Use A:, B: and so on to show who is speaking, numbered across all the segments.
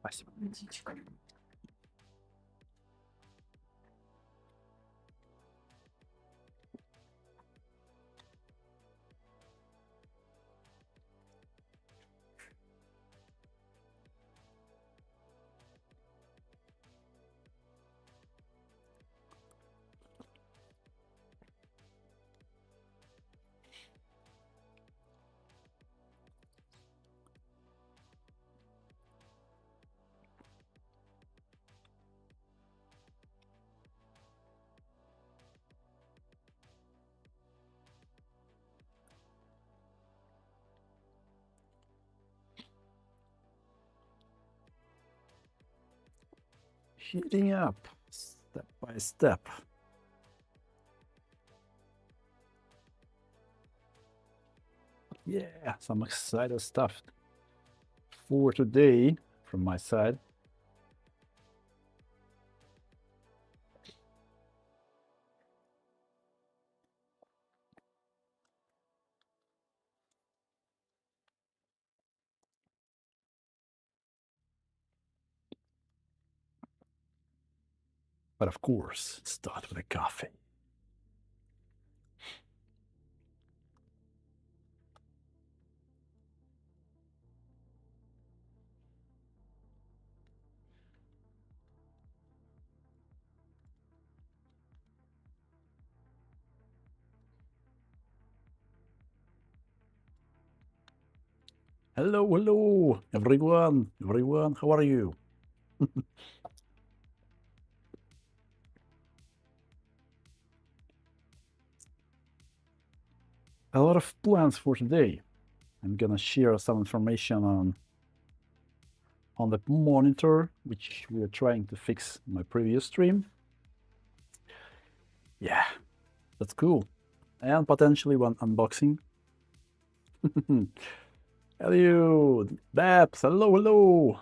A: Спасибо. Heating up step by step. Yeah, some exciting stuff for today from my side. But of course, start with a coffee. Hello, hello, everyone. Everyone, how are you? A lot of plans for today. I'm gonna share some information on the monitor, which we are trying to fix in my previous stream. Yeah, that's cool. And potentially one unboxing. Hello, Babs. Hello, hello.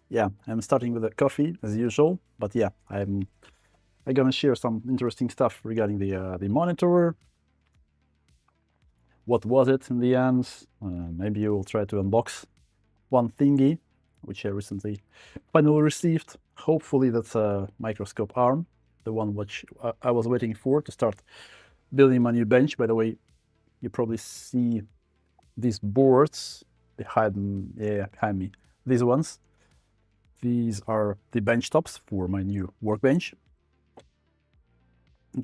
A: Yeah, I'm starting with a coffee as usual, but yeah, I'm gonna share some interesting stuff regarding the monitor. What was it in the end? Maybe you will try to unbox one thingy, which I recently finally received. Hopefully that's a Microscope arm, the one which I was waiting for to start building my new bench. By the way, you probably see these boards behind me. These ones. These are the bench tops for my new workbench.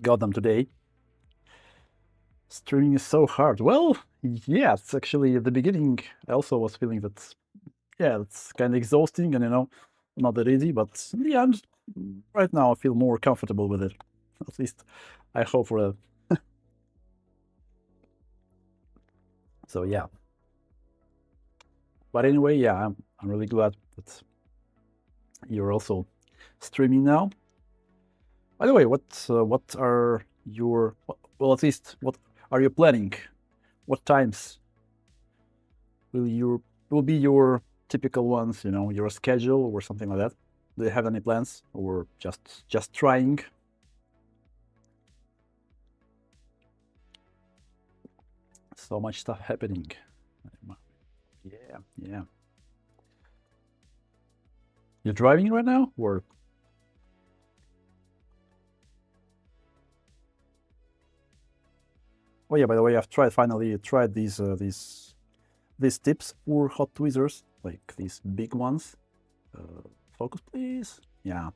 A: Got them today. Streaming is so hard. Well, yeah, it's actually at the beginning. I also was feeling that, yeah, it's kind of exhausting and, not that easy. But in the end, right now, I feel more comfortable with it. At least I hope for that. So, yeah. But anyway, yeah, I'm really glad that you're also streaming now. By the way, what are your, well, at least what are you planning? What times will be your typical ones, your schedule or something like that? Do you have any plans or just trying? So much stuff happening. Yeah, yeah. You're driving right now or? Oh yeah, by the way, I've finally tried these tips for hot tweezers, like these big ones. Focus, please. Yeah.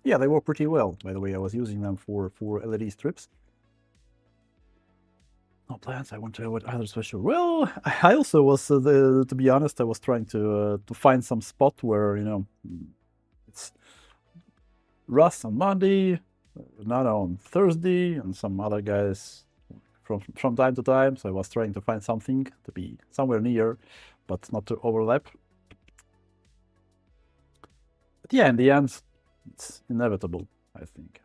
A: Yeah, they work pretty well. By the way, I was using them for LED strips. No plans. I want to avoid other special. Well, I also was, to be honest, I was trying to find some spot where it's Russ on Monday, Nana on Thursday, and some other guys from time to time. So I was trying to find something to be somewhere near, but not to overlap. But yeah, in the end, it's inevitable, I think.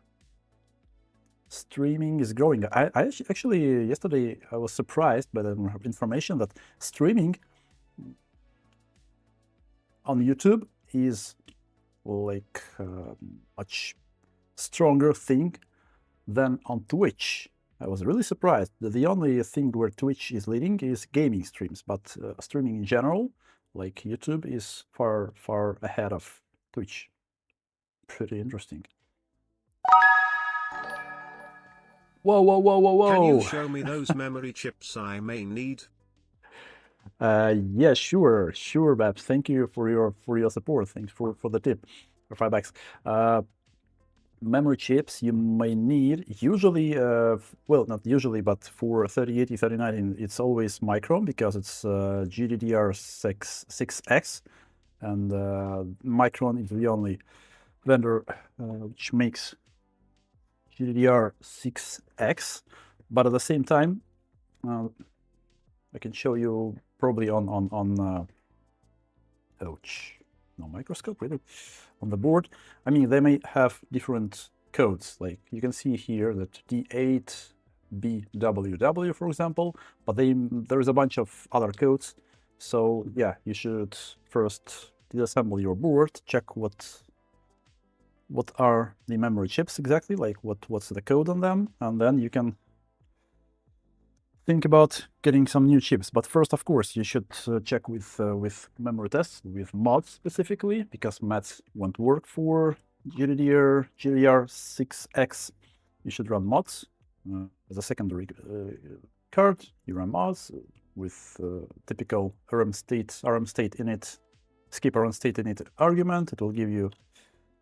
A: Streaming is growing. I actually yesterday I was surprised by the information that streaming on YouTube is like much stronger thing than on Twitch. I was really surprised that the only thing where Twitch is leading is gaming streams, but streaming in general, like YouTube, is far, far ahead of Twitch. Pretty interesting. Whoa, whoa, whoa, whoa, whoa!
B: Can you show me those memory chips I may need?
A: Yeah, sure, sure, Babs. Thank you for your support. Thanks for the tip for $5. Memory chips you may need usually, well, not usually, but for 3080, 3090, it's always Micron because it's GDDR6X, and Micron is the only vendor which makes GDDR6X. But at the same time, I can show you probably on ouch, no Microscope really, on the board. I mean, they may have different codes, like you can see here that D8BWW, for example, but there is a bunch of other codes. So yeah, you should first disassemble your board, check what are the memory chips exactly, like what's the code on them, and then you can think about getting some new chips. But first, of course, you should check with memory tests, with mods specifically, because mods won't work for GDDR6X. You should run mods as a secondary card. You run mods with typical RM state init, skip RM state init argument. It will give you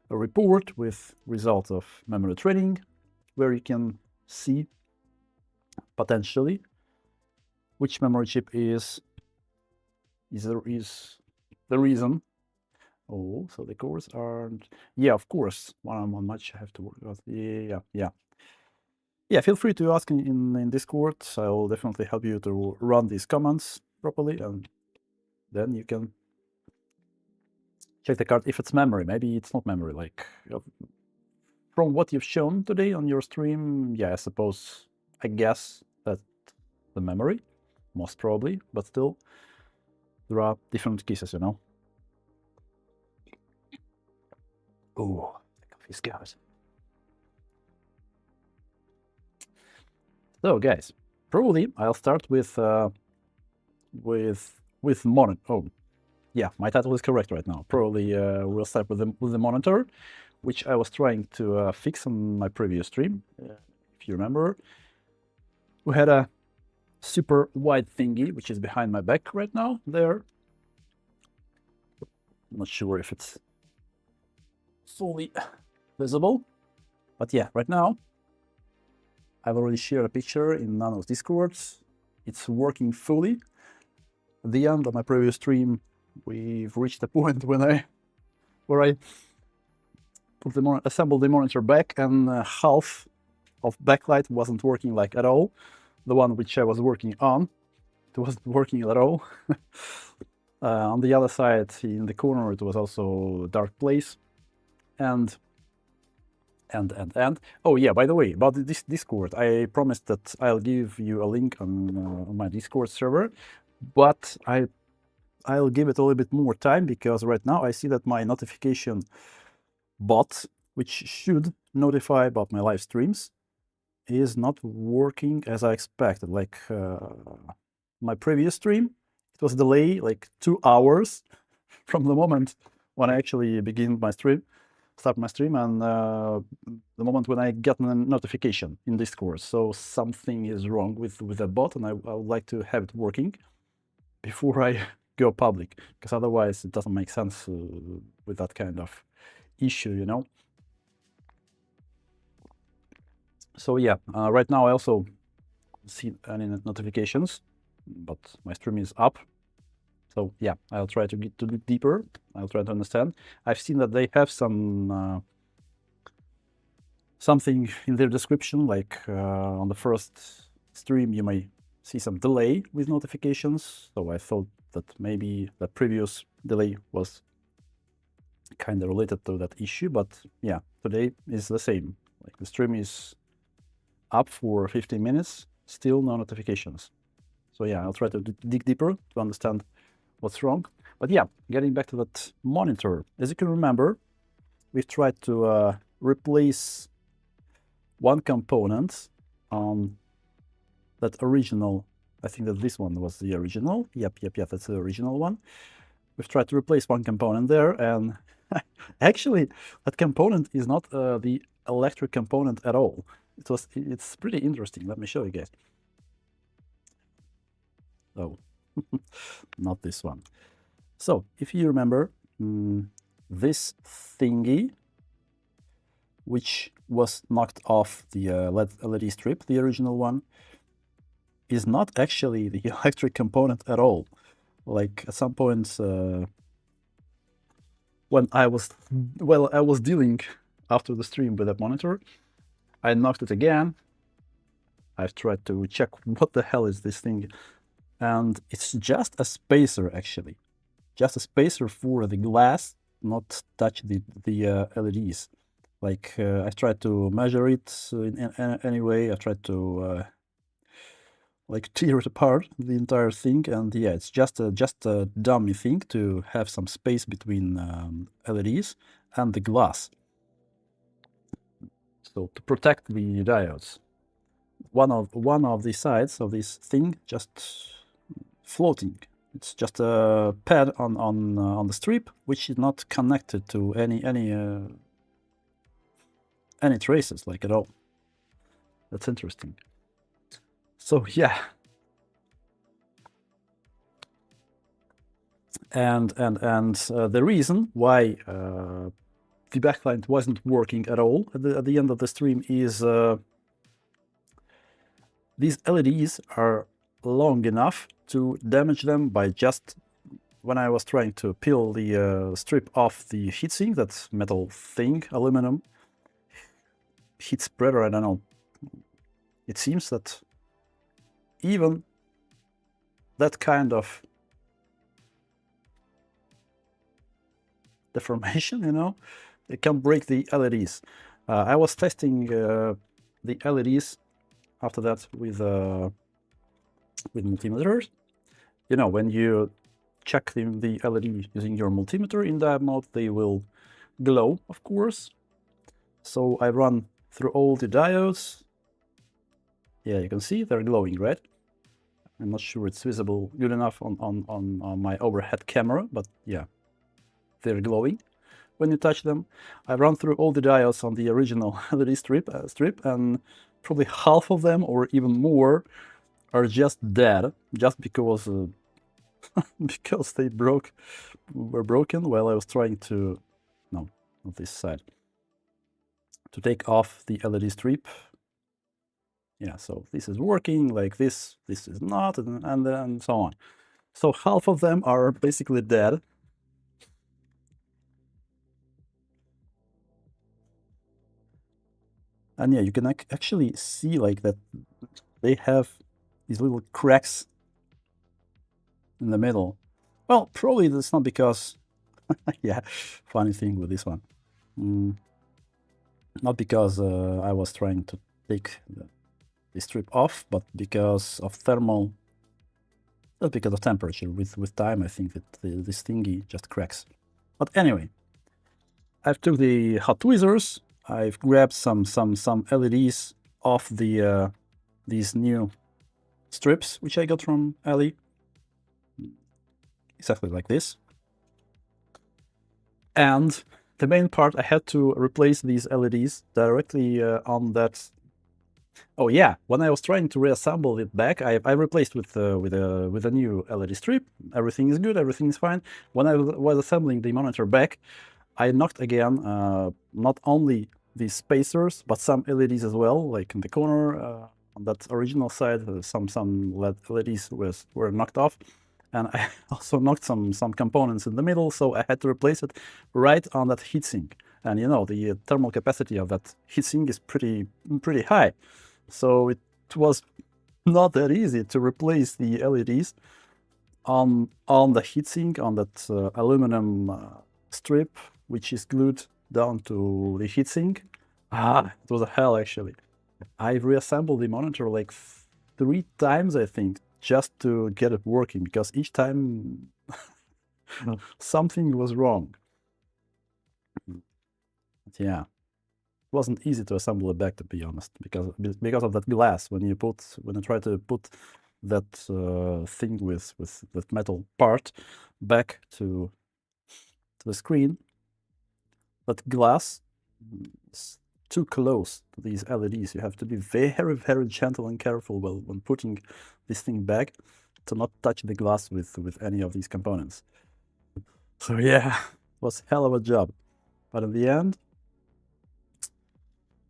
A: a report with results of memory training, where you can see potentially which memory chip is the reason. Oh, so the cores aren't. Yeah, of course. One much I have to work with. Yeah. Feel free to ask in Discord. I will definitely help you to run these commands properly, and then you can check the card if it's memory. Maybe it's not memory. Like from what you've shown today on your stream, yeah, I guess that's the memory. Most probably, but still, there are different cases, you know. Oh, these guys. So, guys, probably I'll start with monitor. Oh, yeah, my title is correct right now. Probably we'll start with the monitor, which I was trying to fix on my previous stream. If you remember, we had a super wide thingy, which is behind my back right now, there. I'm not sure if it's fully visible, but yeah, right now, I've already shared a picture in Nano's Discord. It's working fully. At the end of my previous stream, we've reached a point where I assembled the monitor back, and half of backlight wasn't working like at all. The one which I was working on, it wasn't working at all. On the other side, in the corner, it was also a dark place. And oh yeah, by the way, about this Discord, I promised that I'll give you a link on my Discord server, but I'll give it a little bit more time, because right now I see that my notification bot, which should notify about my live streams, is not working as I expected. Like my previous stream, it was delayed like 2 hours from the moment when I actually start my stream, and the moment when I get a notification in Discord. So something is wrong with the bot, and I would like to have it working before I go public, because otherwise it doesn't make sense with that kind of issue, you know. So yeah, right now I also see any notifications, but my stream is up. So yeah, I'll try to dig deeper. I'll try to understand. I've seen that they have some something in their description, like on the first stream you may see some delay with notifications. So I thought that maybe the previous delay was kind of related to that issue, but yeah, today is the same. Like the stream is up for 15 minutes, still no notifications. So yeah, I'll try to dig deeper to understand what's wrong. But yeah, getting back to that monitor, as you can remember, we've tried to replace one component on that original. I think that this one was the original. Yep, that's the original one. We've tried to replace one component there, and actually, that component is not the electric component at all. It's pretty interesting. Let me show you guys. Oh, not this one. So, if you remember, this thingy, which was knocked off the LED strip, the original one, is not actually the electric component at all. Like at some points, when I was dealing after the stream with that monitor, I knocked it again. I've tried to check what the hell is this thing, and it's just a spacer actually, just a spacer for the glass, not touch the LEDs. Like I tried to measure it in any way. I tried to like tear it apart, the entire thing, and yeah, it's just a dummy thing to have some space between LEDs and the glass. So to protect the diodes, one of the sides of this thing just floating. It's just a pad on the strip, which is not connected to any traces, like at all. That's interesting. So yeah, and the reason why the backlight wasn't working at all at the end of the stream is these LEDs are long enough to damage them by just when I was trying to peel the strip off the heatsink, that metal thing, aluminum heat spreader, I don't know. It seems that even that kind of deformation, you know, it can break the LEDs. I was testing the LEDs after that with multimeters. You know, when you check the LED using your multimeter in diode mode, they will glow, of course. So I run through all the diodes. Yeah, you can see they're glowing, right? I'm not sure it's visible good enough on my overhead camera, but yeah, they're glowing when you touch them. I run through all the diodes on the original LED strip, and probably half of them or even more are just dead, just because because they were broken while I was trying to, no, not this side, to take off the LED strip. Yeah, so this is working, like this is not, and so on. So half of them are basically dead. And yeah, you can actually see like that they have these little cracks in the middle. Well, probably that's not because, yeah, funny thing with this one. Not because I was trying to take the strip off, but because of thermal, not because of temperature. With time, I think that this thingy just cracks. But anyway, I've took the hot tweezers. I've grabbed some LEDs off the these new strips which I got from Ali, exactly like this. And the main part, I had to replace these LEDs directly on that. Oh yeah, when I was trying to reassemble it back, I replaced with a new LED strip. Everything is good, everything is fine. When I was assembling the monitor back, I knocked again not only the spacers but some LEDs as well, like in the corner on that original side. Some LEDs were knocked off, and I also knocked some components in the middle, so I had to replace it right on that heatsink. And you know, the thermal capacity of that heatsink is pretty high, so it was not that easy to replace the LEDs on the heatsink, on that aluminum strip which is glued down to the heatsink. It was a hell actually. I reassembled the monitor like 3 times, I think, just to get it working, because each time something was wrong. But yeah, wasn't easy to assemble it back, to be honest, because of that glass. When you try to put that thing with that metal part back to the screen, that glass is too close to these LEDs. You have to be very, very gentle and careful when putting this thing back to not touch the glass with any of these components. So yeah, it was hell of a job. But in the end,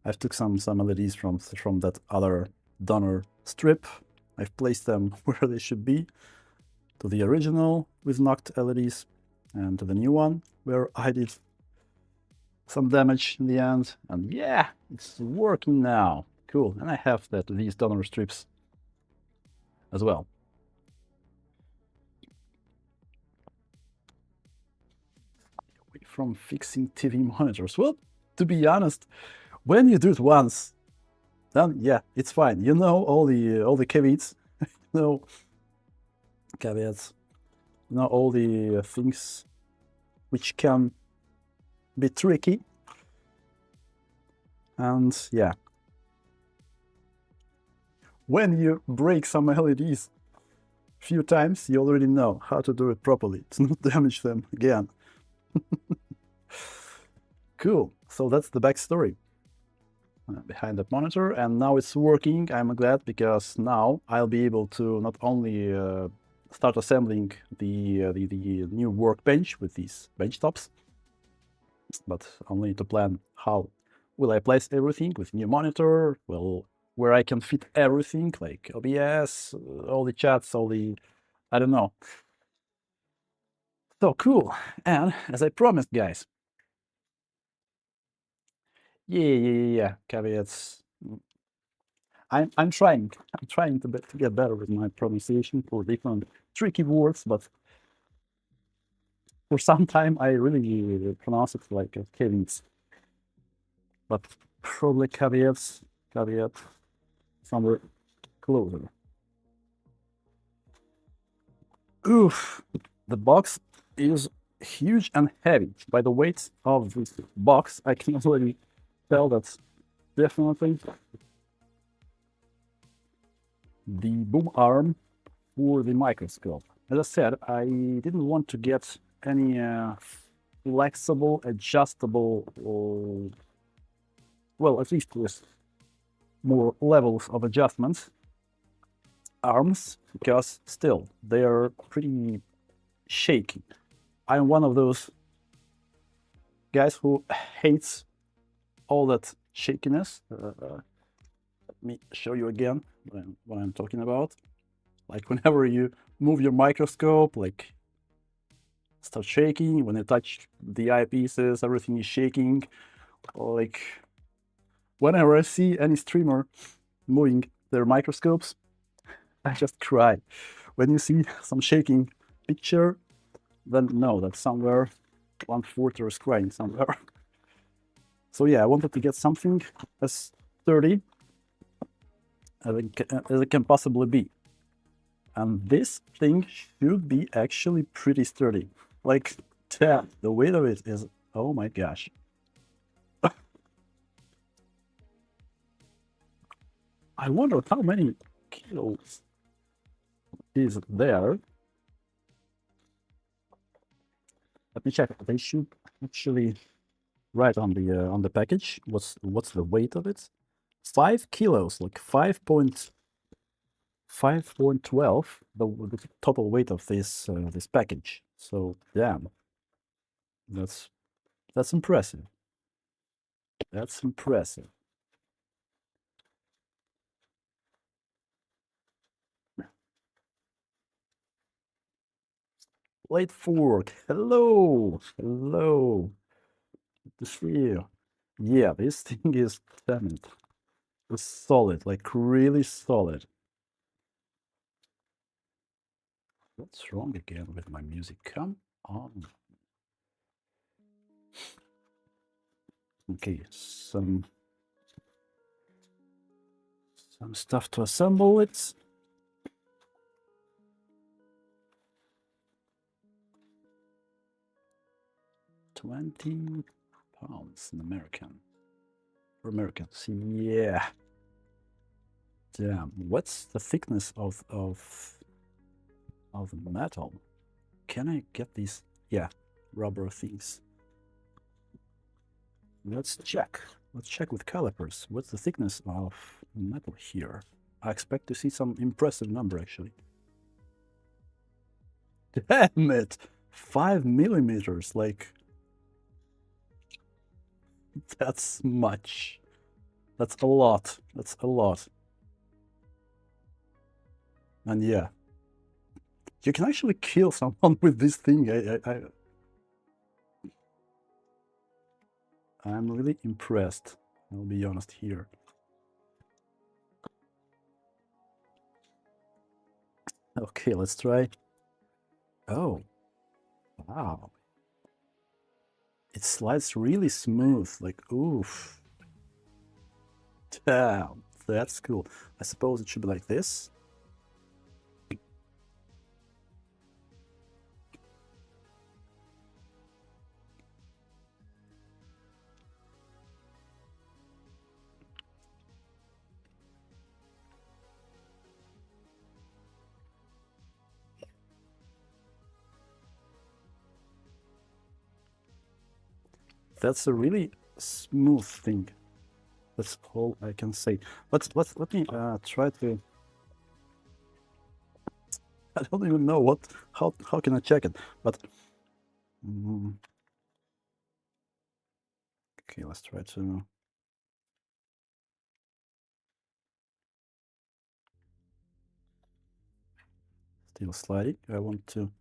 A: I've took some LEDs from that other donor strip. I've placed them where they should be, to the original with knocked LEDs, and to the new one where I did some damage in the end. And yeah, it's working now. Cool. And I have these donor strips as well. Away from fixing TV monitors. Well, to be honest, when you do it once, then yeah, it's fine. You know all the caveats, you know caveats, you know all the things which can be tricky. And yeah, when you break some LEDs a few times, you already know how to do it properly to not damage them again. Cool. So that's the backstory behind that monitor, and now it's working. I'm glad, because now I'll be able to not only start assembling the new workbench with these bench tops, but only to plan how will I place everything with new monitor, where I can fit everything, like OBS, all the chats, all the, I don't know. So cool. And as I promised, guys, yeah, caveats. I'm trying to get better with my pronunciation for different tricky words, but for some time I really pronounce it like caveats. But probably caveat somewhere closer. Oof, the box is huge and heavy. By the weight of this box, I can already tell that's definitely the boom arm for the microscope. As I said, I didn't want to get any flexible, adjustable, or, well, at least with more levels of adjustments arms, because still they are pretty shaky. I'm one of those guys who hates all that shakiness. Let me show you again what I'm talking about. Like whenever you move your microscope, like start shaking. When you touch the eyepieces, everything is shaking. Like whenever I see any streamer moving their microscopes, I just cry. When you see some shaking picture, then know that somewhere one footer is crying somewhere. So yeah, I wanted to get something as sturdy as it can possibly be. And this thing should be actually pretty sturdy. Like, damn, the weight of it is, oh my gosh. I wonder how many kilos is there. Let me check. They should actually write on the package what's the weight of it. 5 kilos, like 5.12, the total weight of this this package. So damn, that's impressive. That's impressive. Late fork. Hello, hello. Good to see you. Yeah, this thing is damn it. It's solid, like really solid. What's wrong again with my music? Come on. Okay, some stuff to assemble it. £20 in American. Americans. Yeah. Damn. What's the thickness of the metal? Can I get these? Yeah, rubber things. Let's check. Let's check with calipers. What's the thickness of metal here? I expect to see some impressive number, actually. Damn it! 5 millimeters, like... That's much. That's a lot. That's a lot. And yeah. You can actually kill someone with this thing. I'm really impressed. I'll be honest here. Okay, let's try. Oh, wow. It slides really smooth, like, oof. Damn, that's cool. I suppose it should be like this. That's a really smooth thing. That's all I can say. Let me try to. I don't even know how can I check it, but okay, let's try to. Still sliding. I want to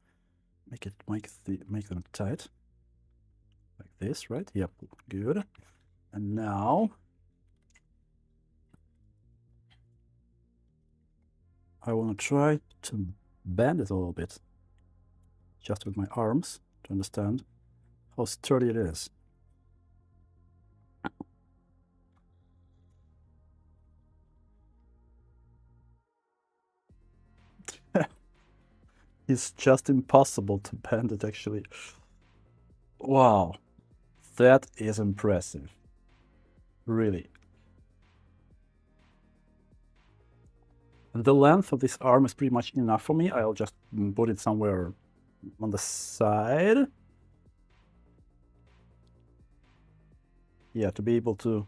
A: make them tight, like this, right? Yep, good. And now I want to try to bend it a little bit, just with my arms, to understand how sturdy it is. It's just impossible to bend it, actually. Wow, that is impressive. Really. And the length of this arm is pretty much enough for me. I'll just put it somewhere on the side. Yeah, to be able to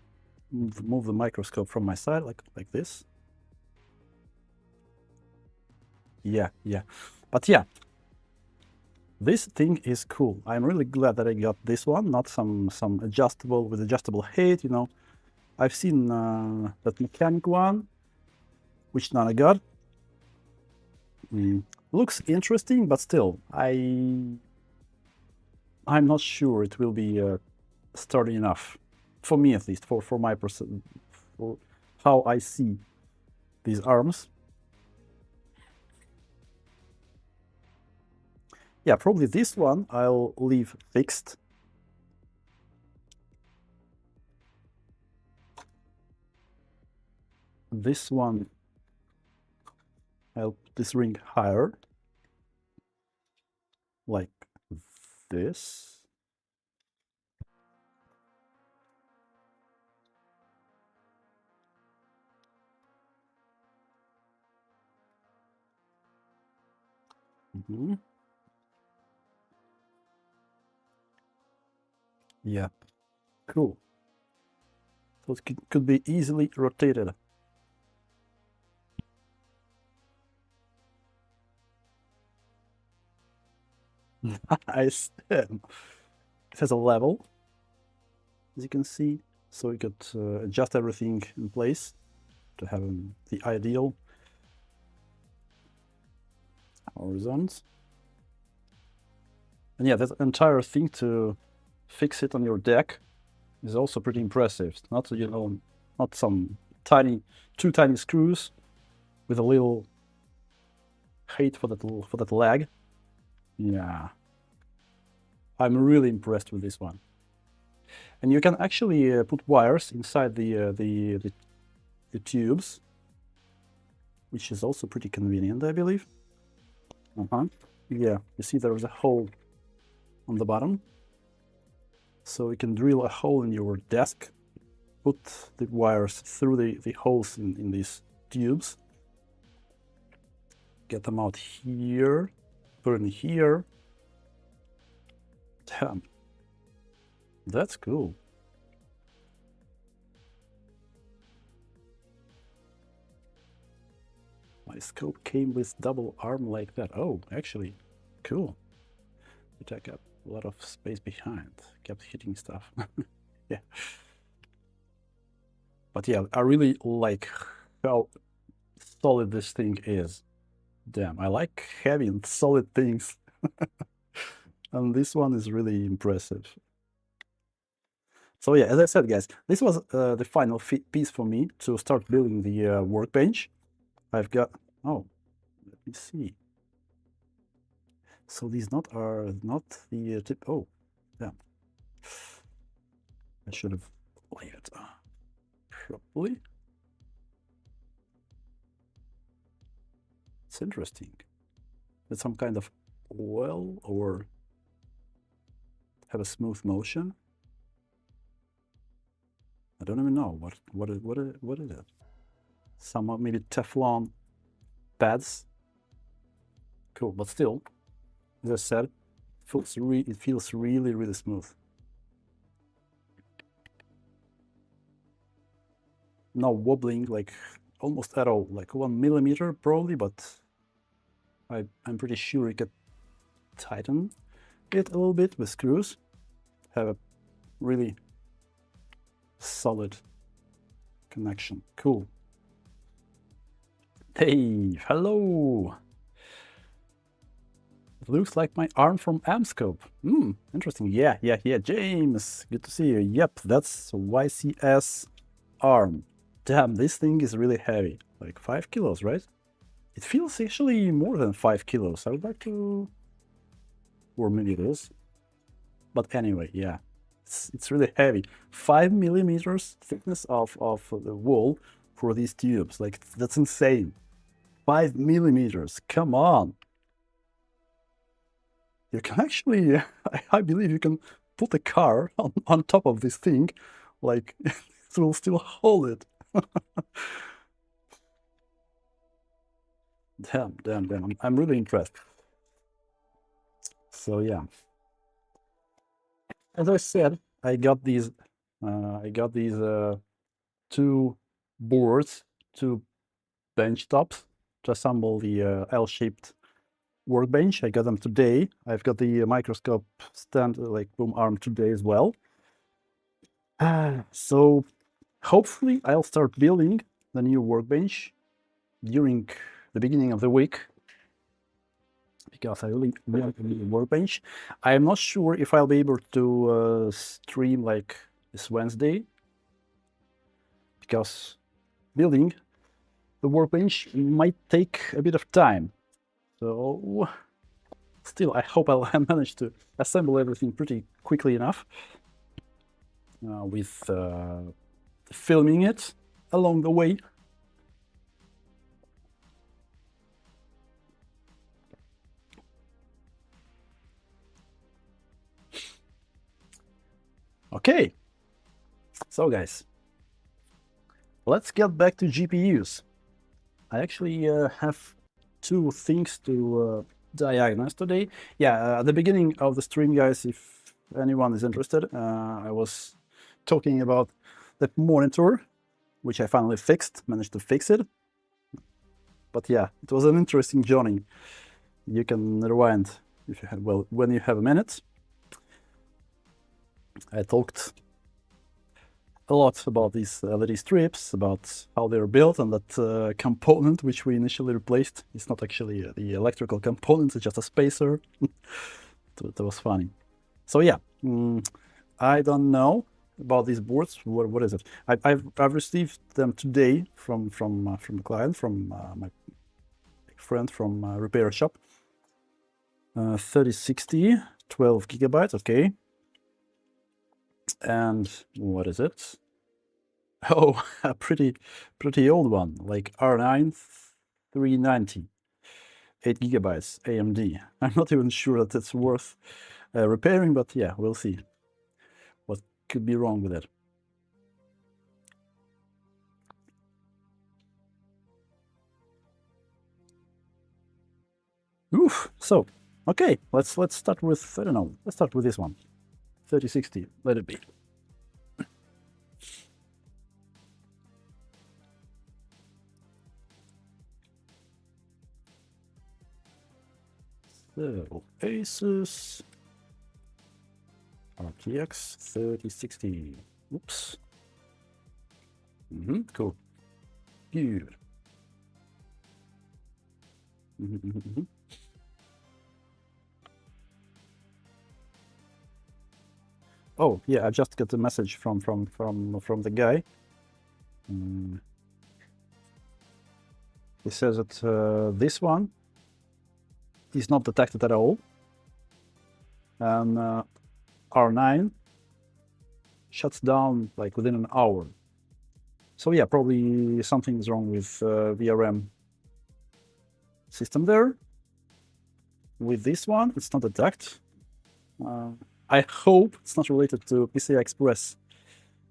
A: move the microscope from my side, like this. Yeah. But yeah, this thing is cool. I'm really glad that I got this one, not some adjustable with adjustable height, you know. I've seen that mechanic one, which none I got. Looks interesting, but still, I'm not sure it will be sturdy enough, for me at least, for my for how I see these arms. Yeah, probably this one I'll leave fixed. This one, I'll put this ring higher, like this. Yeah, cool. So it could be easily rotated. Nice. It has a level, as you can see, so you could adjust everything in place to have the ideal horizons. And yeah, that entire thing to fix it on your deck is also pretty impressive. Not, you know, not some two tiny screws with a little height for that leg. Yeah, I'm really impressed with this one. And you can actually put wires inside the tubes, which is also pretty convenient, I believe. Yeah, you see there is a hole on the bottom, so you can drill a hole in your desk, put the wires through the holes in these tubes. Get them out here, put in here. Damn, that's cool. My scope came with double arm like that. Oh, actually, cool. You take up a lot of space behind. Kept hitting stuff. Yeah. But yeah, I really like how solid this thing is. Damn, I like heavy and solid things. And this one is really impressive. So yeah, as I said, guys, this was the final piece for me to start building the workbench. I've got, oh, let me see. So these are not the tip. Oh, yeah. I should have laid it properly. It's interesting. It's some kind of oil or have a smooth motion. I don't even know what is it. Some maybe Teflon pads. Cool, but still, as I said, it feels really, really smooth. No wobbling, like almost at all, like 1 millimeter probably, but I'm pretty sure you could tighten it a little bit with screws. Have a really solid connection. Cool. Hey, hello. It looks like my arm from Microscope. Interesting. Yeah, James, good to see you. Yep, that's YCS arm. Damn, this thing is really heavy. Like 5 kilos, right? It feels actually more than 5 kilos. I would like to... Or maybe it is. But anyway, yeah. It's really heavy. 5 millimeters thickness of the wall for these tubes. Like, that's insane. 5 millimeters. Come on. You can actually... I believe you can put a car on top of this thing. Like, it will still hold it. Damn. I'm really impressed. So yeah, as I said, I got these two boards, two bench tops to assemble the L-shaped workbench. I got them today. I've got the microscope stand, like boom arm, today as well. So hopefully I'll start building the new workbench during the beginning of the week, because I really want a new workbench. I'm not sure if I'll be able to stream like this Wednesday, because building the workbench might take a bit of time. So still, I hope I'll manage to assemble everything pretty quickly enough with filming it along the way. Okay, so guys, let's get back to GPUs. I actually have two things to diagnose today. Yeah, at the beginning of the stream, guys, if anyone is interested, I was talking about the monitor, which I finally managed to fix it. But yeah, it was an interesting journey. You can rewind if you have, well, when you have a minute. I talked a lot about these LED strips, about how they're built, and that component which we initially replaced is not actually the electrical component, it's just a spacer. That was funny. So yeah, I don't know about these boards. What is it? I've received them today from the client, from my friend from repair shop. 3060, 12 gigabytes, okay. And what is it? Oh, a pretty old one, like R9 390, 8 gigabytes AMD. I'm not even sure that it's worth repairing, but yeah, we'll see what could be wrong with it. Oof. So, okay, let's start with, I don't know, let's start with this one. 3060, let it be. So, Asus RTX 3060. Oops. Cool. Good. Oh yeah, I just got a message from the guy. He says that this one is not detected at all, and R9 shuts down like within an hour. So yeah, probably something is wrong with VRM system there. With this one, it's not detected. I hope it's not related to PCI Express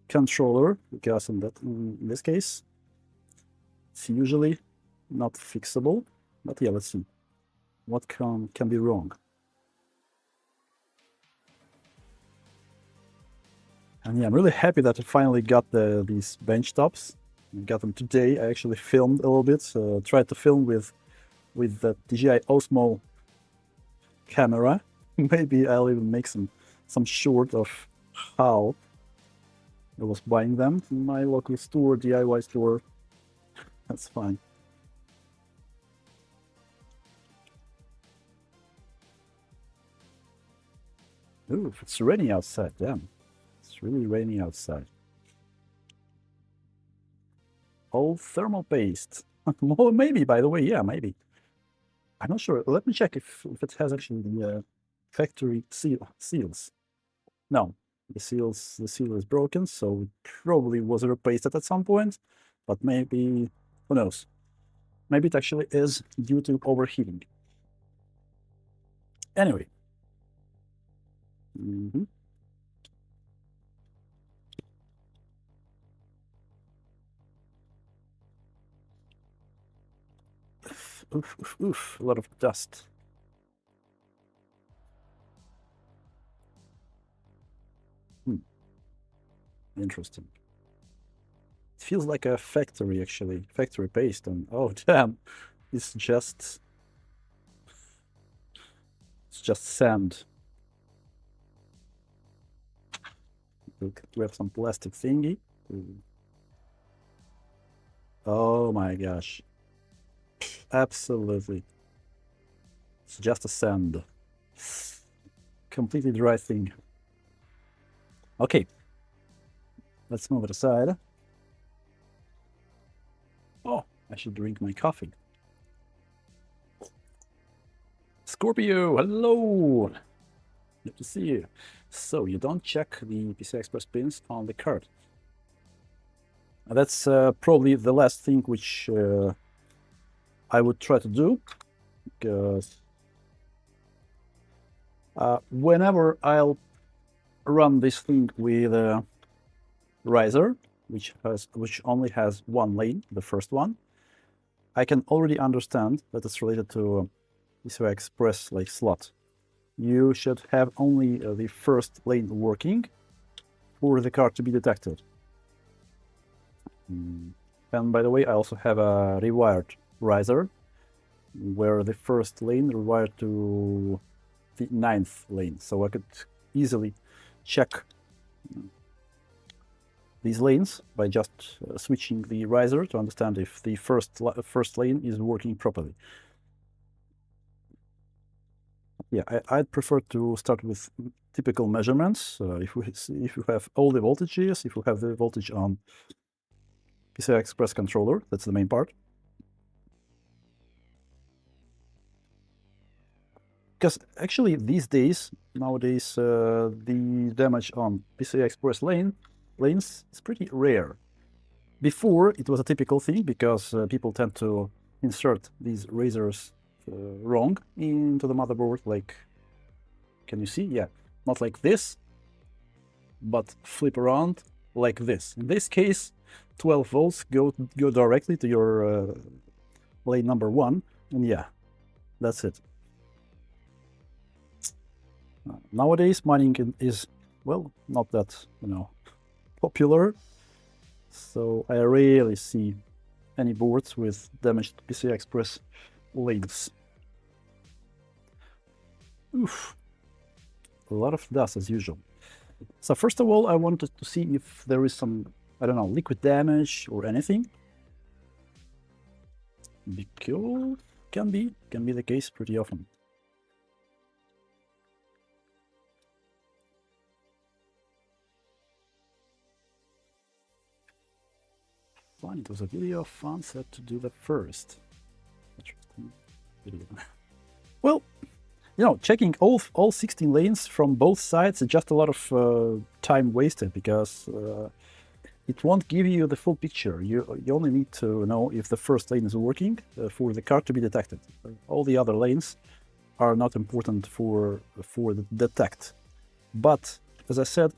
A: controller, because in this case, it's usually not fixable. But yeah, let's see what can be wrong. And yeah, I'm really happy that I finally got these bench tops. I got them today. I actually filmed a little bit, tried to film with the DJI Osmo camera. Maybe I'll even make some short of how I was buying them in my local store, DIY store. That's fine. Ooh, it's raining outside, damn. It's really raining outside. All thermal paste. Well, maybe, by the way, yeah, maybe. I'm not sure. Let me check if it has actually the factory seals. No, the seal is broken, so it probably was replaced at some point, but maybe, who knows? Maybe it actually is due to overheating. Anyway. Oof, a lot of dust. Interesting. It feels like a factory, actually. Factory paste, and oh damn, it's just sand. Look, we have some plastic thingy. Oh my gosh. Absolutely. It's just a sand. Completely dry thing. Okay. Let's move it aside. Oh, I should drink my coffee. Scorpio, hello! Good to see you. So, you don't check the PCI Express pins on the card. That's probably the last thing which I would try to do, because whenever I'll run this thing with a riser, which only has one lane, the first one, I can already understand that it's related to PCI Express like slot. You should have only the first lane working for the card to be detected. And by the way, I also have a rewired riser where the first lane rewired to the 9th lane, so I could easily check these lanes by just switching the riser to understand if the first lane is working properly. Yeah, I'd prefer to start with typical measurements. If you have all the voltages, if you have the voltage on PCI Express controller, that's the main part. Because actually nowadays, the damage on PCI Express lanes is pretty rare. Before, it was a typical thing because people tend to insert these razors wrong into the motherboard. Like, can you see? Yeah, not like this, but flip around like this. In this case, 12 volts go directly to your lane number 1, and yeah, that's it. Nowadays, mining is, well, not that, popular. So I rarely see any boards with damaged PCI Express lanes. Oof. A lot of dust as usual. So first of all, I wanted to see if there is some, I don't know, liquid damage or anything. Because can be the case pretty often. Fun, it was a video of fun set to do that first. Interesting video. Well, checking all 16 lanes from both sides is just a lot of time wasted, because it won't give you the full picture. You only need to know if the first lane is working for the card to be detected. All the other lanes are not important for the detect. But as I said,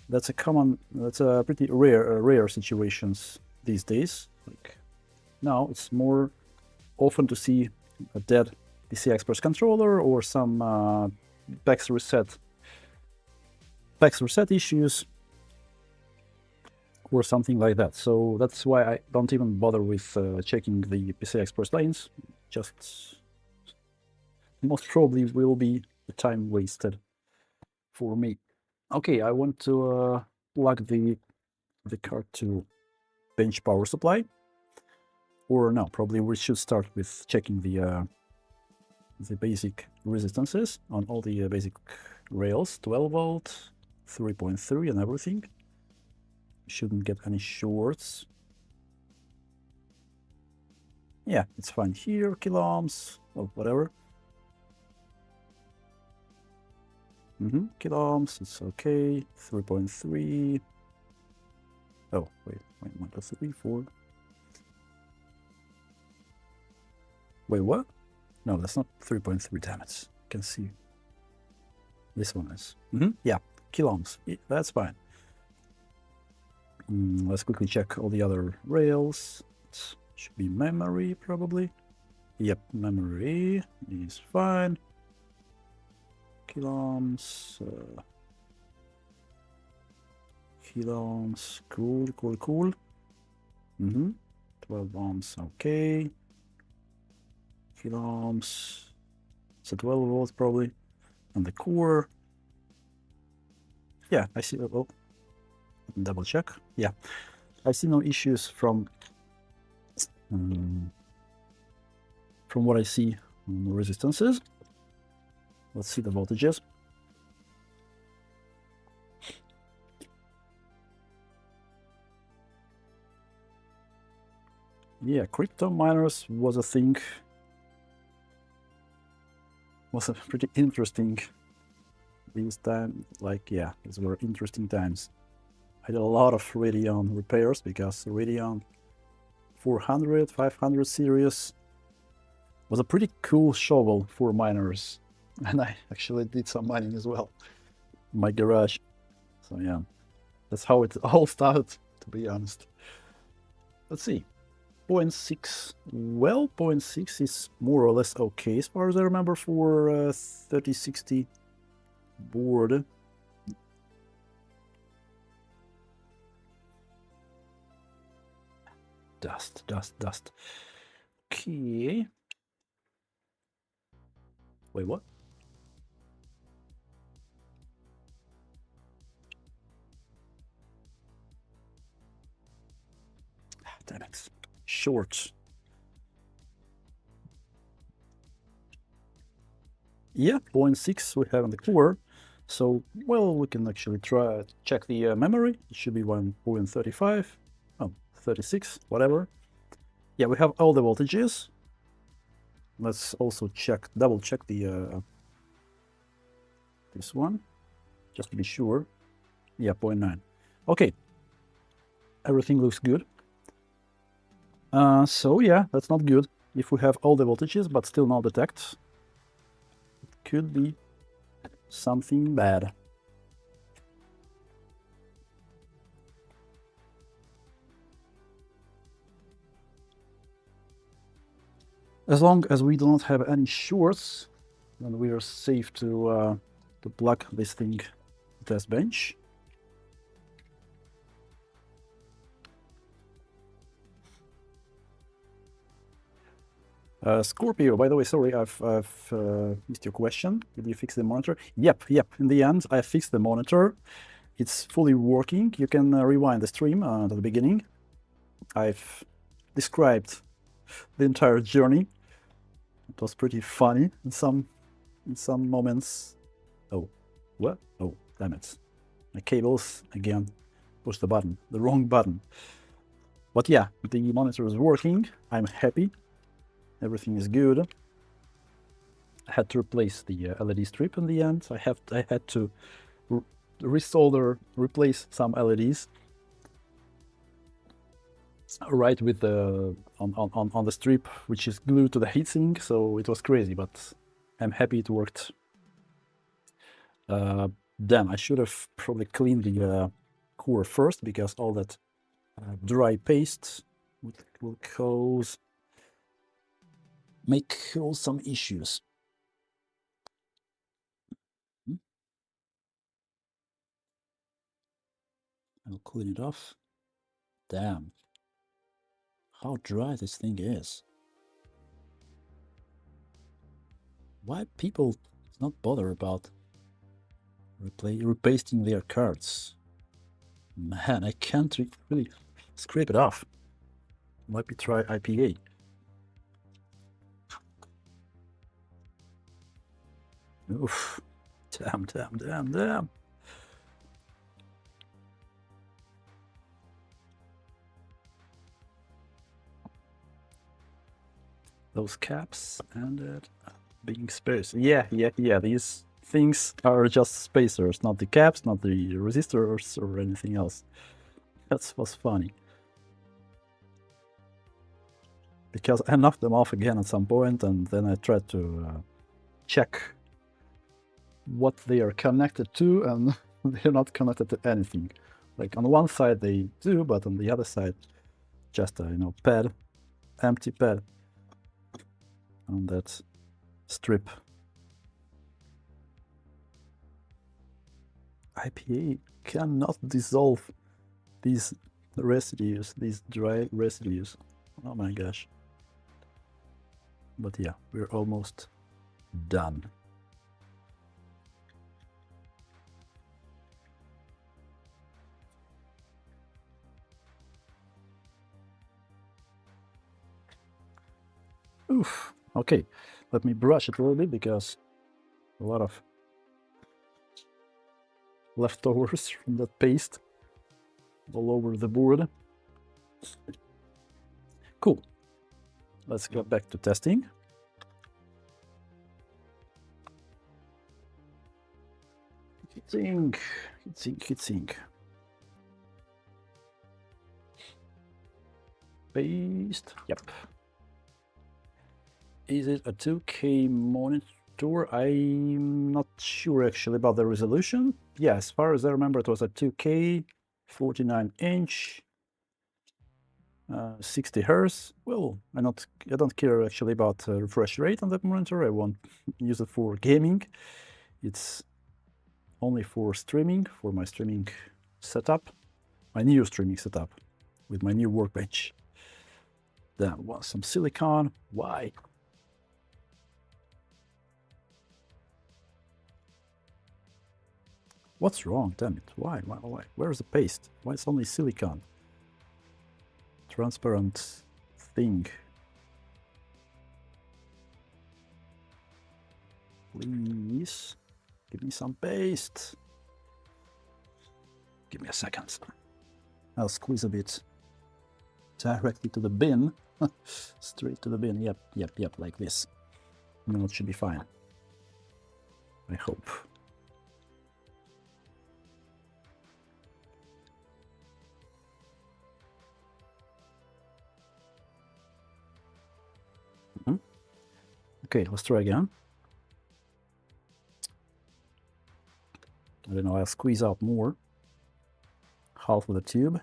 A: that's a pretty rare situations these days. Like now, it's more often to see a dead PCI Express controller or some PAX reset issues or something like that. So that's why I don't even bother with checking the PCI Express lanes. Just most probably will be the time wasted for me. Okay, I want to plug the card to bench power supply. Or no, probably we should start with checking the basic resistances on all the basic rails, 12 volt, 3.3 and everything. Shouldn't get any shorts. Yeah, it's fine here, kilo ohms, or whatever. Kilo ohms, it's okay. 3.3. Oh, wait, 1, 2, 3, 4. Wait, what? No, that's not 3.3, damn it. You can see. This one is. Yeah, kilo ohms. Yeah, that's fine. Let's quickly check all the other rails. It should be memory, probably. Yep, memory is fine. Kilo ohms. Kilo ohms. Cool. 12 ohms, okay. Kilo ohms. So 12 volts probably. And the core. Yeah, I see. Oh, double check. Yeah, I see no issues from what I see on the resistances. Let's see the voltages. Yeah, crypto miners was a thing. Was a pretty interesting these time. Like, yeah, these were interesting times. I did a lot of Radeon repairs because Radeon 400, 500 series was a pretty cool shovel for miners. And I actually did some mining as well in my garage. So yeah, that's how it all started, to be honest. Let's see. 0.6. Well, 0.6 is more or less okay as far as I remember for 3060 board. Dust. Okay. Wait, what? Damn it. Short. Yeah, 0.6 we have in the core. So, well, we can actually try check the memory. It should be 1.35. Oh, 36, whatever. Yeah, we have all the voltages. Let's also double check the this one, just to be sure. Yeah, 0.9. Okay, everything looks good. So yeah, that's not good. If we have all the voltages but still not detect, it could be something bad. As long as we do not have any shorts, then we are safe to plug this thing test bench. Scorpio, by the way, sorry, I've missed your question. Did you fix the monitor? Yep. In the end, I fixed the monitor. It's fully working. You can rewind the stream to the beginning. I've described the entire journey. It was pretty funny in some moments. Oh, what? Oh, damn it! My cables again. Push the button, the wrong button. But yeah, the monitor is working. I'm happy. Everything is good. I had to replace the LED strip in the end. I had to resolder, replace some LEDs right with the on the strip, which is glued to the heatsink. So it was crazy, but I'm happy it worked. Then I should have probably cleaned the core first, because all that dry paste will may cause some issues. I'll clean it off. Damn, how dry this thing is. Why people not bother about repasting their cards? Man, I can't really scrape it off. Might be try IPA. Oof. Damn. Those caps and being space. Yeah. These things are just spacers, not the caps, not the resistors or anything else. That was funny. Because I knocked them off again at some point, and then I tried to check what they are connected to, and they're not connected to anything. Like on one side they do, but on the other side, just a pad, empty pad on that strip. IPA cannot dissolve these residues, these dry residues. Oh my gosh. But yeah, we're almost done. Oof. Okay, let me brush it a little bit, because a lot of leftovers from that paste all over the board. Cool. Let's go back to testing. Heatsink. Paste. Yep. Is it a 2K monitor? I'm not sure actually about the resolution. Yeah, as far as I remember, it was a 2K, 49-inch, 60 Hz. Well, I don't care actually about refresh rate on that monitor. I won't use it for gaming. It's only for streaming, for my streaming setup, my new streaming setup with my new workbench. That was some silicon. Why? What's wrong? Damn it. Why? Where's the paste? Why it's only silicon? Transparent thing. Please give me some paste. Give me a second. I'll squeeze a bit directly to the bin. Straight to the bin. Yep, like this. No, it should be fine. I hope. Okay, let's try again. I don't know, I'll squeeze out more. Half of the tube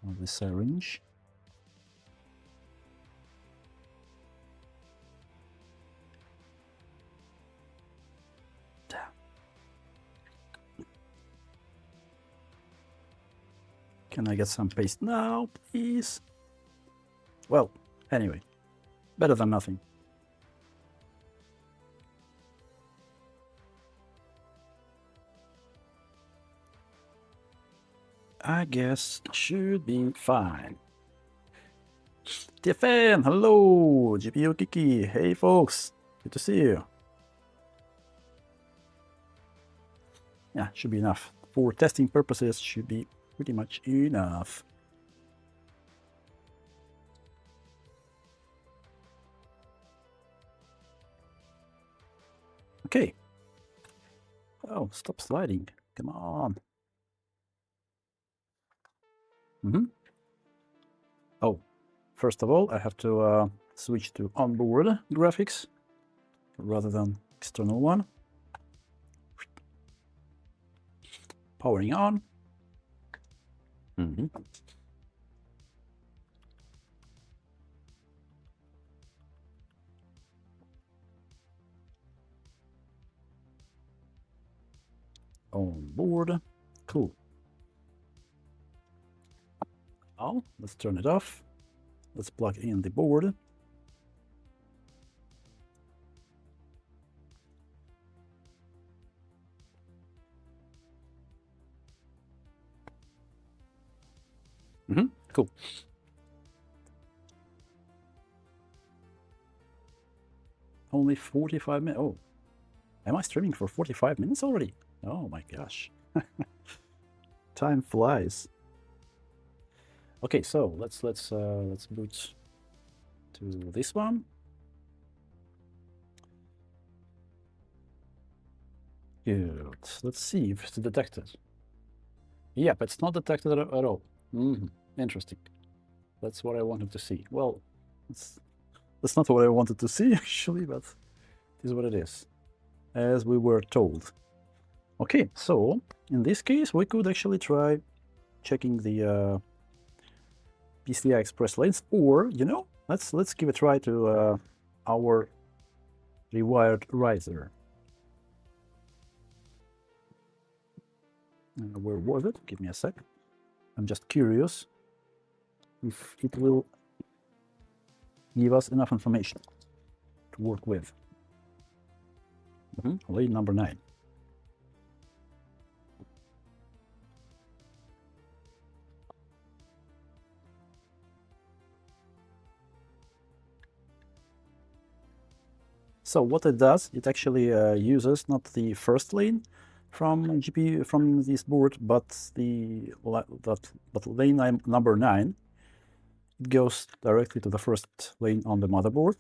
A: of the syringe. Can I get some paste now, please? Well, anyway, better than nothing. I guess should be fine. TFN, hello! GPU Kiki, hey folks, good to see you. Yeah, should be enough. For testing purposes, should be pretty much enough. Okay. Oh, stop sliding. Come on. Oh, first of all, I have to switch to onboard graphics rather than external one. Powering on. On board. Cool. Now, let's turn it off. Let's plug in the board. Cool. Only 45 minutes. Oh, am I streaming for 45 minutes already? Oh my gosh. Time flies. Okay, so let's boot to this one. Good. Let's see if it's detected. Yep, it's not detected at all. Interesting. That's what I wanted to see. Well, that's not what I wanted to see actually, but it is what it is, as we were told. Okay, so in this case, we could actually try checking the PCI Express lanes, or let's give a try to our rewired riser. Where was it? Give me a sec. I'm just curious if it will give us enough information to work with. Lane number 9. So what it does, it actually uses not the first lane from GPU from this board, but lane number 9. It goes directly to the first lane on the motherboard.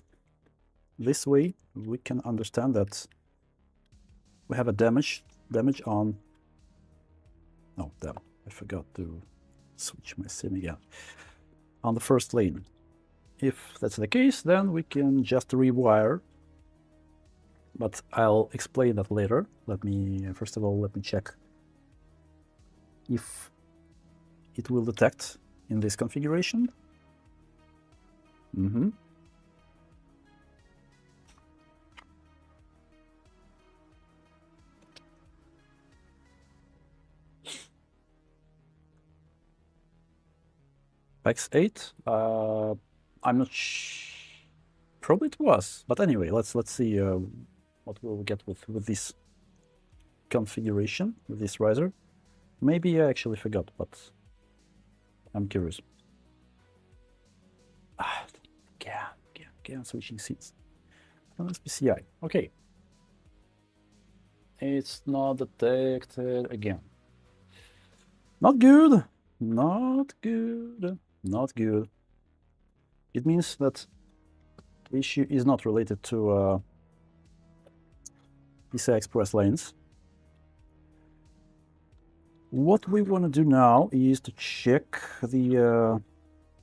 A: This way, we can understand that we have a damage on. Oh, damn! I forgot to switch my sim again on the first lane. If that's the case, then we can just rewire. But I'll explain that later. First of all, let me check if it will detect in this configuration. PAX 8. I'm not probably it was, but anyway, let's see what we'll get with this configuration, with this riser. Maybe I actually forgot, but I'm curious. Yeah, switching seats. Let's PCI. Okay. It's not detected again. Not good. Not good. Not good. It means that the issue is not related to PCI Express lanes. What we want to do now is to check the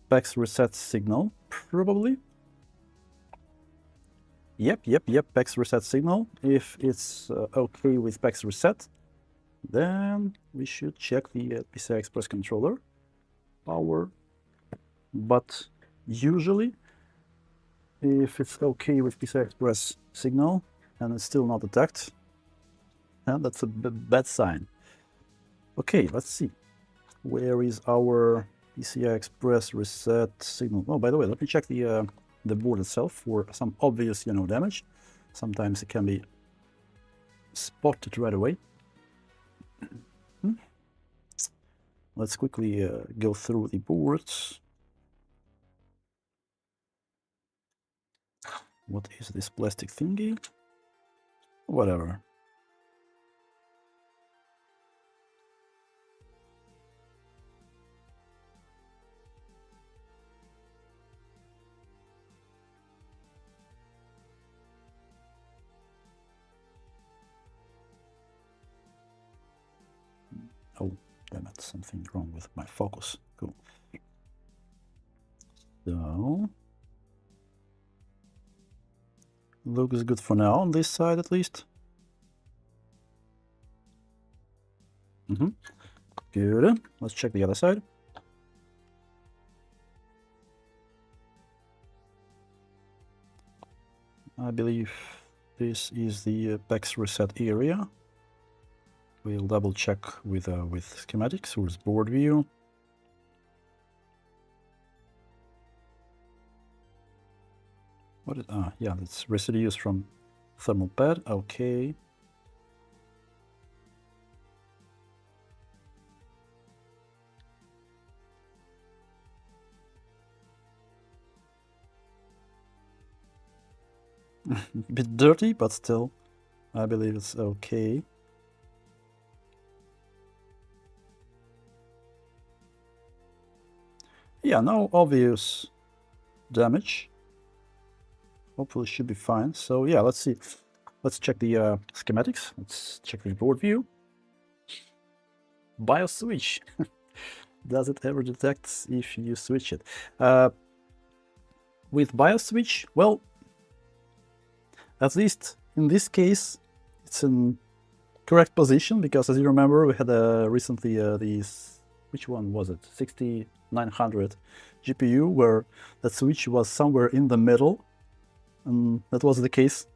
A: PAX reset signal, probably. Yep, PAX reset signal. If it's okay with PAX reset, then we should check the PCI Express controller power. But usually, if it's okay with PCI Express signal and it's still not detected, that's a bad sign. Okay, let's see. Where is our PCI Express reset signal? Oh, by the way, let me check the board itself for some obvious, damage. Sometimes it can be spotted right away. Let's quickly go through the boards. What is this plastic thingy? Whatever. Oh, damn it, something wrong with my focus. Cool. So, looks good for now on this side at least. Good. Let's check the other side. I believe this is the PEX reset area. We'll double check with schematics or board view. What is yeah, that's residues from thermal pad. Okay. A bit dirty, but still, I believe it's okay. Yeah, no obvious damage. Hopefully should be fine. So yeah, let's see. Let's check the schematics. Let's check the board view. BIOS switch. Does it ever detect if you switch it? With BIOS switch, well, at least in this case, it's in correct position, because as you remember, we had recently these, which one was it? 6900 GPU, where that switch was somewhere in the middle, and that was the case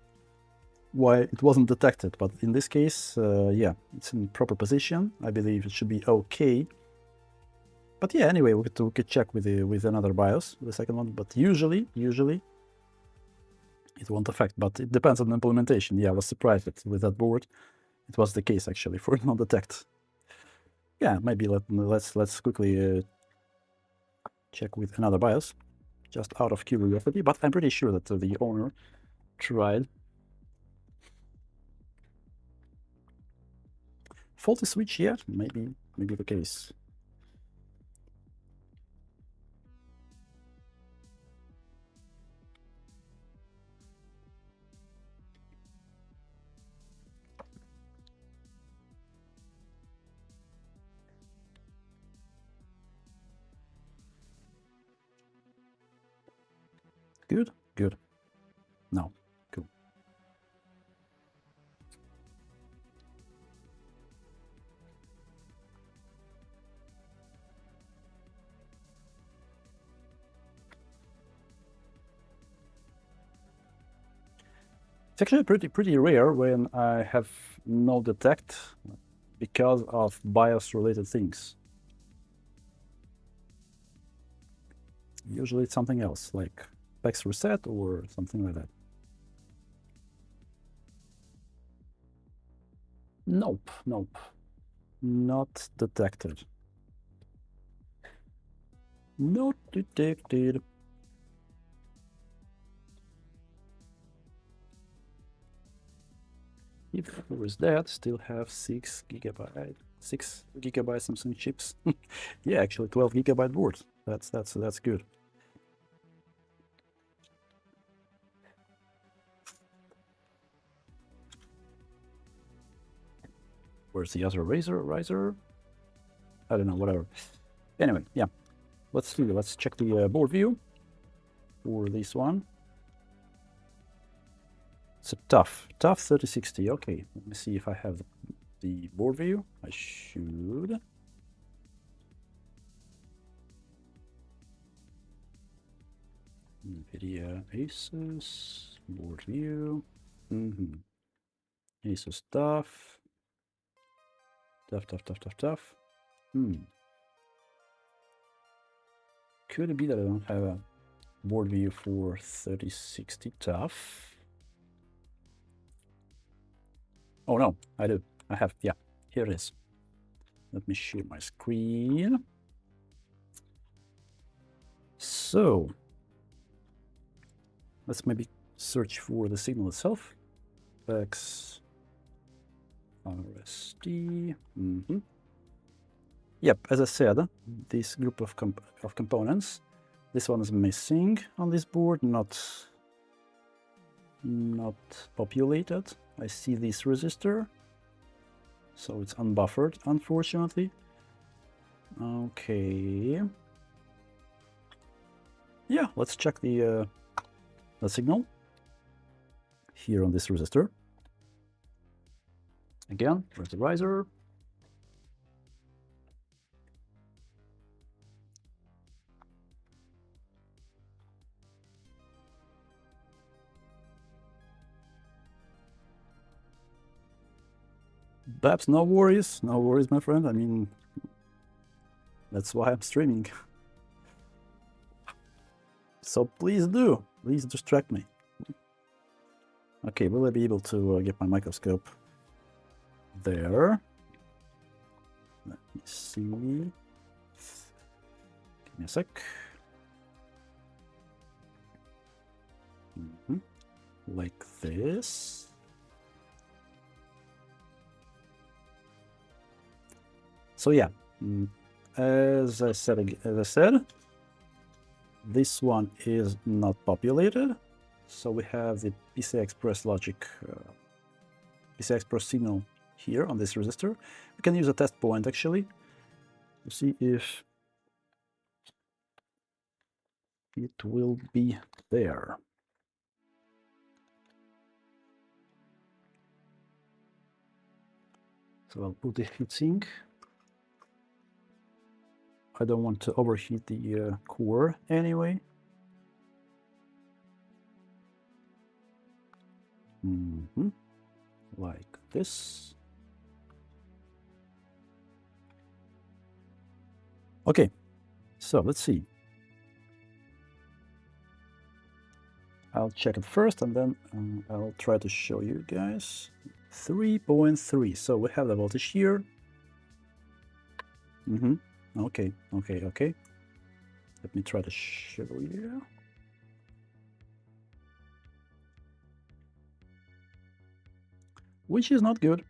A: why it wasn't detected. But in this case, yeah, it's in proper position. I believe it should be okay. But yeah, anyway, we could check with another BIOS, the second one. But usually it won't affect. But it depends on the implementation. Yeah, I was surprised that with that board, it was the case actually for non-detect. Yeah, maybe let's quickly check with another BIOS, just out of curiosity. But I'm pretty sure that the owner tried. Faulty switch, yeah, maybe the case. Good, good. No, cool. It's actually pretty rare when I have no detect because of BIOS related things. Usually it's something else, like PEX reset or something like that. Nope, not detected. Not detected. If there is that, still have 6 GB something chips. Yeah, actually 12 GB board. That's good. Where's the other riser? I don't know, whatever. Anyway, yeah. Let's check the board view for this one. It's a tough 3060. Okay, let me see if I have the board view. I should. NVIDIA Asus board view. Asus tough. Could it be that I don't have a board view for 3060 tough? Oh no, I do. I have, yeah, here it is. Let me share my screen. So let's maybe search for the signal itself. X RST. Yep, as I said, this group of components. This one is missing on this board, not populated. I see this resistor, so it's unbuffered, unfortunately. Okay. Yeah, let's check the signal here on this resistor. Again, where's the riser? Perhaps no worries, my friend. I mean, that's why I'm streaming. So please distract me. Okay, will I be able to get my microscope there? Let me see. Give me a sec. Like this. So yeah, as I said, this one is not populated. So we have the PCI Express logic, PCI Express signal here on this resistor. We can use a test point actually to see if it will be there. So I'll put the heatsink. I don't want to overheat the core anyway. Like this. Okay, so let's see. I'll check it first and then I'll try to show you guys. 3.3, so we have the voltage here. Okay. Let me try to show you. Which is not good.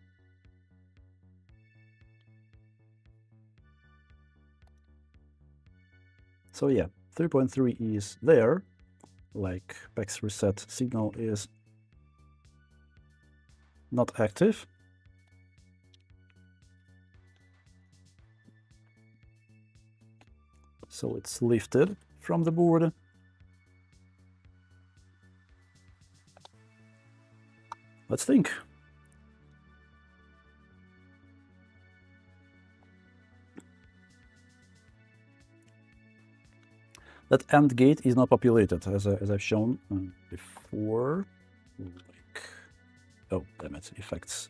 A: So yeah, 3.3 is there, like PEX reset signal is not active. So it's lifted from the board. Let's think. That AND gate is not populated, as I've shown before. Like, oh, damn it, effects.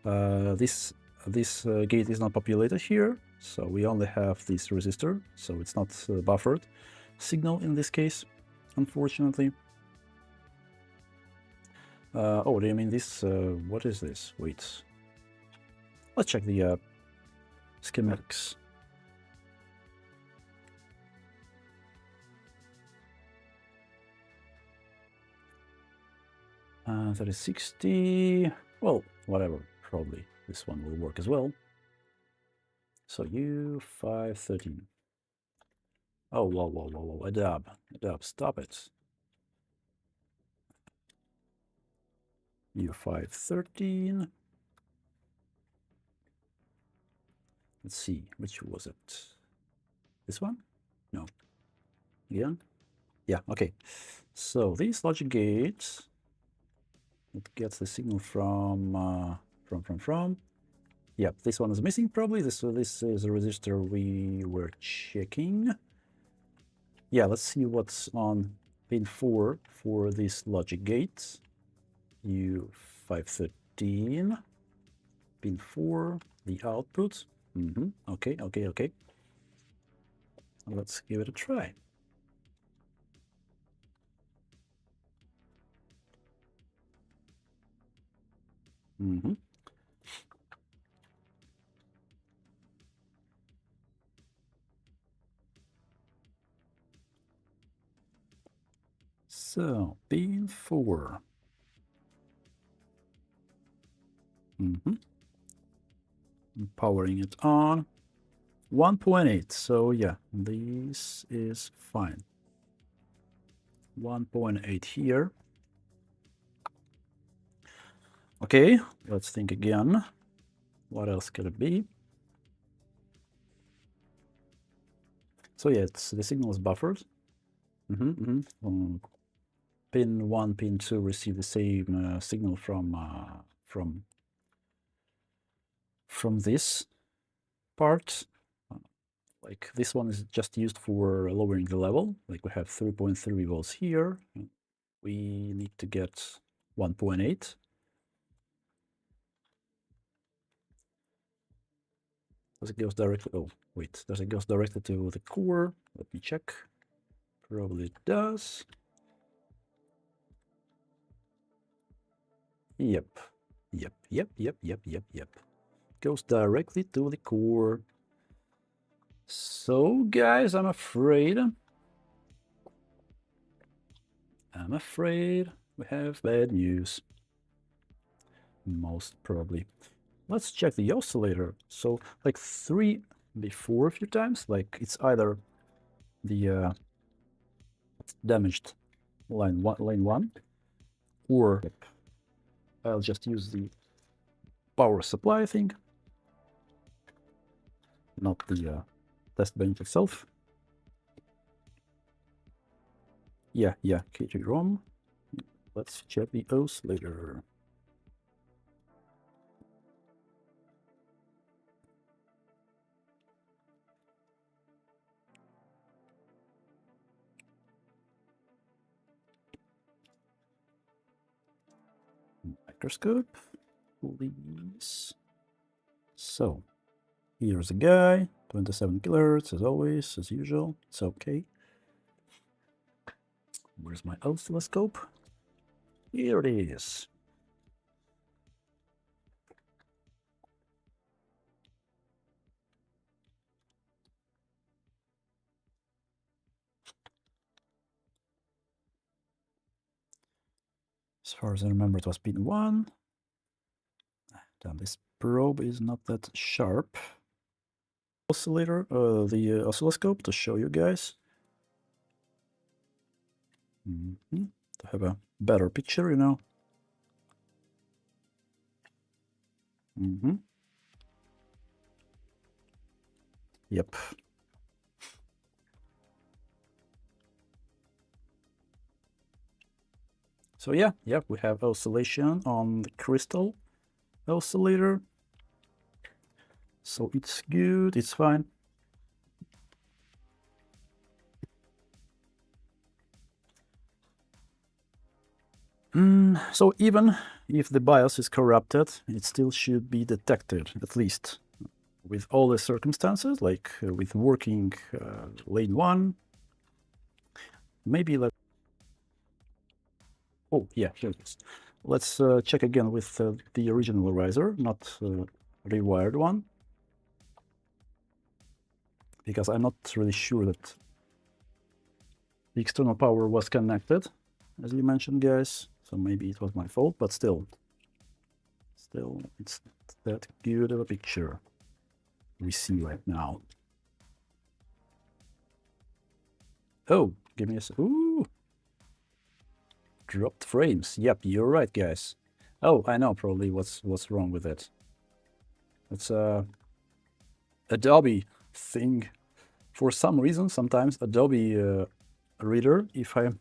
A: This gate is not populated here, so we only have this resistor, so it's not buffered signal in this case, unfortunately. Oh, do you mean this? What is this? Wait. Let's check the schematics. That is 60. Well, whatever. Probably this one will work as well. So U513. Oh, whoa. Adab, stop it. U513. Let's see, which was it? This one? No. Again? Yeah, okay. So these logic gates, it gets the signal from. Yep, this one is missing probably. This is a resistor we were checking. Yeah, let's see what's on pin 4 for this logic gate. U513. Pin 4, the output. Okay. Let's give it a try. Mm-hmm. So, pin 4. Mm-hmm. Powering it on. 1.8. So yeah, this is fine. 1.8 here. Okay, let's think again. What else could it be? So yeah, it's the signal is buffered. Pin 1, pin 2 receive the same signal from this part. Like this one is just used for lowering the level. Like we have 3.3 volts here. We need to get 1.8. Does it goes directly? Oh, wait. Does it goes directly to the core? Let me check. Probably it does. Yep. Yep. Goes directly to the core. So, guys, I'm afraid we have bad news. Most probably. Let's check the oscillator. So, like 3 before a few times, like it's either the damaged line 1, or I'll just use the power supply thing, not the test bench itself. Yeah, KG-ROM. Let's check the oscillator. Microscope, please. So, here's a guy, 27 kilohertz as always, as usual. It's okay. Where's my oscilloscope? Here it is. As far as I remember, it was pin 1. Then this probe is not that sharp. Oscillator, the oscilloscope to show you guys. To have a better picture, you know. Yep. So yeah, we have oscillation on the crystal oscillator. So it's good, it's fine. So even if the BIOS is corrupted, it still should be detected, at least with all the circumstances, like with working lane 1. Maybe let. Oh yeah, here it is. Let's check again with the original riser, not rewired one, because I'm not really sure that the external power was connected, as you mentioned, guys. So maybe it was my fault, but still, it's not that good of a picture we see right now. Oh, give me a ooh, dropped frames. Yep, you're right, guys. Oh, I know probably what's wrong with it. It's a Adobe thing. For some reason, sometimes Adobe Reader, if I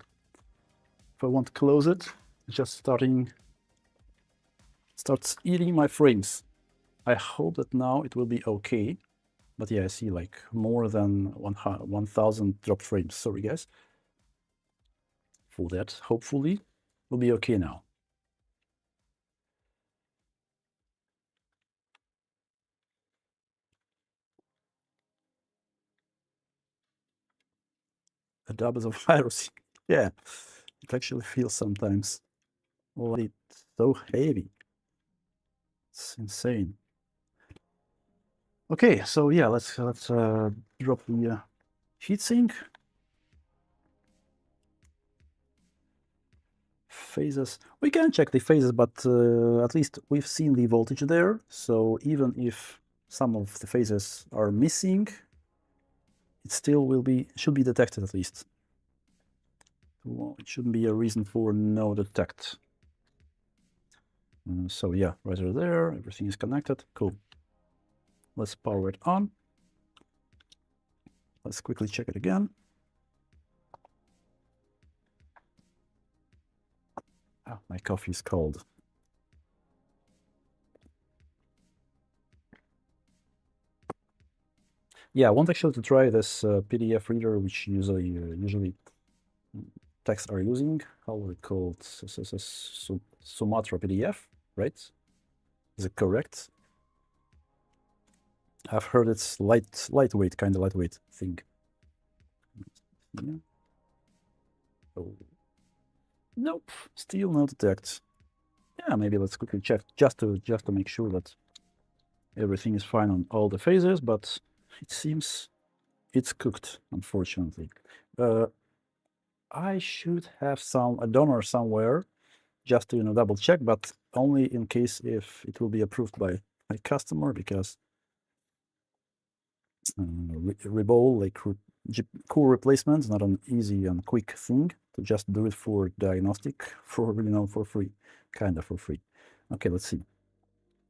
A: want to close it, just starts eating my frames. I hope that now it will be okay. But yeah, I see like more than 1,000 drop frames. Sorry, guys, for that. Hopefully, we'll be okay now. a double of virus. Yeah, it actually feels sometimes like it's so heavy. It's insane. Okay, so yeah, let's drop the heatsink. Phases. We can check the phases, but at least we've seen the voltage there. So even if some of the phases are missing, it still should be detected at least. Well, it shouldn't be a reason for no detect. So yeah, riser there, everything is connected. Cool. Let's power it on. Let's quickly check it again. Oh, my coffee is cold. Yeah, I want actually to try this PDF reader, which usually texts are using. How are it called? Sumatra PDF, right? Is it correct? I've heard it's lightweight, kind of lightweight thing. Yeah. Oh. Nope, still no detect. Yeah, maybe let's quickly check just to make sure that everything is fine on all the phases, but it seems it's cooked, unfortunately. I should have a donor somewhere just to double check, but only in case if it will be approved by my customer, because rebol, like core replacement, is not an easy and quick thing to just do it for diagnostic for for free, kind of for free. Okay, let's see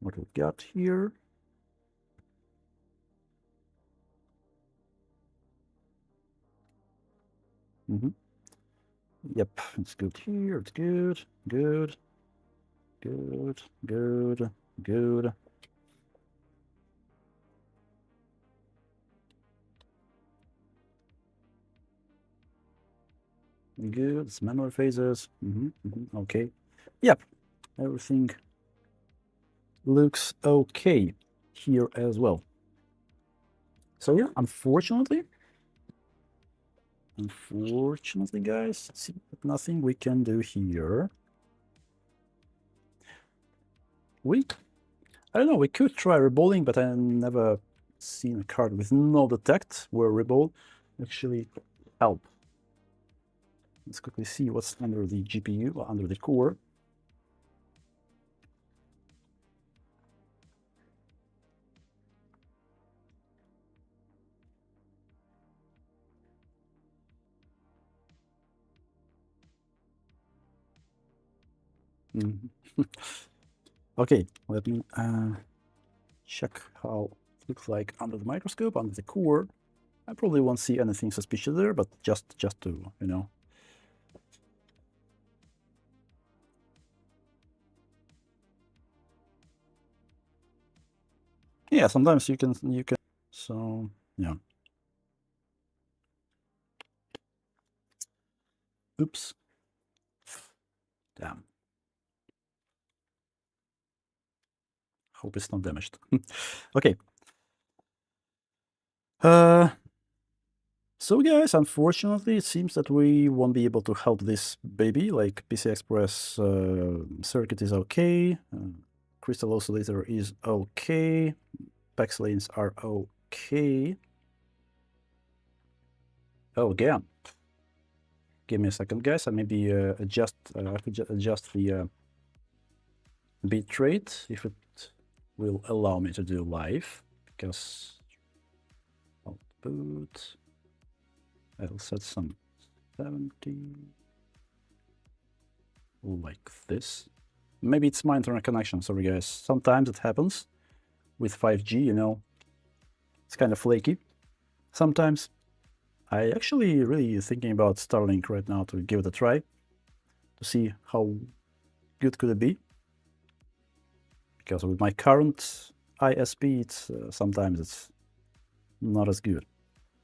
A: what we got here. Yep, it's good here. It's good, good, good, good, good. Good. It's memory phases. Okay. Yep. Everything looks okay here as well. So yeah, unfortunately, guys, see, nothing we can do here. I don't know, we could try rebolling, but I never seen a card with no detect where rebol actually help. Let's quickly see what's under the GPU, or under the core. Okay, let me check how it looks like under the microscope, under the core. I probably won't see anything suspicious there, but just to, Yeah, sometimes you can, so, yeah. Oops. Damn. Hope it's not damaged. Okay. So guys, unfortunately, it seems that we won't be able to help this baby. Like PCI Express circuit is okay, crystal oscillator is okay, PEX lanes are okay. Oh, again. Give me a second, guys. I maybe adjust. I could adjust the bit rate if it will allow me to do live, because output. I'll set some 70, like this. Maybe it's my internet connection. Sorry, guys. Sometimes it happens with 5G. It's kind of flaky. Sometimes. I actually really thinking about Starlink right now to give it a try to see how good could it be. Because with my current ISP, it's sometimes it's not as good.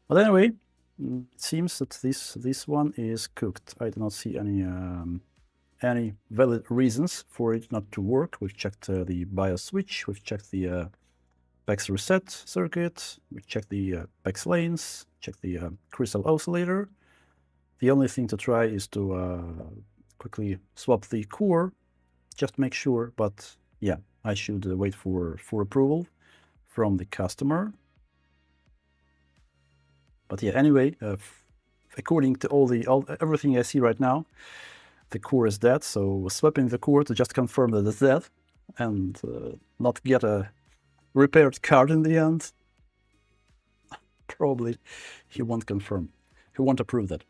A: But anyway, it seems that this one is cooked. I do not see any valid reasons for it not to work. We've checked the BIOS switch. We've checked the PEX reset circuit. We've checked the PEX lanes. Checked the crystal oscillator. the only thing to try is to quickly swap the core, just to make sure. But yeah, I should wait for approval from the customer. But yeah, anyway, according to everything I see right now, the core is dead. So swapping the core to just confirm that it's dead and not get a repaired card in the end. Probably he won't confirm. He won't approve that.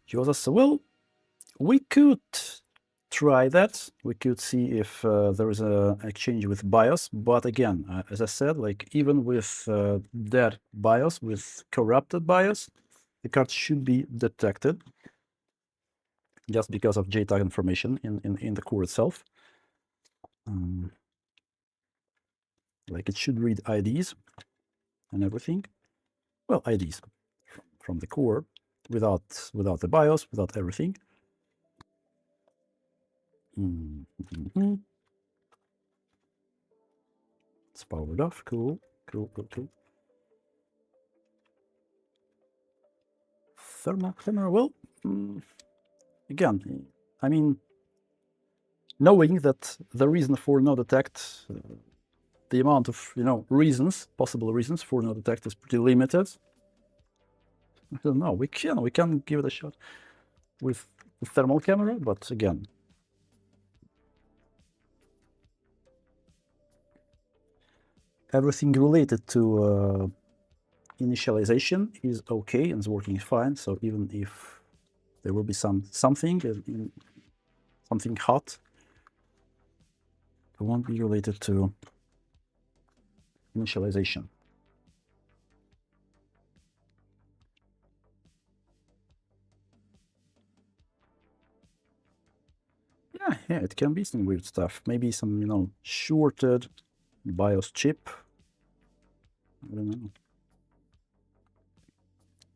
A: Joseph, well, we could try that. We could see if there is an exchange with BIOS. But again, as I said, like even with dead BIOS, with corrupted BIOS, the card should be detected just because of JTAG information in the core itself. Like it should read IDs and everything. Well, IDs from the core without the BIOS, without everything. It's powered off. Cool. Thermal camera. Well, again, I mean, knowing that the reason for no detect, the amount of possible reasons for no detect is pretty limited. I don't know. We can give it a shot with the thermal camera, but again, everything related to initialization is okay and is working fine. So even if there will be something hot, it won't be related to initialization. Yeah, it can be some weird stuff. Maybe some, shorted BIOS chip. I don't know.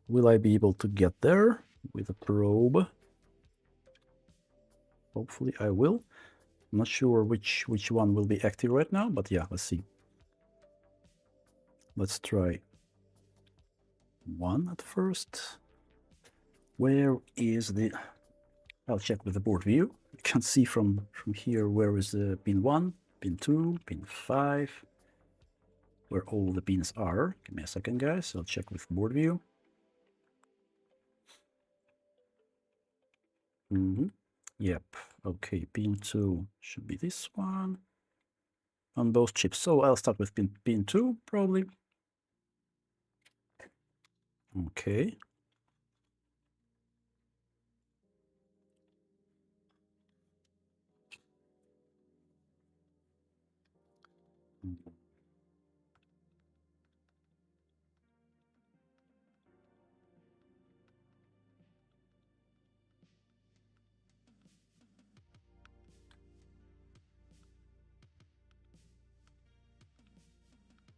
A: Will I be able to get there with a probe? Hopefully I will. I'm not sure which one will be active right now, but yeah, let's see. Let's try one at first. Where is the... I'll check with the board view. You can see from here where is the pin 1, pin 2, pin 5, where all the pins are. Give me a second, guys. I'll check with board view. Yep. Okay, pin 2 should be this one on both chips. So I'll start with pin 2, probably. Okay.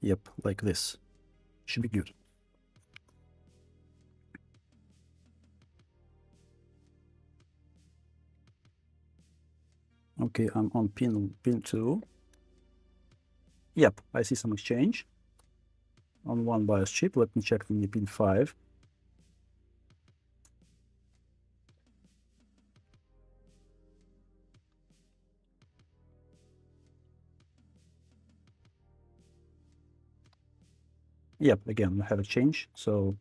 A: Yep, like this. Should be good. Okay, I'm on pin 2. Yep, I see some exchange on one BIOS chip. Let me check the pin 5. Yep, again, I have exchange. So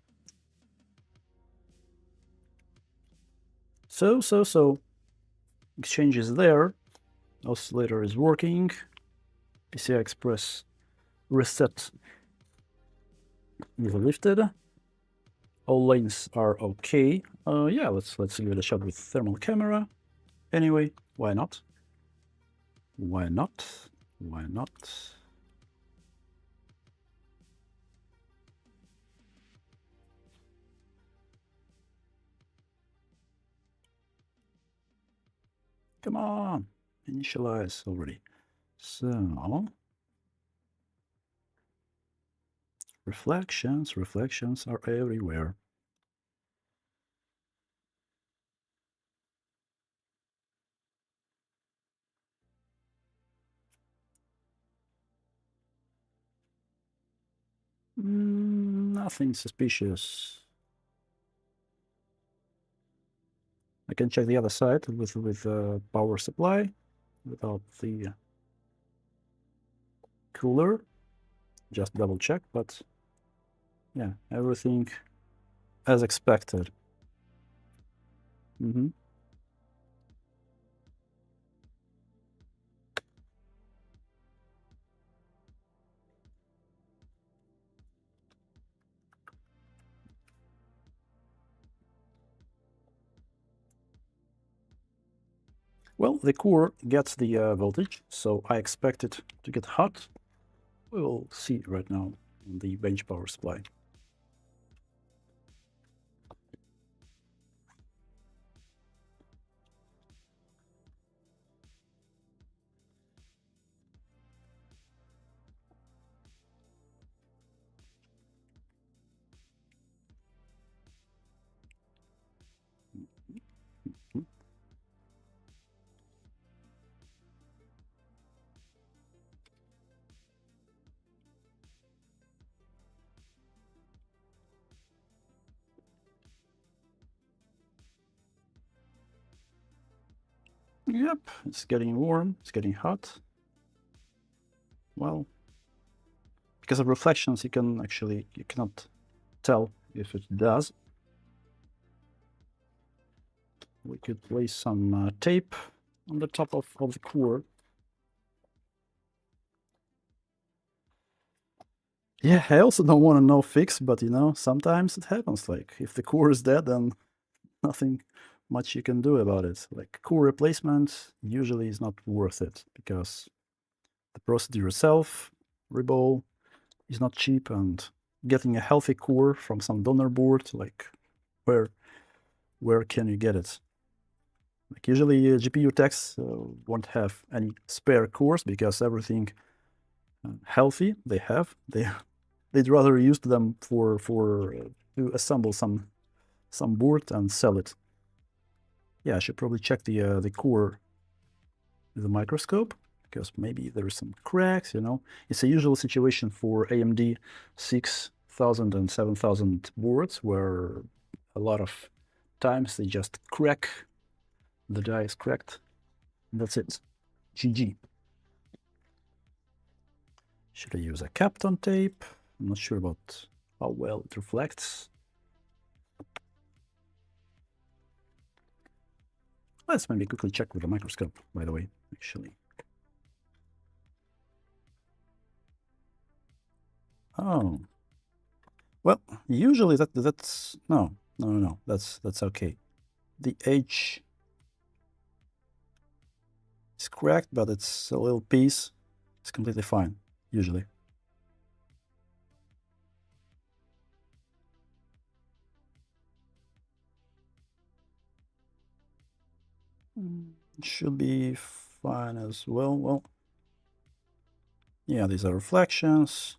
A: exchange is there. Oscillator is working. PCI Express reset is lifted. All lanes are okay. Yeah, let's give it a shot with thermal camera. Anyway, why not? Why not? Why not? Come on, initialize already. So reflections are everywhere. Nothing suspicious. I can check the other side with power supply without the cooler. Just double check, but yeah, everything as expected. Well, the core gets the voltage, so I expect it to get hot. We will see right now in the bench power supply. Yep, it's getting warm, it's getting hot. Well, because of reflections, you cannot tell if it does. We could place some tape on the top of the core. Yeah, I also don't want to know fix, but you know, sometimes it happens. Like if the core is dead, then nothing much you can do about it. Like core replacement usually is not worth it because the procedure itself, reball, is not cheap, and getting a healthy core from some donor board, like where can you get it? Like usually GPU techs won't have any spare cores because everything healthy they have, they'd rather use them for to assemble some board and sell it. Yeah, I should probably check the core with a microscope because maybe there is some cracks, you know. It's a usual situation for AMD 6000 and 7000 boards where a lot of times they just crack, the die is cracked, and that's it. GG. Should I use a Kapton tape? I'm not sure about how well it reflects. Let's maybe quickly check with a microscope, by the way, actually. Oh. Well, usually that's no, that's okay. The edge is cracked, but it's a little piece. It's completely fine, usually. It should be fine as well. Well, yeah, these are reflections.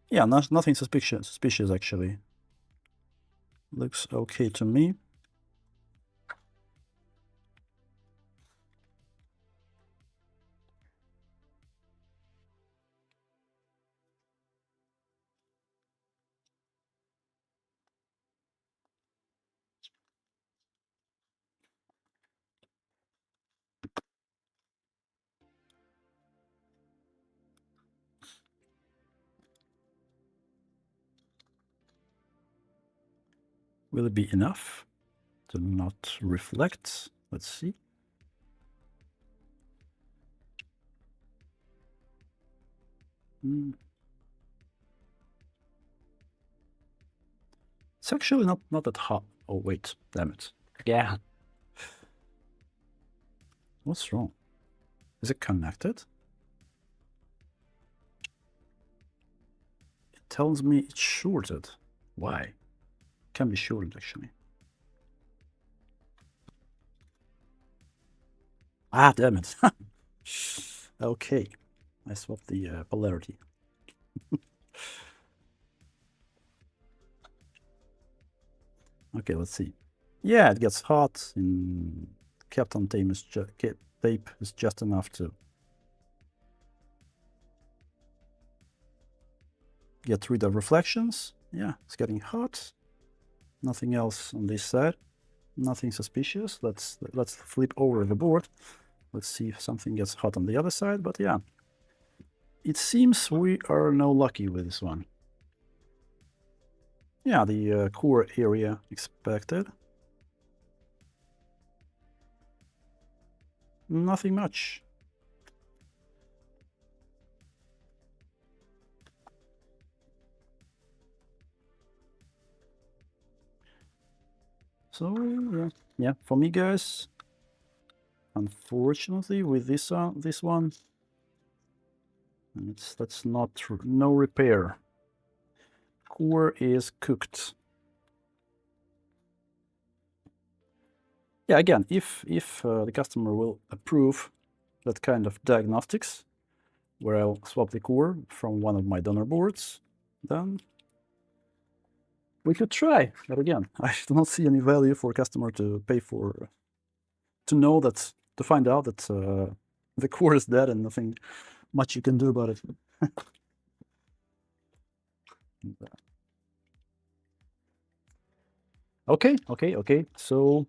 A: Yeah, nothing suspicious actually. Looks okay to me. Will it be enough to not reflect? Let's see. It's actually not that hot. Oh wait, damn it. Yeah. What's wrong? Is it connected? It tells me it's shorted. Why? Can be shorted actually. Ah, damn it. Okay, I swapped the polarity. Okay, let's see. Yeah, it gets hot. In Kapton tape is just enough to get rid of reflections. Yeah, it's getting hot. Nothing else on this side. Nothing suspicious. Let's flip over the board. Let's see if something gets hot on the other side. But yeah, it seems we are no lucky with this one. Yeah, the core area expected. Nothing much. So yeah, for me, guys, unfortunately, with this one, that's not true. No repair. Core is cooked. Yeah, again, if the customer will approve that kind of diagnostics, where I'll swap the core from one of my donor boards, then we could try. But again, I do not see any value for a customer to pay for, to know that, to find out that the core is dead and nothing much you can do about it. Okay. So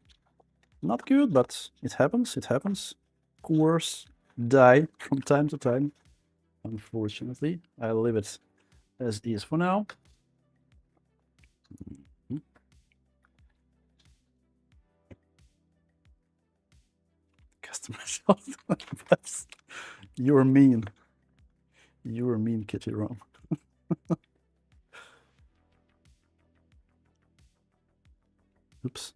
A: not good, but it happens. It happens. Cores die from time to time. Unfortunately, I'll leave it as is for now. Customer shot. You're mean. You're mean, Kitty Rom. Oops.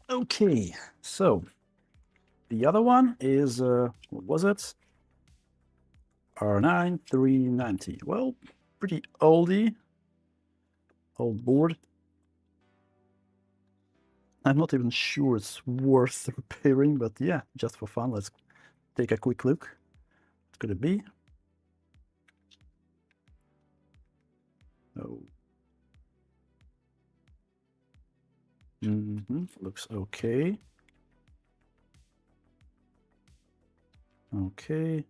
A: Okay, so the other one is, what was it? R9 390. Well, pretty old board. I'm not even sure it's worth repairing, but yeah, just for fun, let's take a quick look. What could it be? Oh. Looks okay. Okay.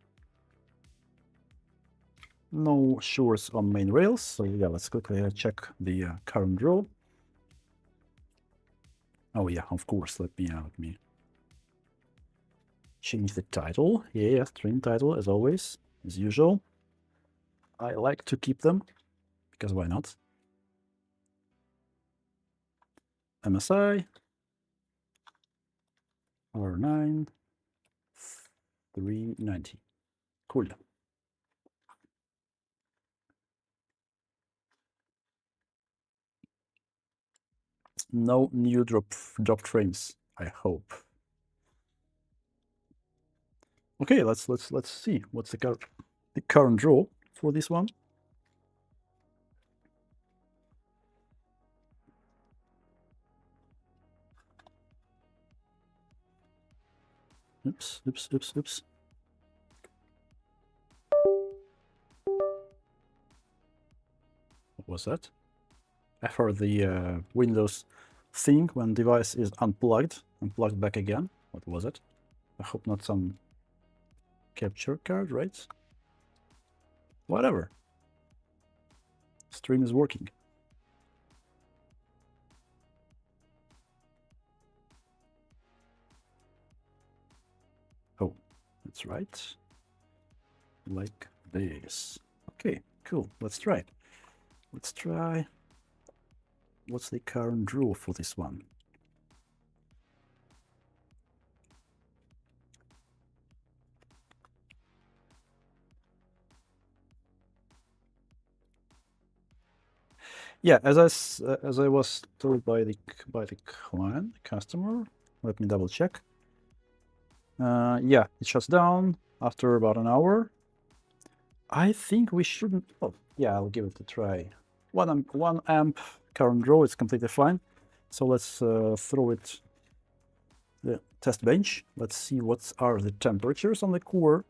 A: No shorts on main rails, so yeah, let's quickly check the current draw. Oh yeah, of course, let me change the title. Yeah, stream title as always, as usual. I like to keep them, because why not? MSI, R9, 390. Cool. No new dropped frames, I hope. Okay, let's see what's the current draw for this one. Oops. What was that? I heard the Windows thing when device is unplugged back again. What was it? I hope not some capture card, right? Whatever. Stream is working. Oh, that's right. Like this. Okay, cool. Let's try. Let's try. What's the current draw for this one? Yeah, as I was told by the client, customer. Let me double check. Yeah, it shuts down after about an hour. I think we shouldn't. Oh, yeah, I'll give it a try. 1 amp current draw is completely fine. So let's throw it the test bench. Let's see what are the temperatures on the core.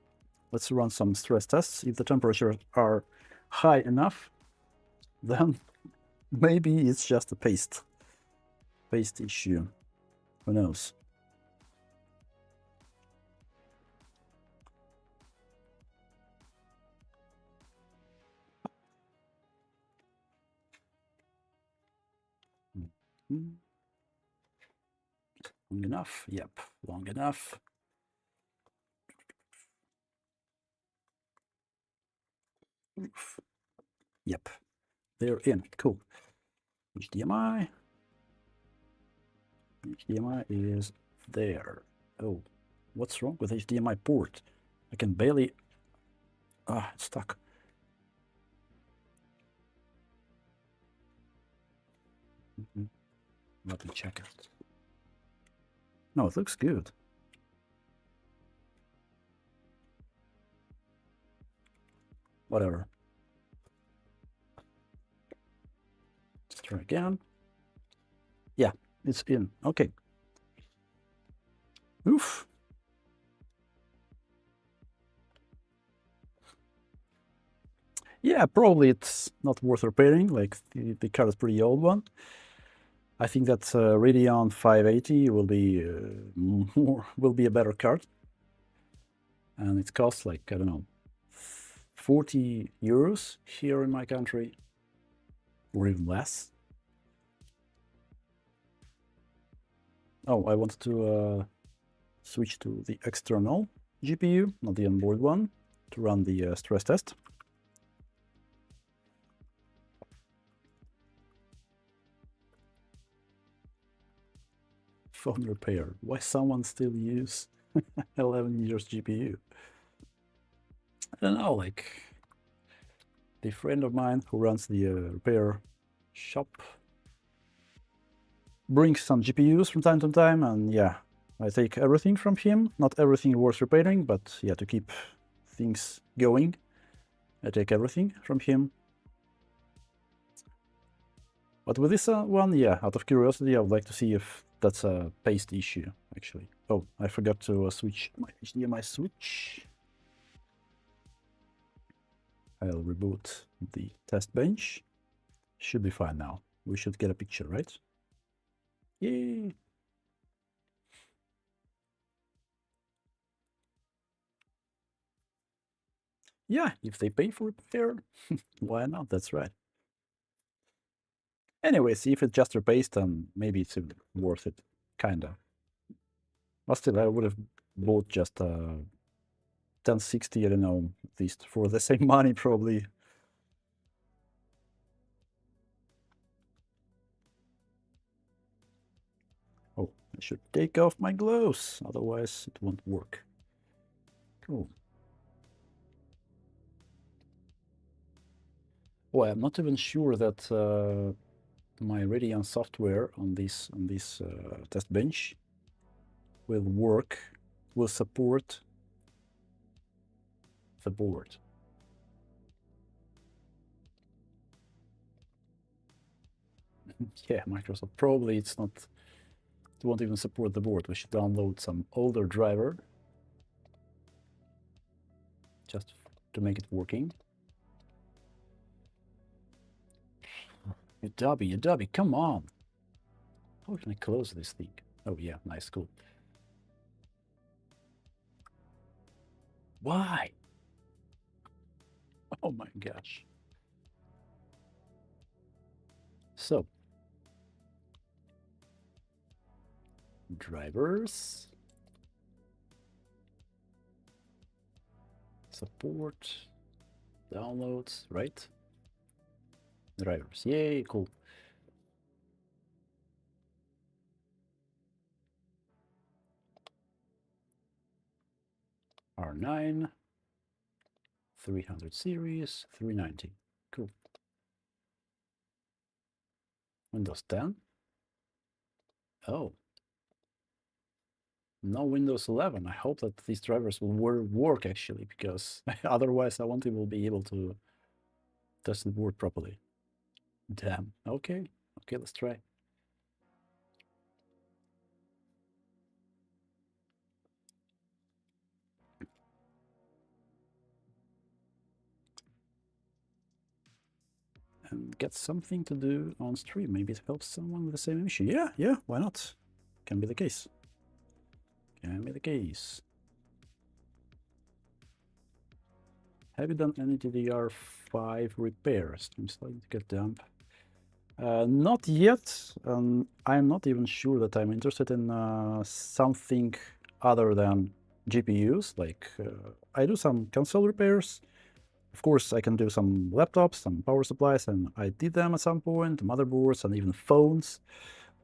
A: Let's run some stress tests. If the temperatures are high enough, then maybe it's just a paste issue. Who knows? Long enough? Yep, long enough. Oof. Yep, they're in. Cool. HDMI. HDMI is there. Oh, what's wrong with HDMI port? I can barely... Ah, it's stuck. Let me check it. No, it looks good. Whatever. Let's try again. Yeah, it's in. Okay. Oof. Yeah, probably it's not worth repairing. Like the card is pretty old one. I think that Radeon 580 will be a better card, and it costs like, I don't know, 40 euros here in my country, or even less. Oh, I wanted to switch to the external GPU, not the onboard one, to run the stress test. Phone repair. Why someone still use 11 years GPU? I don't know, like the friend of mine who runs the repair shop brings some GPUs from time to time, and yeah, I take everything from him. Not everything worth repairing, but yeah, to keep things going, I take everything from him. But with this one, yeah, out of curiosity, I would like to see if that's a paste issue, actually. Oh, I forgot to switch my HDMI switch. I'll reboot the test bench. Should be fine now. We should get a picture, right? Yay! Yeah, if they pay for repair, why not? That's right. Anyways, if it's just replaced, then maybe it's worth it, kinda. But still, I would have bought just a 1060, I don't know, at least for the same money, probably. Oh, I should take off my gloves, otherwise it won't work. Cool. Oh, I'm not even sure that my Radeon software on this test bench will work, will support the board. Yeah, Microsoft, probably it won't even support the board. We should download some older driver just to make it working. You dubby, come on. How can I close this thing? Oh yeah, nice, cool. Why? Oh my gosh. So, drivers, support, downloads, right? Drivers, yay, cool. R9, 300 series, 390, cool. Windows 10. Oh, no Windows 11. I hope that these drivers will work actually, because otherwise I won't even be able to test the board properly. Damn. Okay, let's try. And get something to do on stream. Maybe it helps someone with the same issue. Yeah, why not? Can be the case. Can be the case. Have you done any DDR5 repairs? I'm starting to get dumb. Not yet. I'm not even sure that I'm interested in something other than GPUs. Like, I do some console repairs. Of course, I can do some laptops, some power supplies, and I did them at some point, motherboards, and even phones.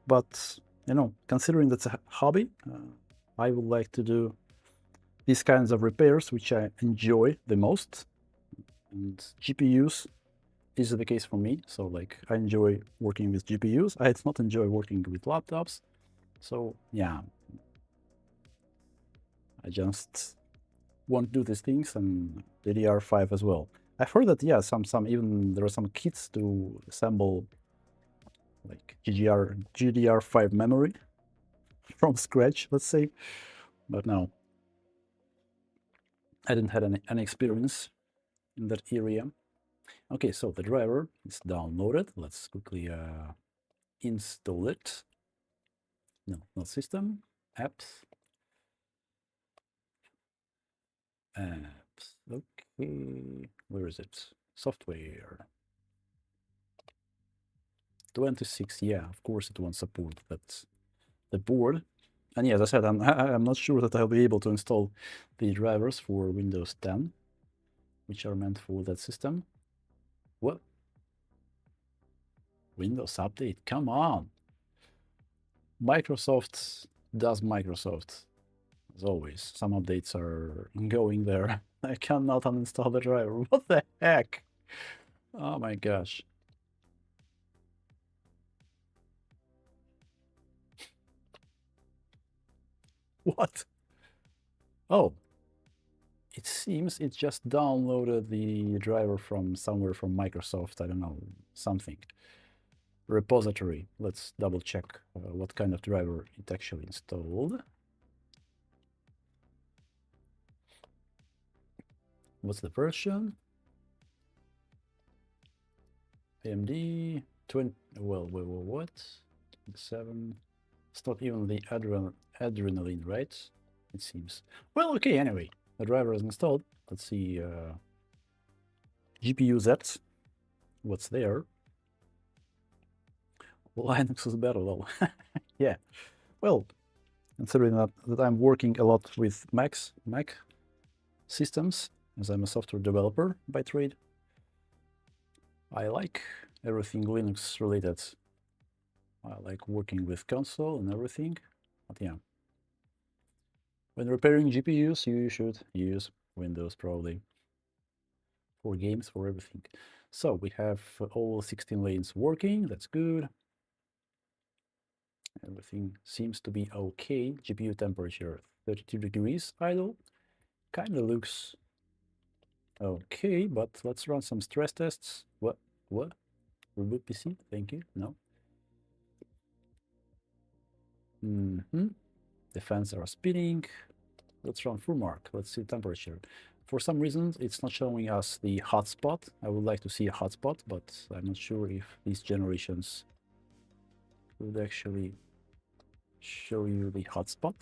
A: But, you know, considering that's a hobby, I would like to do these kinds of repairs, which I enjoy the most. And GPUs is the case for me. So like I enjoy working with GPUs. I not enjoy working with laptops. So yeah, I just want to do these things and DDR5 as well. I've heard that yeah, some even there are some kits to assemble like GDR5 memory from scratch, let's say. But no, I didn't have any experience in that area. Okay, so the driver is downloaded. Let's quickly install it. No, not system, apps. Apps. Okay, where is it? Software. 26. Yeah, of course it won't support that. The board. And yeah, as I said, I'm not sure that I'll be able to install the drivers for Windows 10, which are meant for that system. What? Windows Update? Come on! Microsoft does Microsoft. As always, some updates are going there. I cannot uninstall the driver. What the heck? Oh my gosh. What? Oh, it seems it just downloaded the driver from somewhere from Microsoft. I don't know, something. Repository. Let's double check what kind of driver it actually installed. What's the version? AMD 20. Well, what? 7. It's not even the adrenaline, right? It seems. Well, okay, anyway. The driver is installed. Let's see. GPU Z. What's there? Linux is better, though. Yeah. Well, considering that I'm working a lot with Mac systems, as I'm a software developer by trade, I like everything Linux related. I like working with console and everything, but yeah. When repairing GPUs, you should use Windows probably. For games, for everything. So we have all 16 lanes working, that's good. Everything seems to be okay. GPU temperature 32 degrees idle. Kind of looks okay, but let's run some stress tests. What? Reboot PC? Thank you. No. The fans are spinning. Let's run full mark. Let's see temperature. For some reason, it's not showing us the hotspot. I would like to see a hotspot, but I'm not sure if these generations would actually show you the hotspot.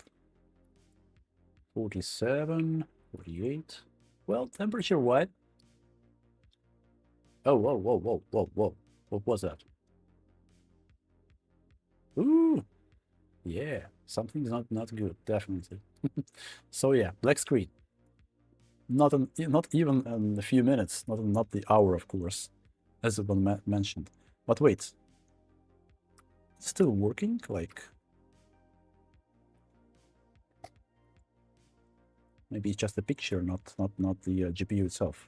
A: 47, 48. Well, temperature what? Oh, whoa, whoa, whoa, whoa, whoa. What was that? Ooh, yeah, something's not good, definitely. So yeah, black screen. Not even in a few minutes, not the hour, of course, as the one mentioned. But wait, it's still working? Like, maybe it's just a picture, not the GPU itself.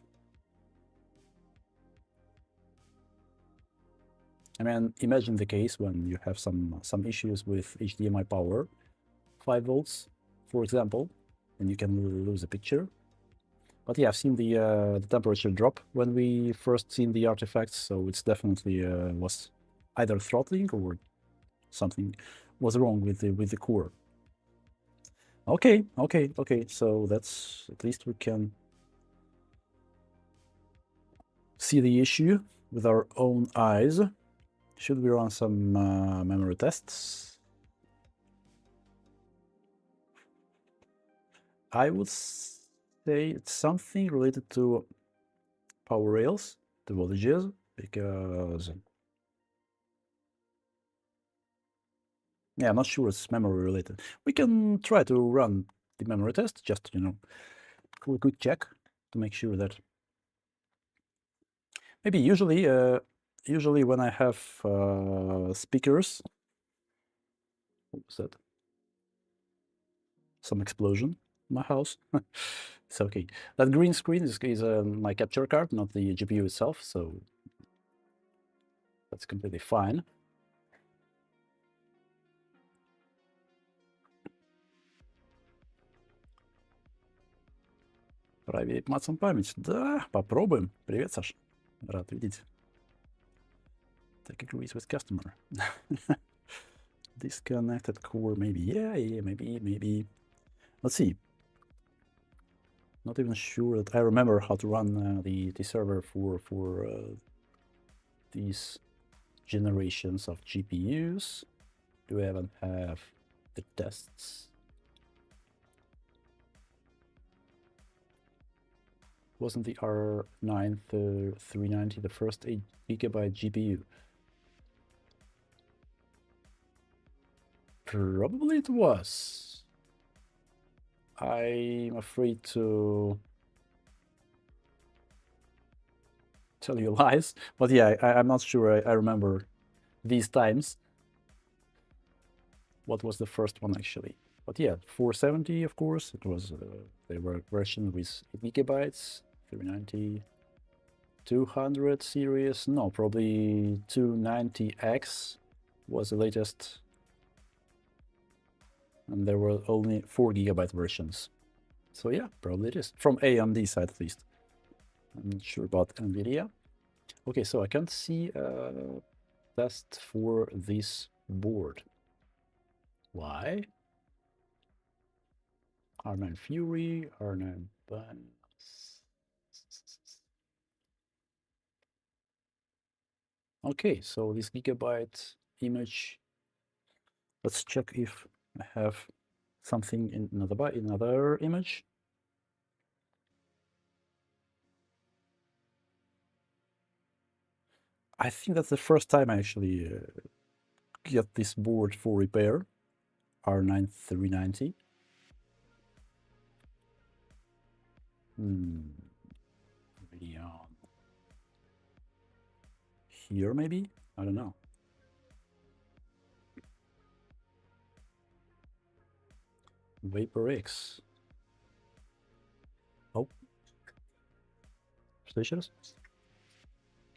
A: I mean, imagine the case when you have some issues with HDMI power, 5 volts, for example, and you can lose a picture. But yeah, I've seen the temperature drop when we first seen the artifacts, so it's definitely was either throttling or something was wrong with the core. Okay, so that's at least we can see the issue with our own eyes. Should we run some memory tests? I would say it's something related to power rails, the voltages, because Yeah, I'm not sure it's memory related. We can try to run the memory test, just, for a quick check to make sure that maybe usually when I have speakers, what was that? Some explosion in my house. It's okay. That green screen is my capture card, not the GPU itself, so that's completely fine. Проверить мацом память. Да, попробуем. Привет, Саш. Рад видеть. Tech agrees with customer. Disconnected core, maybe. Yeah, maybe. Let's see. Not even sure that I remember how to run the server for these generations of GPUs. Do I even have the tests? Wasn't the R9 390 the first 8 gigabyte GPU? Probably it was. I'm afraid to tell you lies, but yeah, I'm not sure I remember these times. What was the first one actually? But yeah, 470, of course, it was, they were version with 8 gigabytes, 390, 200 series, no, probably 290X was the latest. And there were only 4 gigabyte versions. So yeah, probably it is. From AMD side at least. I'm not sure about NVIDIA. Okay, so I can't see a test for this board. Why? R9 Fury, R9 Buns. Okay, so this gigabyte image. Let's check if I have something in another image. I think that's the first time I actually get this board for repair. R9 390. Video here maybe? I don't know. VaporX. Oh. Что еще раз?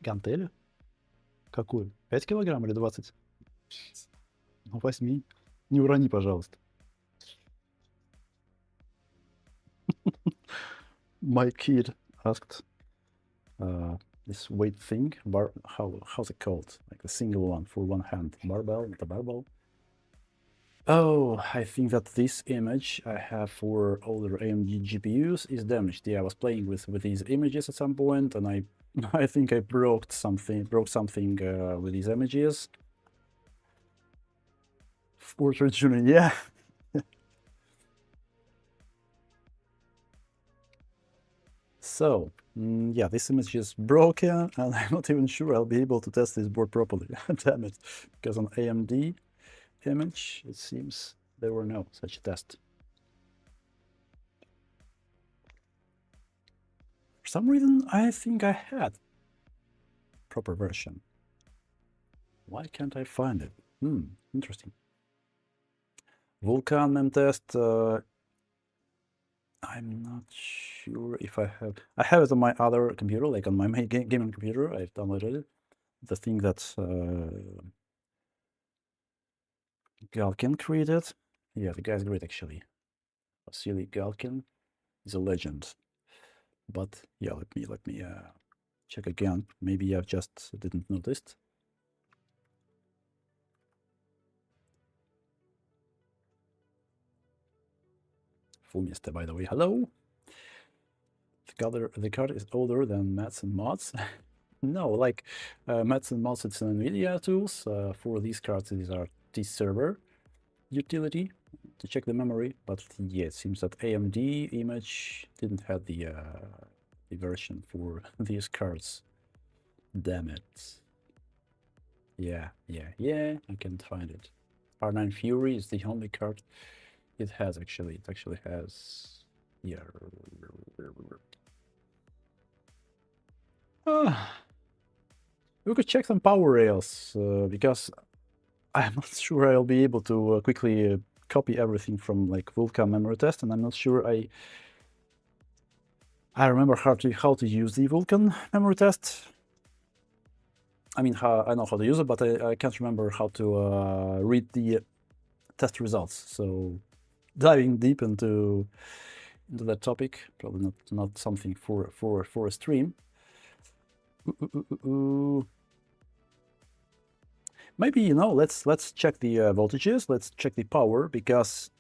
A: Гантели? Какую? 5 килограмм или 20? Ну, возьми. Не урони, пожалуйста. My kid asked this weight thing, how's it called? Like the single one for one hand, barbell, the barbell. Oh, I think that this image I have for older AMD GPUs is damaged. Yeah, I was playing with these images at some point, and I think I broke something with these images. Portrait tuning, yeah. So, yeah, this image is broken, and I'm not even sure I'll be able to test this board properly. Damn it, because on AMD image, it seems there were no such test. For some reason, I think I had proper version. Why can't I find it? Interesting. Vulkan mem test. I'm not sure if I have. I have it on my other computer, like on my main gaming computer. I've downloaded it. The thing that Galkin created. Yeah, the guy's great actually. Vasily Galkin is a legend. But yeah, let me check again. Maybe I've just didn't notice. Full Mister, by the way. Hello. The card is older than Mats and Mods. No, like Mats and Mods, it's an NVIDIA tools. For these cards, these are T-Server utility to check the memory. But yeah, it seems that AMD image didn't have the version for these cards. Damn it. Yeah, I can't find it. R9 Fury is the only card it has, actually. It actually has... Yeah. We could check some power rails, because I'm not sure I'll be able to quickly copy everything from like Vulkan memory test, and I'm not sure I remember how to use the Vulkan memory test. I mean, I know how to use it, but I can't remember how to read the test results. So diving deep into that topic, probably not something for a stream. Maybe, you know, let's check the voltages, let's check the power, because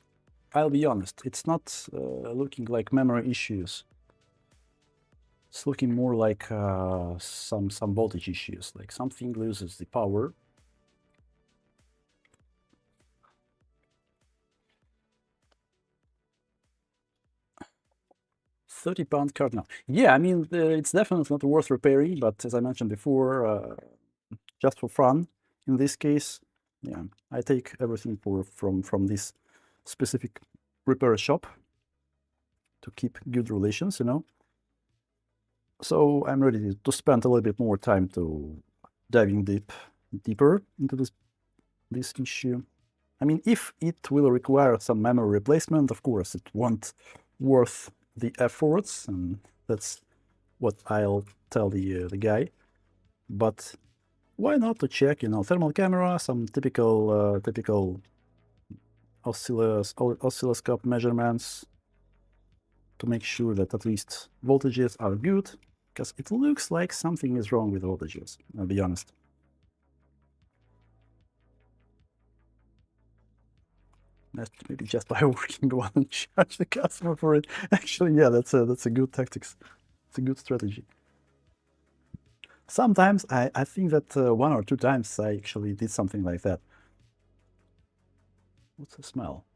A: I'll be honest, it's not looking like memory issues. It's looking more like some voltage issues, like something loses the power. £30 card now. Yeah, I mean, it's definitely not worth repairing, but as I mentioned before, just for fun, in this case, yeah, I take everything from this specific repair shop to keep good relations, you know. So I'm ready to spend a little bit more time to diving deeper into this issue. I mean, if it will require some memory replacement, of course, it won't worth the efforts, and that's what I'll tell the guy. But why not to check, you know, thermal camera, some typical oscilloscope measurements to make sure that at least voltages are good, because it looks like something is wrong with voltages, I'll be honest. That's maybe just by working one and charge the customer for it. Actually, yeah, that's a good tactics. It's a good strategy. Sometimes I think that 1 or 2 times I actually did something like that. What's the smell?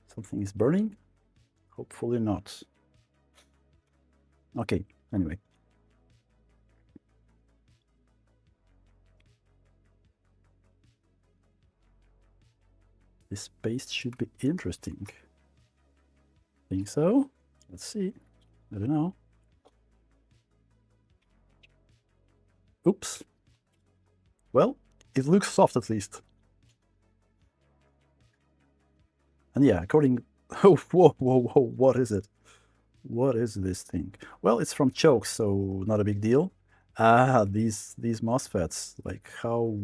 A: Something is burning? Hopefully not. Okay, anyway. This paste should be interesting. Think so? Let's see. I don't know. Oops. Well, it looks soft at least. And yeah, according... Oh, whoa, what is it? What is this thing? Well, it's from Choke, so not a big deal. Ah, these MOSFETs, like how...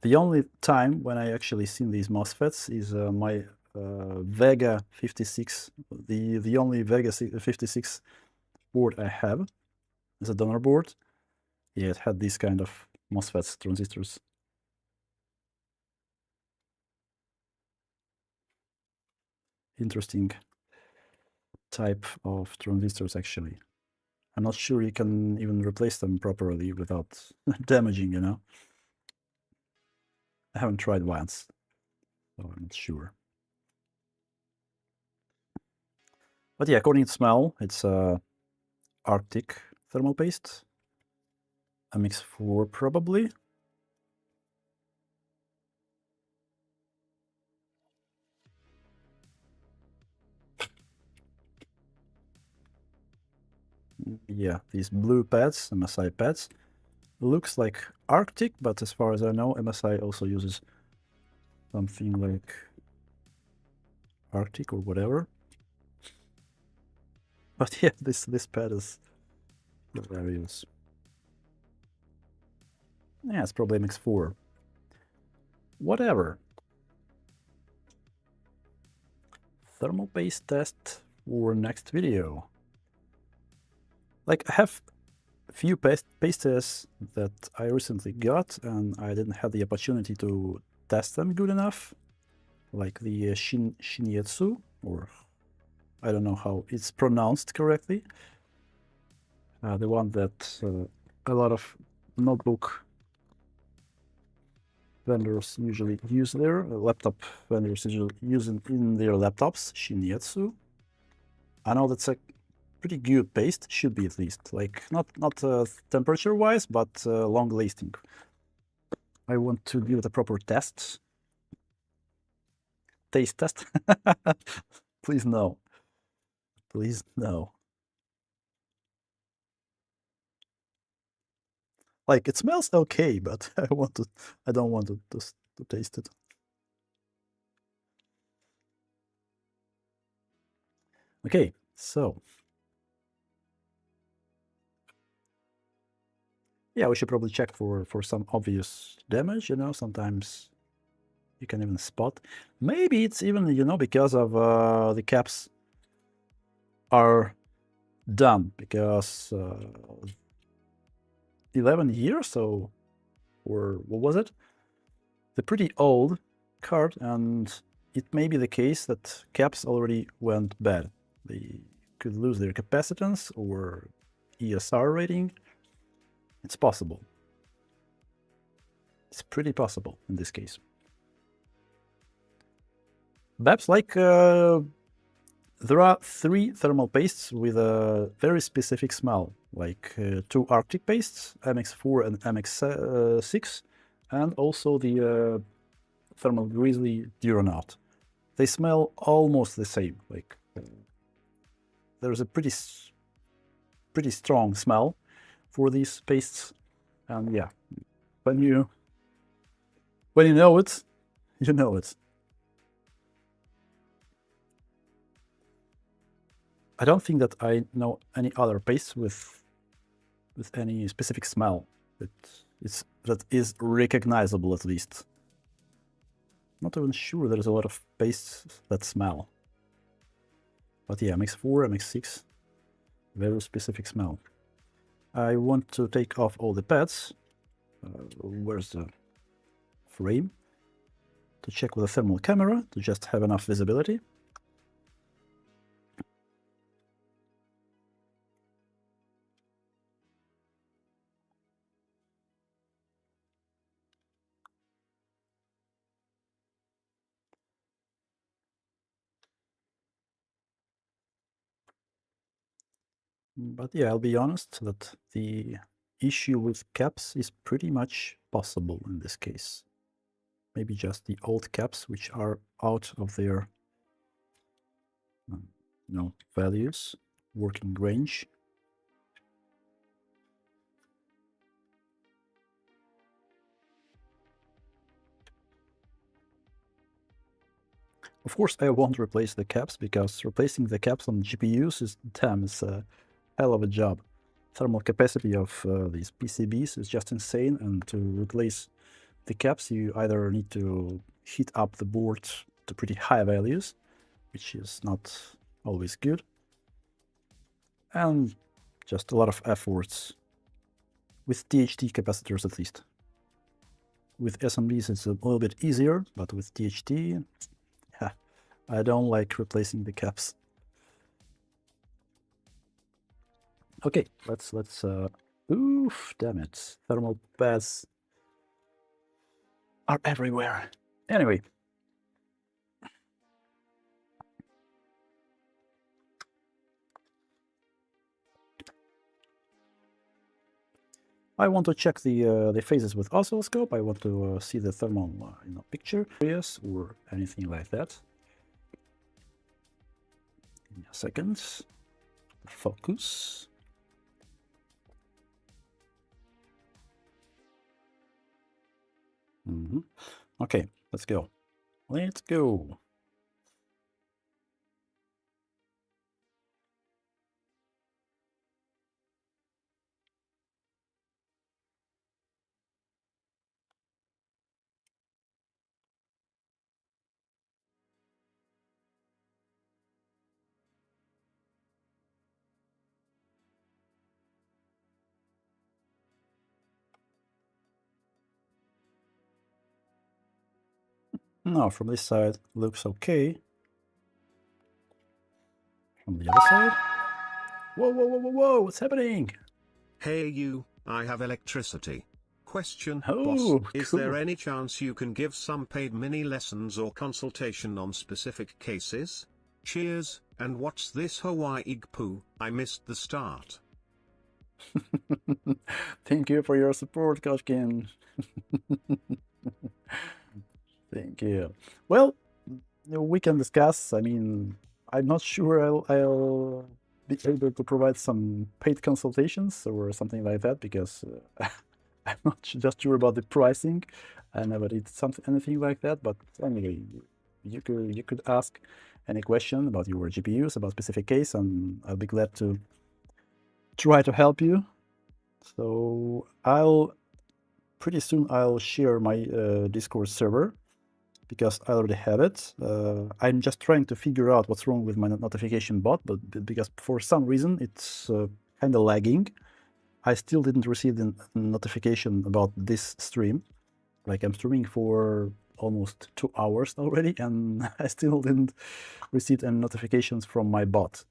A: the only time when I actually seen these MOSFETs is my Vega 56, the only Vega 56 board I have as a donor board. Yeah, it had these kind of MOSFETs, transistors. Interesting type of transistors, actually. I'm not sure you can even replace them properly without damaging, you know? I haven't tried once, so I'm not sure. But yeah, according to smell, it's Arctic thermal paste. A MX4 probably. Yeah, these blue pads, MSI pads. Looks like Arctic, but as far as I know, MSI also uses something like Arctic or whatever. But yeah, this pad is hilarious. Yeah, it's probably MX4. Whatever. Thermal paste test for next video. Like, I have a few pastes that I recently got, and I didn't have the opportunity to test them good enough. Like the Shinyetsu, or I don't know how it's pronounced correctly. The one that a lot of notebook vendors usually use their laptop vendors usually use in their laptops, Shinyetsu. I know that's a pretty good paste, should be at least, like not temperature wise, but long lasting. I want to give it a proper test. Taste test. Please no. Please no. Like, it smells okay, but I don't want to taste it. Okay, so yeah, we should probably check for some obvious damage, you know, sometimes you can even spot. Maybe it's even, you know, because of the caps are done, because 11 years, so, or what was it? They're pretty old card, and it may be the case that caps already went bad. They could lose their capacitance or ESR rating. It's possible. It's pretty possible in this case. Perhaps like there are 3 thermal pastes with a very specific smell, like 2 Arctic pastes, MX4 and MX6, and also the Thermal Grizzly Duronaut. They smell almost the same. Like there's a pretty strong smell for these pastes, and yeah, when you know it, you know it. I don't think that I know any other paste with any specific smell that is recognizable, at least. Not even sure there's a lot of pastes that smell. But yeah, MX4, MX6, very specific smell. I want to take off all the pads. Where's the frame? To check with a thermal camera, to just have enough visibility. But yeah, I'll be honest that the issue with caps is pretty much possible in this case. Maybe just the old caps which are out of their values, working range. Of course, I won't replace the caps, because replacing the caps on GPUs is a hell of a job. Thermal capacity of these PCBs is just insane, and to replace the caps, you either need to heat up the board to pretty high values, which is not always good, and just a lot of efforts with THT capacitors, at least. With SMDs, it's a little bit easier, but with THT, yeah, I don't like replacing the caps. Okay, let's oof, damn it, thermal pads are everywhere. Anyway, I want to check the phases with oscilloscope. I want to see the thermal picture areas or anything like that. Give me a second. Focus. Okay, let's go. Let's go. No, from this side looks okay. From the other side. Whoa, whoa, whoa, whoa, whoa, what's happening?
B: Hey you, I have electricity. Question,
A: Oh,
B: boss, is
A: cool.
B: there any chance you can give some paid mini lessons or consultation on specific cases? Cheers, and what's this Hawaii poo? I missed the start.
A: Thank you for your support, Koshkin. Thank you. Well, we can discuss. I mean, I'm not sure I'll be able to provide some paid consultations or something like that because I'm not just sure about the pricing. I never did something anything like that. But anyway, you could ask any question about your GPUs, about specific case, and I'll be glad to try to help you. So pretty soon I'll share my Discord server because I already have it. I'm just trying to figure out what's wrong with my notification bot, but because for some reason it's kind of lagging. I still didn't receive the notification about this stream. Like I'm streaming for almost 2 hours already, and I still didn't receive any notifications from my bot.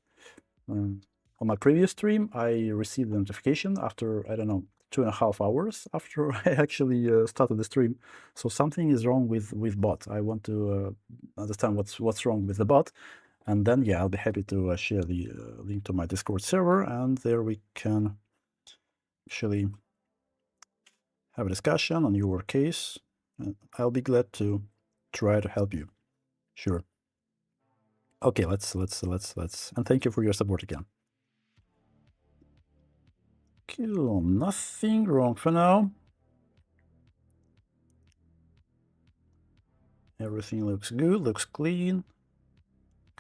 A: On my previous stream, I received the notification after, I don't know, 2.5 hours after I actually started the stream. So something is wrong with bot. I want to understand what's wrong with the bot. And then, yeah, I'll be happy to share the link to my Discord server, and there we can actually have a discussion on your case. And I'll be glad to try to help you. Sure. Okay, let's, and thank you for your support again. Cool, nothing wrong for now. Everything looks good, looks clean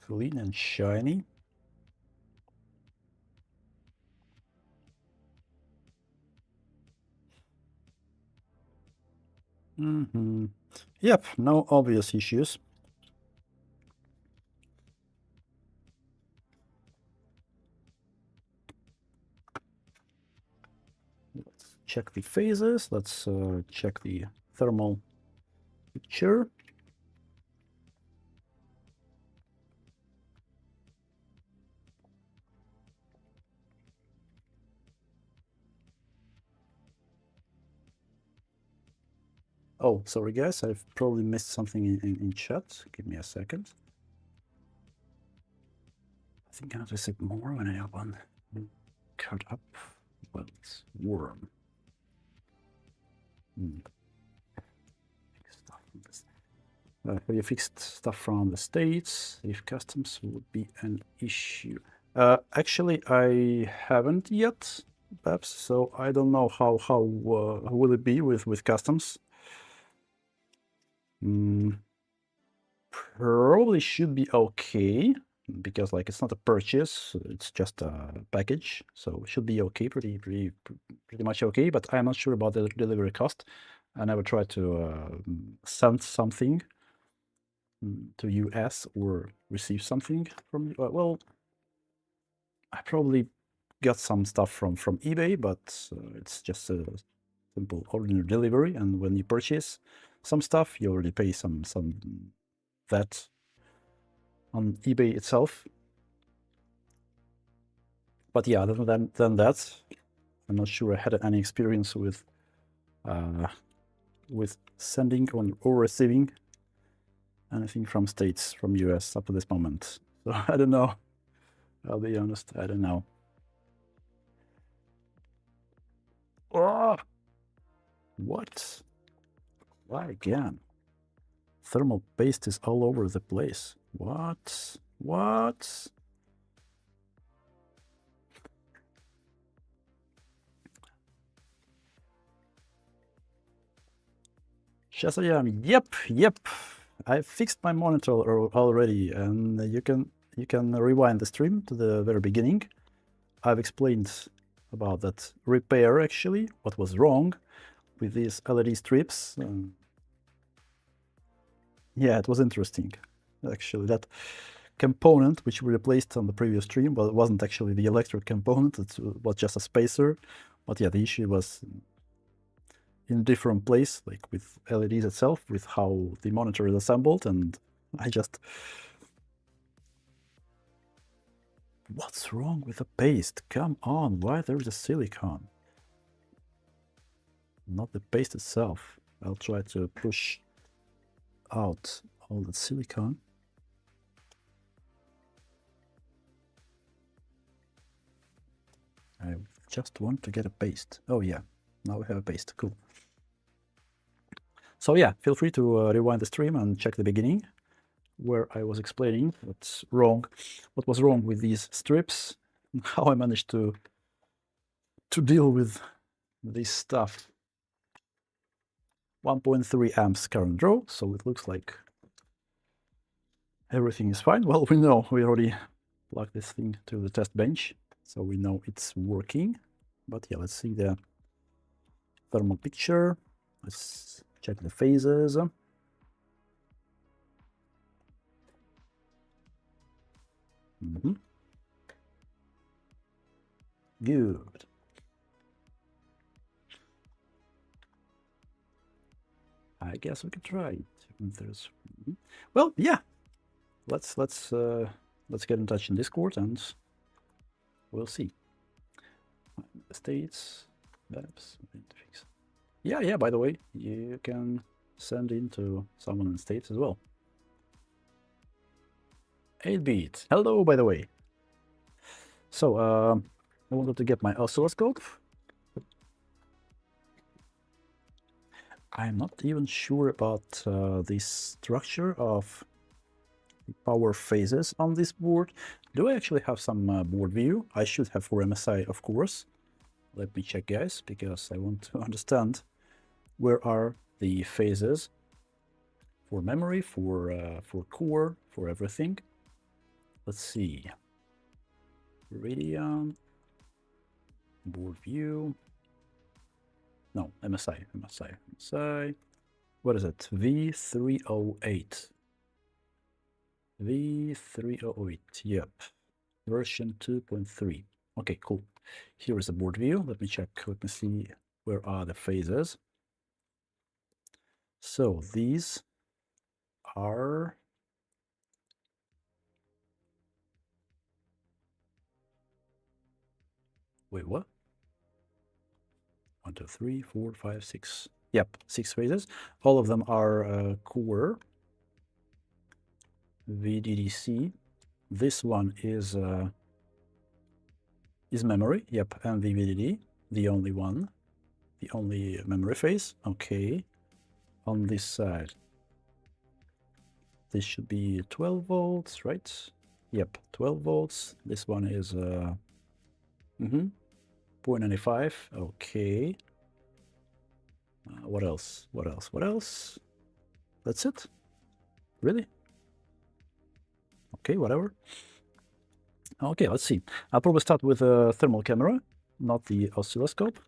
A: and shiny. Yep, no obvious issues. Let's check the phases. Let's check the thermal picture. Oh, sorry guys, I've probably missed something in chat. Give me a second. I think I noticed more when I open card up. Well, it's warm. Have you fixed stuff from the States? If customs would be an issue. Actually, I haven't yet, perhaps, so I don't know how will it be with customs. Probably should be okay because like it's not a purchase, it's just a package, so it should be okay, pretty much okay. But I'm not sure about the delivery cost. I never tried to send something to US or receive something from well, I probably got some stuff from eBay, but it's just a simple ordinary delivery. And when you purchase some stuff, you already pay some VAT on eBay itself. But yeah, other than that, I'm not sure I had any experience with sending or receiving anything from States, from US up to this moment. So I don't know. I'll be honest, I don't know. Oh! What? Why again? Thermal paste is all over the place. What? What? Shazayam, yep. I fixed my monitor already, and you can rewind the stream to the very beginning. I've explained about that repair, actually, what was wrong with these LED strips. Yeah, it was interesting, actually. That component, which we replaced on the previous stream, but it wasn't actually the electric component, it was just a spacer. But yeah, the issue was in a different place, like with LEDs itself, with how the monitor is assembled, and I just... What's wrong with the paste? Come on, why there is a silicone? Not the paste itself. I'll try to push out all the silicone. I Just want to get a paste. Oh yeah, now we have a paste. Cool. So yeah, feel free to rewind the stream and check the beginning, where I was explaining what was wrong with these strips, and how I managed to deal with this stuff. 1.3 amps current draw, so it looks like everything is fine. Well, we know we already plugged this thing to the test bench, so we know it's working. But yeah, let's see the thermal picture. Let's check the phases. Good. I guess we could try it. There's, well, yeah. Let's get in touch in Discord and we'll see. States, maps, fix. Yeah. By the way, you can send in to someone in States as well. 8-bit. Hello, by the way. So, I wanted to get my oscilloscope. I'm not even sure about the structure of the power phases on this board. Do I actually have some board view? I should have for MSI, of course. Let me check, guys, because I want to understand where are the phases for memory, for core, for everything. Let's see. Radeon, board view. No, MSI. What is it? V308. V308, yep. Version 2.3. Okay, cool. Here is the board view. Let me check. Let me see where are the phases. So these are wait, what? 1, 2, 3, 4, 5, 6. Yep, 6 phases. All of them are core VDDC. This one is memory. Yep, and VDD, the only one, the only memory phase. Okay. On this side, this should be 12 volts, right? Yep, 12 volts. This one is 0.95. Okay. What else? What else? That's it? Really? Okay, whatever. Okay, let's see. I'll probably start with a thermal camera, not the oscilloscope.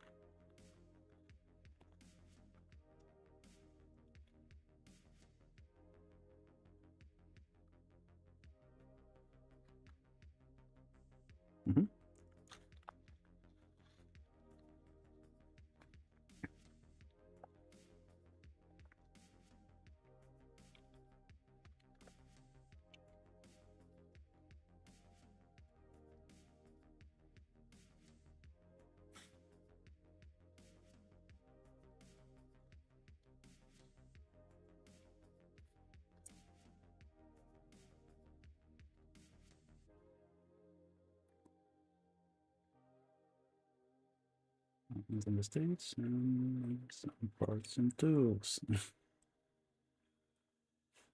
A: In the States and some parts and tools.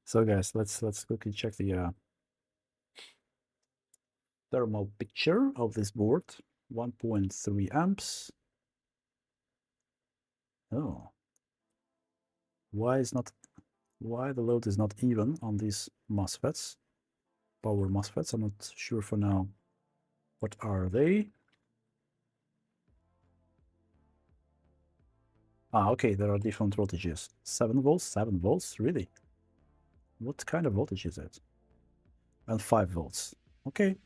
A: So guys, let's quickly check the thermal picture of this board. 1.3 amps. Oh, why the load is not even on these MOSFETs, power MOSFETs? I'm not sure for now. What are they? Ah, okay, there are different voltages. 7 volts, really? What kind of voltage is it? And 5 volts. Okay.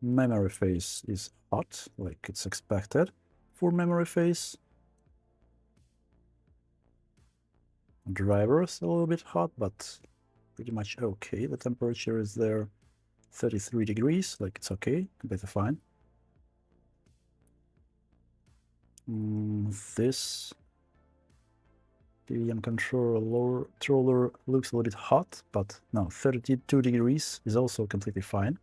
A: Memory phase is hot, like it's expected for memory phase. Driver is a little bit hot, but pretty much okay. The temperature is there 33 degrees, like it's okay, completely fine. This PWM controller looks a little bit hot, but no, 32 degrees is also completely fine.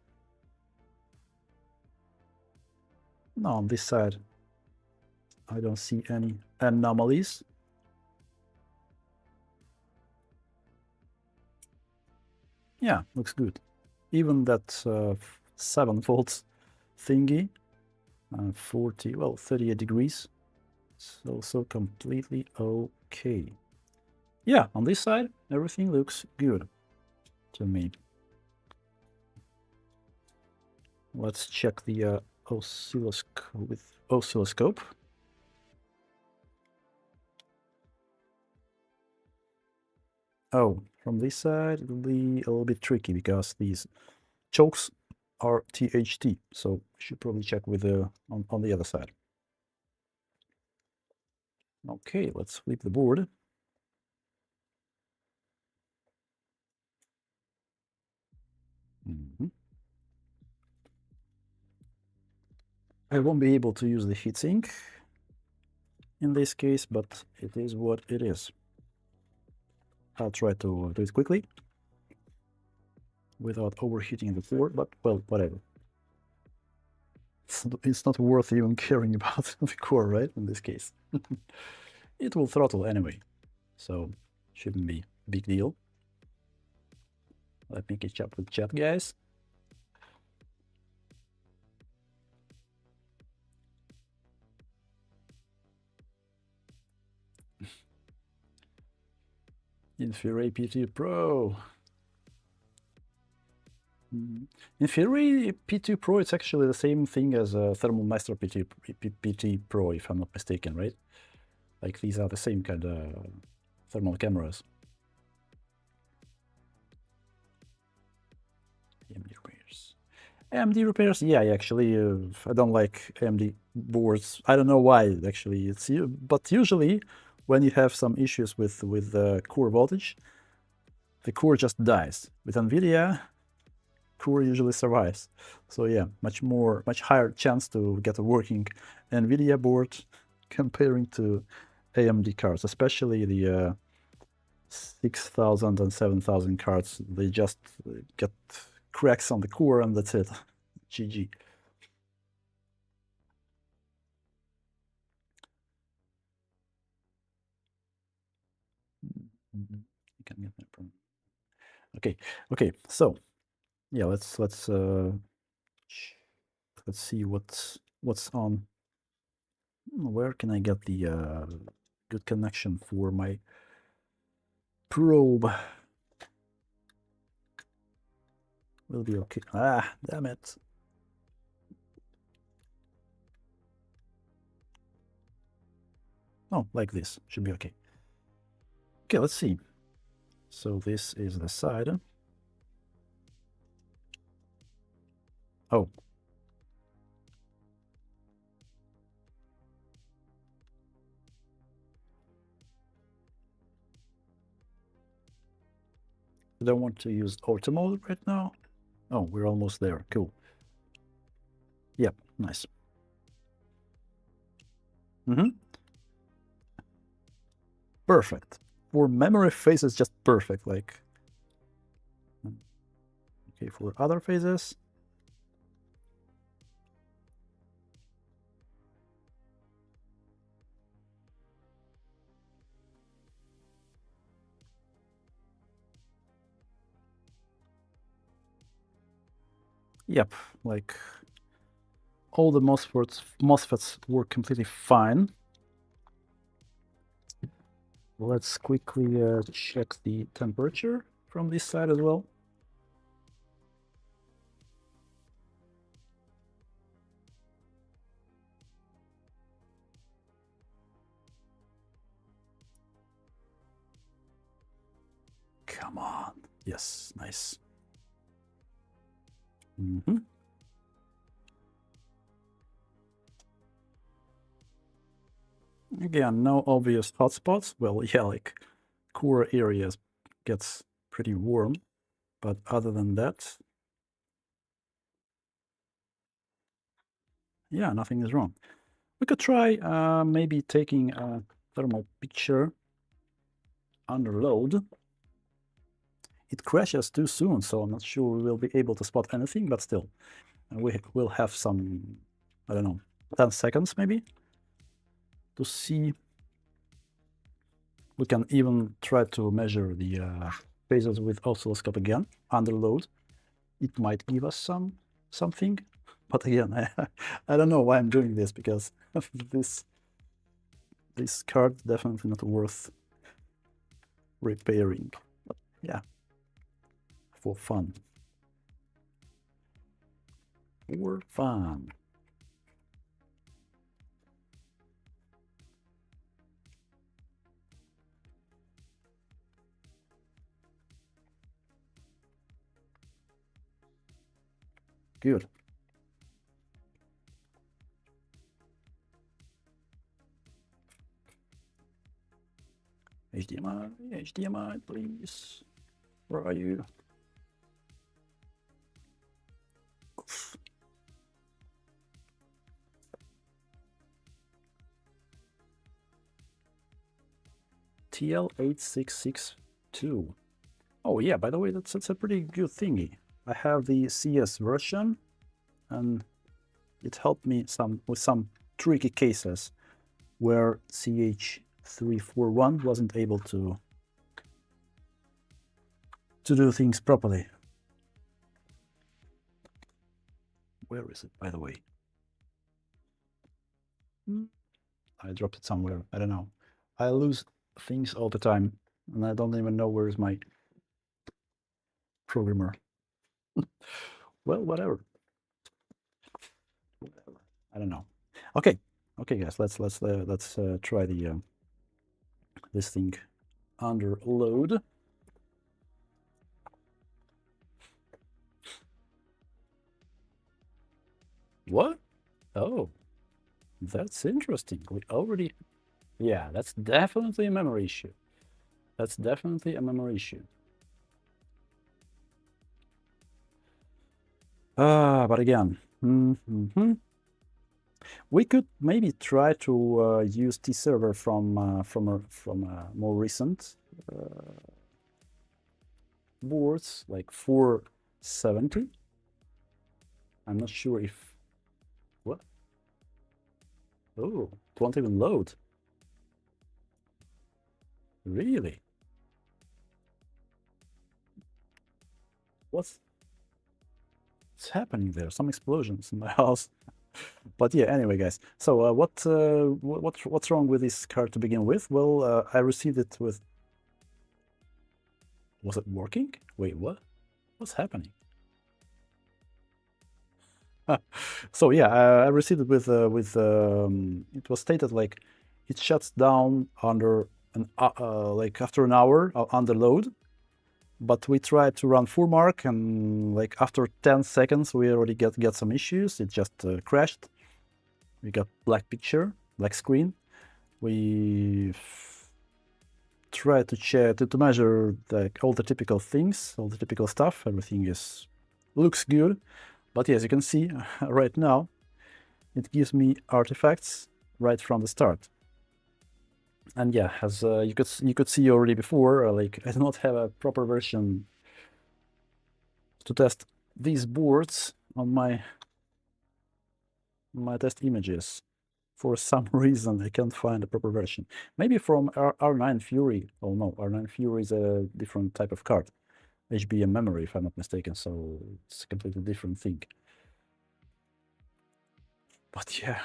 A: No, on this side, I don't see any anomalies. Yeah, looks good. Even that 7 volts thingy, 38 degrees, it's also completely okay. Yeah, on this side, everything looks good to me. Let's check the oscilloscope. Oh, from this side, it'll be a little bit tricky because these chokes are THT, so we should probably check with on the other side. Okay, let's flip the board. I won't be able to use the heatsink in this case, but it is what it is. I'll try to do it quickly without overheating the board, but well, whatever. It's not worth even caring about the core, right? In this case, it will throttle anyway, so shouldn't be a big deal. Let me catch up with chat, guys. Infrared P2 Pro. Infrared P2 Pro, it's actually the same thing as a Thermal Master PT Pro, if I'm not mistaken, right? Like these are the same kind of thermal cameras. AMD repairs. AMD repairs, yeah, actually, I don't like AMD boards. I don't know why, actually. But usually, when you have some issues with the core voltage, the core just dies. With NVIDIA, core usually survives. So yeah, much higher chance to get a working NVIDIA board comparing to AMD cards, especially the 6,000 and 7,000 cards. They just get cracks on the core and that's it. GG. You can get that from. Okay. So yeah, let's see what's on. Where can I get the good connection for my probe? Will be okay. Ah, damn it. Oh, like this. Should be okay. Okay, let's see. So this is the side. Oh. I don't want to use auto mode right now. Oh, we're almost there. Cool. Yep, nice. Perfect. For memory phases, just perfect. Like, okay, for other phases. Yep, like all the MOSFETs work completely fine. Let's quickly check the temperature from this side as well. Come on. Yes, nice. Again, no obvious hotspots. Well, yeah, like core areas gets pretty warm, but other than that, yeah, nothing is wrong. We could try maybe taking a thermal picture under load. It crashes too soon, so I'm not sure we will be able to spot anything, but still, we will have some, I don't know, 10 seconds maybe to see. We can even try to measure the phases with oscilloscope again under load. It might give us something, but again, I don't know why I'm doing this, because this card definitely not worth repairing. But yeah, for fun. For fun. Good. HDMI, HDMI, please. Where are you? Oof. TL8662. Oh yeah, by the way, that's a pretty good thingy. I have the CS version, and it helped me with some tricky cases where CH341 wasn't able to do things properly. Where is it, by the way? I dropped it somewhere. I don't know. I lose things all the time, and I don't even know where is my programmer. Well, whatever. I don't know. Okay, guys. Let's try the this thing under load. What? Oh, that's interesting. We already, yeah, that's definitely a memory issue. That's definitely a memory issue. But again, we could maybe try to use T-server from a more recent boards, like 470. I'm not sure if, what? Oh, it won't even load. Really? What's happening there? Some explosions in my house. But yeah, anyway, guys. So what's wrong with this card to begin with? Well, I received it with. Was it working? Wait, what? What's happening? So yeah, I received it with it was stated like it shuts down under an like after an hour under load, but we tried to run full mark, and like after 10 seconds we already get some issues. It just crashed. We got black picture, black screen. We tried to check to measure all the typical things, all the typical stuff. Everything looks good. But as you can see right now, it gives me artifacts right from the start. And yeah, as you could see already before, like I do not have a proper version to test these boards on my test images. For some reason, I can't find a proper version. Maybe from R9 Fury. Oh no, R9 Fury is a different type of card. HBM memory, if I'm not mistaken, so it's a completely different thing. But yeah,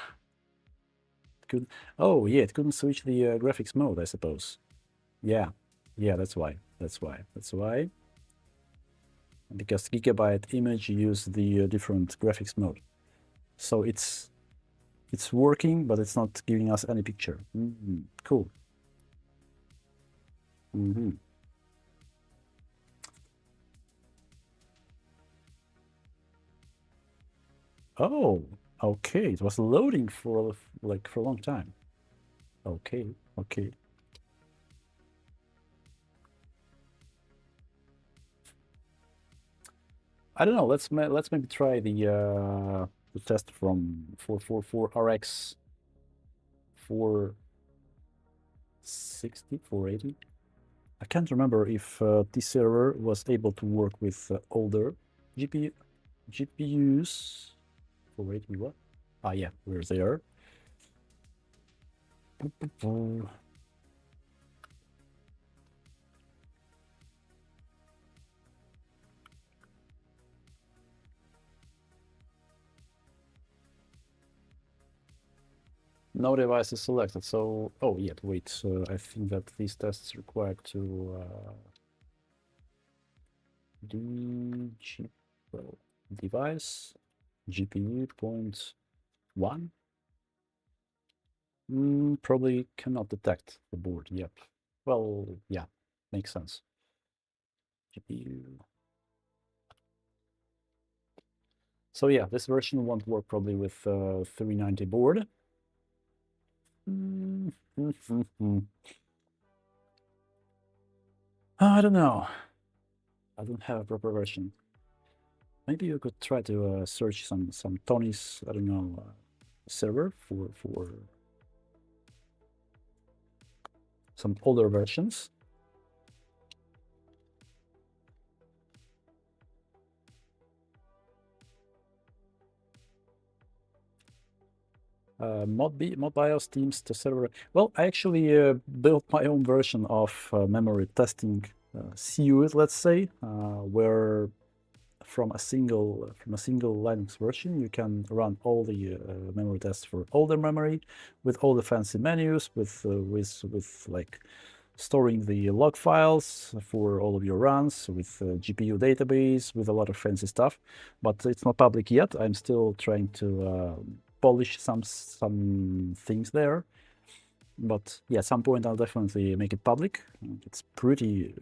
A: oh yeah, it couldn't switch the graphics mode, I suppose. Yeah, that's why. Because Gigabyte image use the different graphics mode, so it's working, but it's not giving us any picture. Cool. Oh, okay. It was loading for a long time. Okay. I don't know. Let's maybe try the test from 444 RX 460, 480. I can't remember if this server was able to work with older GPUs. 480 what? Ah, yeah, we're there. No device is selected. So, oh, yeah, wait. I think that these tests require to well, device GPU point 1. Probably cannot detect the board. Yep. Well, yeah, makes sense. GPU. So yeah, this version won't work probably with 390 board. I don't know. I don't have a proper version. Maybe you could try to search some Tony's, I don't know, server for some older versions. ModBIOS teams the server. Well, I actually built my own version of memory testing CUIT, let's say, where from a single Linux version you can run all the memory tests for older memory with all the fancy menus, with like storing the log files for all of your runs, with GPU database, with a lot of fancy stuff. But it's not public yet. I'm still trying to polish some things there. But yeah, at some point I'll definitely make it public. It's pretty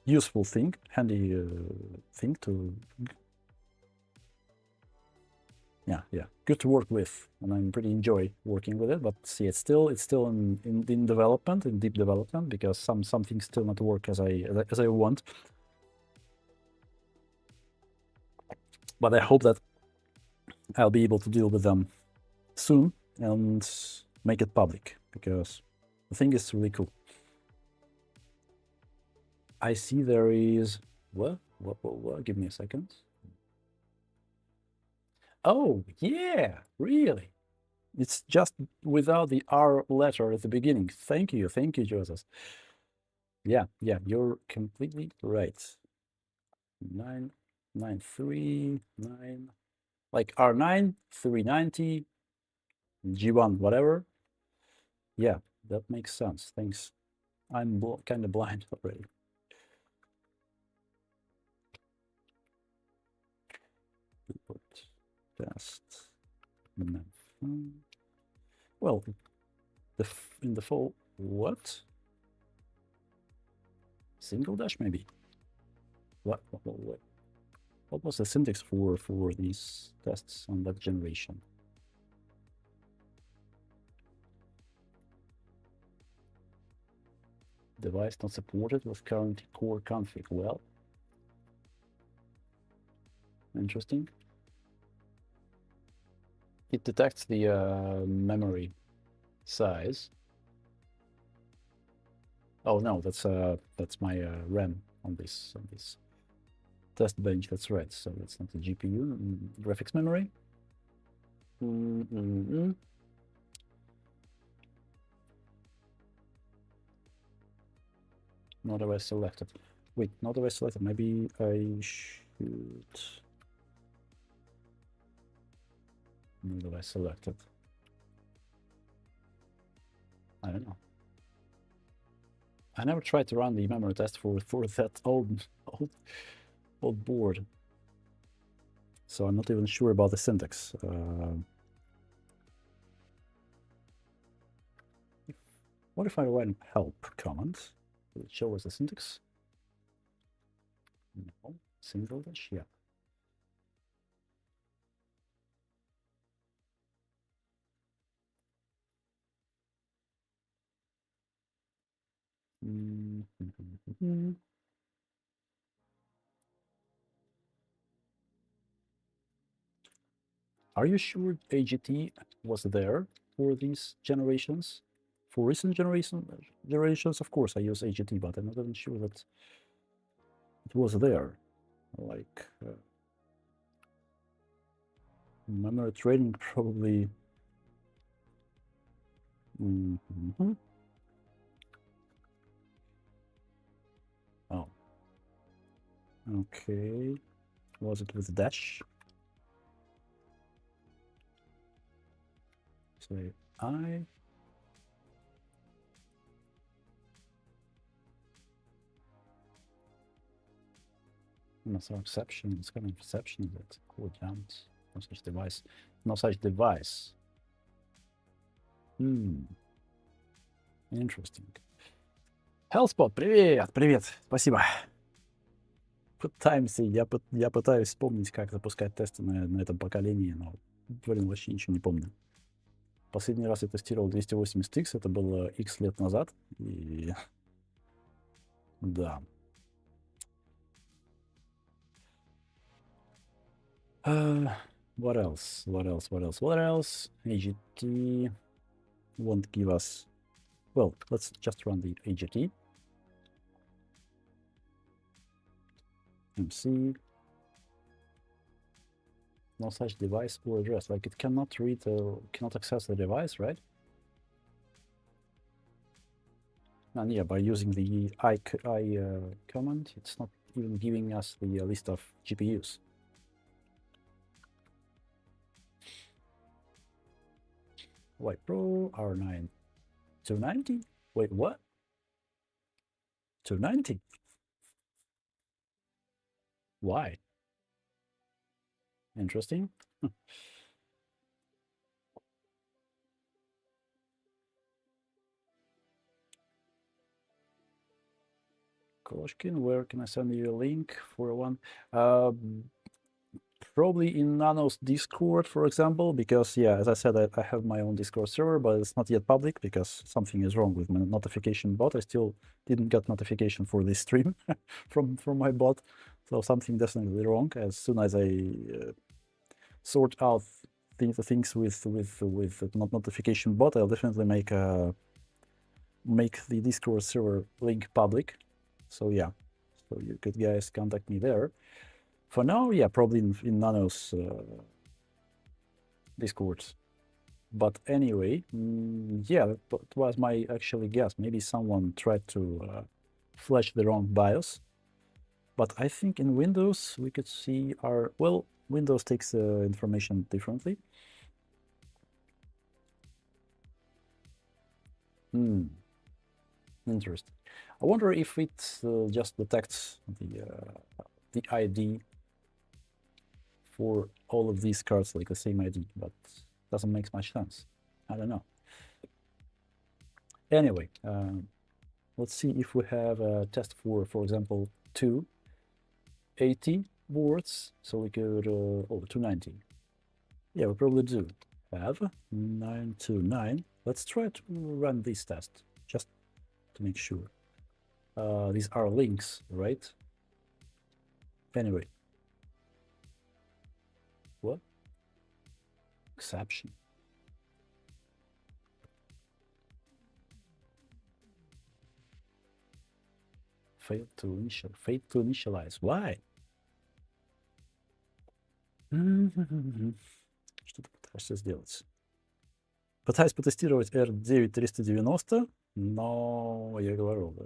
A: useful thing, handy thing to yeah, good to work with, and I'm pretty enjoy working with it. But see, it's still in development, in deep development, because some things still not work as I want. But I hope that I'll be able to deal with them soon and make it public, because the thing is really cool. I see there is what? Give me a second. Oh yeah, really? It's just without the R letter at the beginning. Thank you, Joseph. Yeah, you're completely right. 993 like R9, 390, G1, whatever. Yeah, that makes sense. Thanks. I'm kind of blind already. Test. Well, in the fall, what? Single dash maybe. What was the syntax for these tests on that generation? Device not supported with current core config. Well, interesting. It detects the memory size. Oh no, that's my RAM on this test bench. That's right. So that's not the GPU. Graphics memory. Not device selected. Wait, not device selected. Maybe I should. No device selected. I don't know. I never tried to run the memory test for that old board, so I'm not even sure about the syntax. What if I run help command? Will it show us the syntax? No, single dash, yeah. Are you sure AGT was there for these generations? For recent generations, of course, I use AGT, but I'm not even sure that it was there. Like, Memory training probably. Mm-hmm. Oh. Okay. Was it with dash? Say I. No such exception. It's kind of exception that cool jumps. No such device. No such device. Interesting. Hellspot, привет, привет, спасибо. Пытаемся, я пытаюсь вспомнить, как запускать тесты на этом поколении, но, блин, вообще ничего не помню. Последний раз я тестировал 280X, это было X лет назад, и да. What else? What else? What else? What else? AGT won't give us. Well, let's just run the AGT. MC. No such device or address. Like it cannot read, cannot access the device, right? And yeah, by using the I command, it's not even giving us the list of GPUs. Y Pro R9 290. Wait, what? 290? Why? Interesting. Koshkin, where can I send you a link for one? Probably in Nano's Discord, for example, because yeah, as I said, I have my own Discord server, but it's not yet public because something is wrong with my notification bot. I still didn't get notification for this stream from my bot, so something definitely wrong. As soon as I sort out the things with not notification bot, I'll definitely make the Discord server link public. So yeah, so you could guys contact me there. For now, yeah, probably in Nano's Discord. But anyway, yeah, that was my actually guess. Maybe someone tried to flash the wrong BIOS. But I think in Windows, we could see our, well, Windows takes information differently. Interesting. I wonder if it just detects the ID for all of these cards, like the same ID, but doesn't make much sense. I don't know. Anyway, let's see if we have a test for example, 280 boards. So we could, 290. Yeah, we probably do have 929. Let's try to run this test just to make sure. These are links, right? Anyway. What? Exception. Failed to initialize. Why? Что ты пытаешься сделать? Пытаюсь потестировать R9390, но я говорю, да,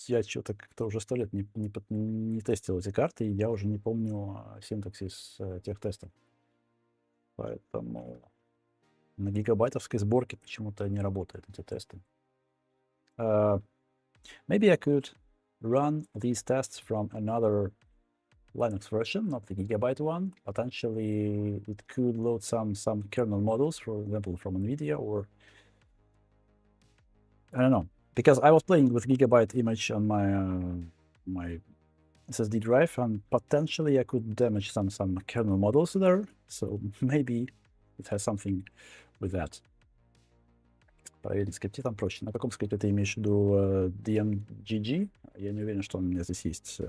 A: я что-то как-то уже 100 лет не тестил эти карты, и я уже не помню синтаксис тех тестов. Поэтому на гигабайтовской сборке почему-то не работают эти тесты. Maybe I could run these tests from another Linux version, not the gigabyte one. Potentially, it could load some kernel models, for example, from NVIDIA, or I don't know. Because I was playing with gigabyte image on my SSD drive, and potentially I could damage some kernel models there. So maybe it has something with that. Проверить скрипте там проще. На каком скрипте ты имеешь в виду DMGG? Я не уверен, что он у меня здесь есть.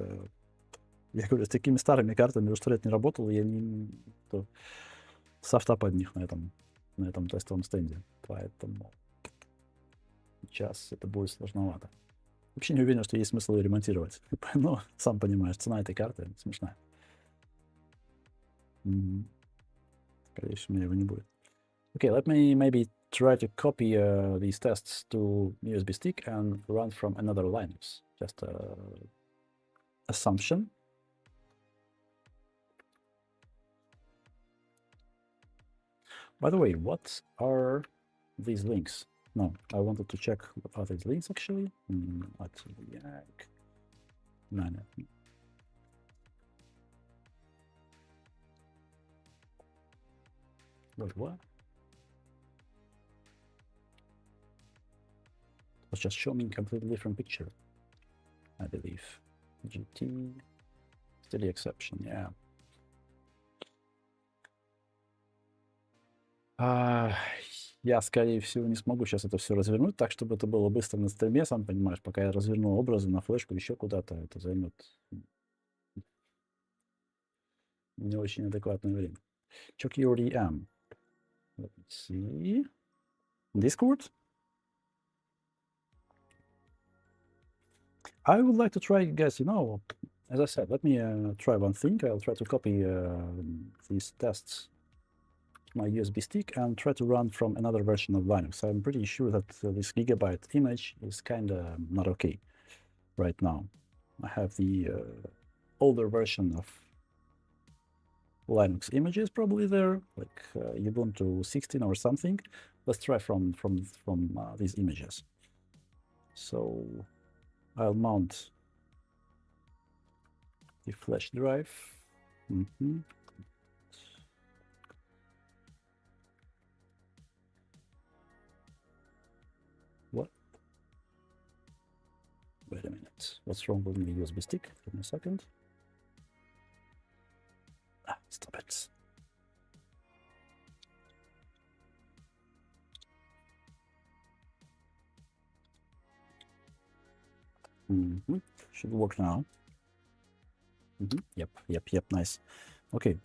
A: Я говорю, с такими старыми картами уже 100 лет не работал, я не софта под них на этом тестовом стенде. Поэтому сейчас это будет сложновато. Вообще не уверен, что есть смысл ее ремонтировать. Но, сам понимаешь, цена этой карты смешная. Конечно, у меня его не будет. Okay, let me maybe try to copy these tests to USB stick and run from another Linux. Just assumption. By the way, what are these links? No, I wanted to check what are these links actually. Let's React. No. Wait, what? Let's just show me a completely different picture, I believe. GT, steady exception, yeah. Я, скорее всего, не смогу сейчас это все развернуть так, чтобы это было быстро на стриме, сам понимаешь. Пока я разверну образы на флешку, еще куда-то, это займет не очень адекватное время. Check your DM. Let me see. Discord? I would like to try, guys, you know, as I said, let me try one thing. I'll try to copy these tests to my USB stick and try to run from another version of Linux. I'm pretty sure that this gigabyte image is kind of not okay right now. I have the older version of Linux images probably there, like Ubuntu 16 or something. Let's try from these images. So I'll mount the flash drive. What? Wait a minute. What's wrong with my USB stick? Give me a second. Stop it. Should work now. Yep, nice. Okay.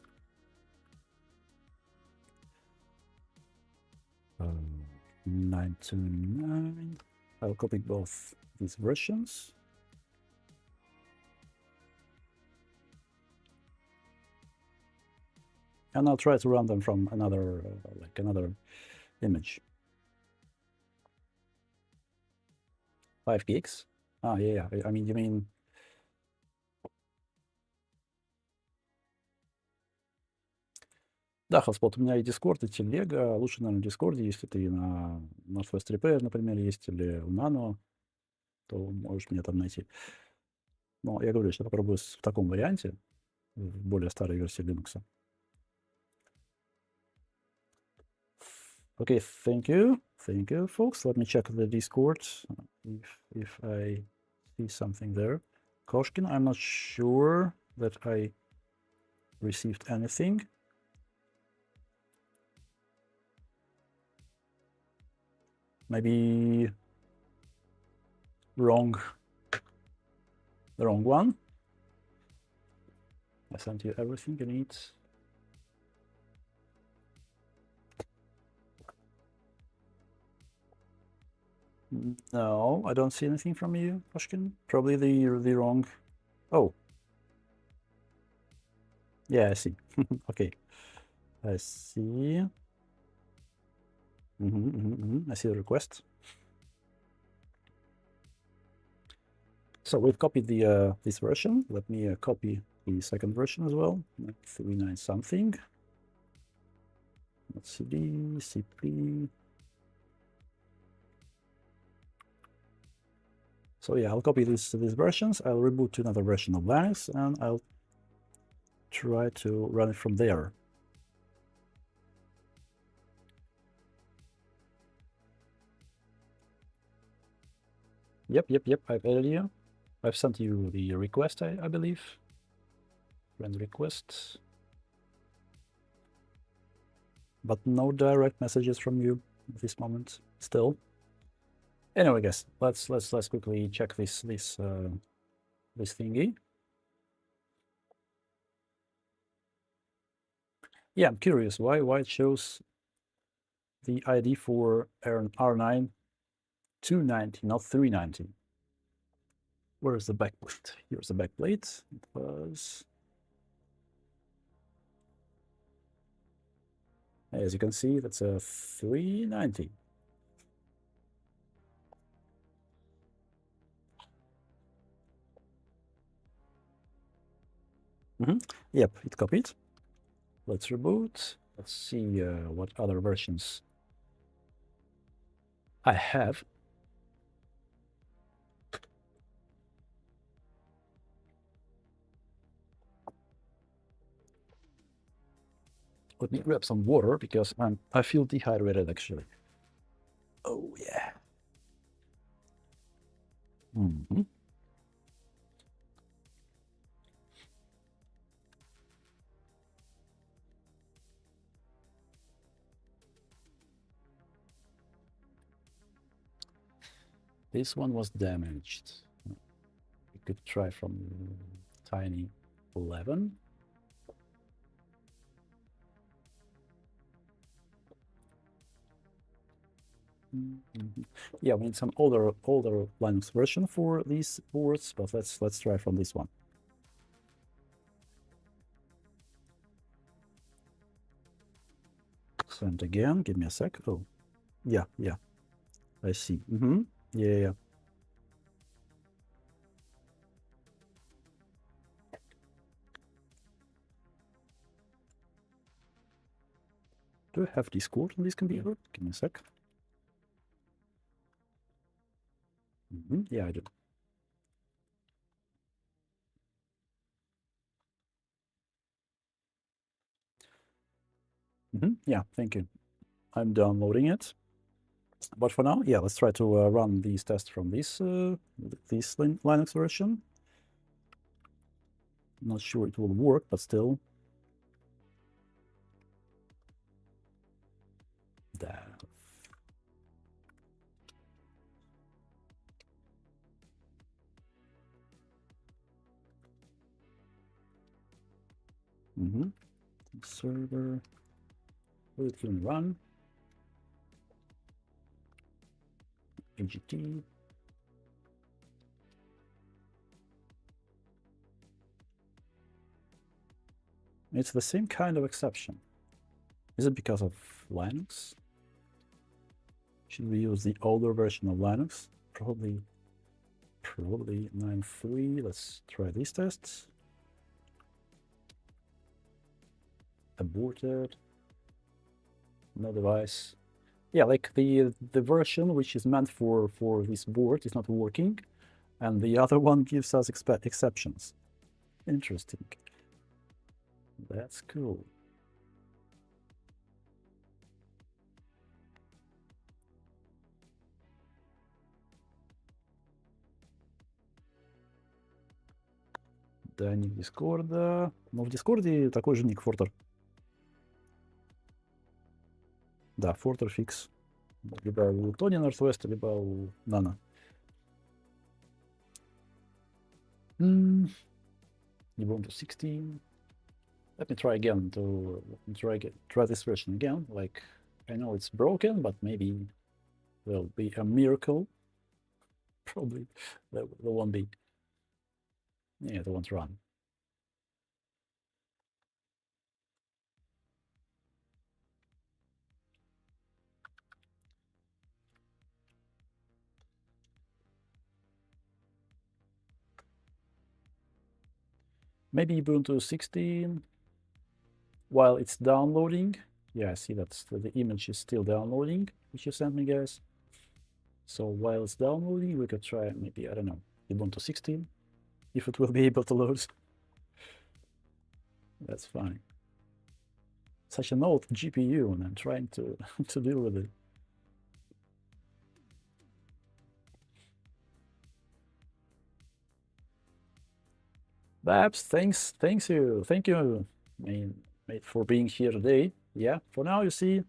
A: 929. I'll copy both these versions. And I'll try to run them from another, like another image. 5 gigs? Yeah. I mean, you mean... Да, Hotspot, у меня и Discord, и Телега. Лучше, наверное, в Discord, если ты на Northwest Repair, например, есть, или у Nano, то можешь меня там найти. Но я говорю, что я попробую в таком варианте, в более старой версии Linux. Okay, thank you, folks. Let me check the Discord if I see something there. Koshkin, I'm not sure that I received anything. Maybe the wrong one. I sent you everything you need. No, I don't see anything from you, Koshkin. Probably the wrong. Oh. Yeah, I see. Okay. I see. I see the request. So we've copied the this version. Let me copy the second version as well. 39 something. Let's see, CP. So yeah, I'll copy these versions. I'll reboot to another version of Linux, and I'll try to run it from there. Yep. I've added you. I've sent you the request, I believe. Friend request. But no direct messages from you at this moment still. Anyway, guys, let's quickly check this thingy. Yeah, I'm curious why it shows the ID for R9 290, not 390. Where is the backplate? Here's the backplate. It was As you can see, that's a 390. Yep, it copied. Let's reboot. Let's see what other versions I have. Let me grab some water because I feel dehydrated actually. Oh yeah. This one was damaged. We could try from tiny 11. Yeah, we need some older Linux version for these boards, but let's try from this one. Send again. Give me a sec. Oh, yeah. I see. Yeah. Do I have Discord on this computer? Give me a sec. Yeah, I do. Yeah, thank you. I'm downloading it. But for now, yeah, let's try to run these tests from this Linux version. Not sure it will work, but still. That. Server. Will it even run? AGT. It's the same kind of exception. Is it because of Linux? Should we use the older version of Linux? Probably 9.3. Let's try these tests. Aborted. No device. Yeah, like the version which is meant for this board is not working, and the other one gives us exceptions. Interesting. That's cool. Да, ник Дискорда. Но в Дискорде такой же ник Фортер. Да, Фортер фикс. Либо у Тони Нортвеста, либо у Нана. Ubuntu 16. Let me try again to try this version again. Like, I know it's broken, but maybe there'll be a miracle. Probably there won't be. Yeah, they won't run. Maybe Ubuntu 16 while it's downloading. Yeah, I see that the image is still downloading, which you sent me, guys. So while it's downloading, we could try maybe, I don't know, Ubuntu 16, if it will be able to load. That's fine. Such an old GPU, and I'm trying to to deal with it. Babs, thank you, mate, for being here today. Yeah, for now you see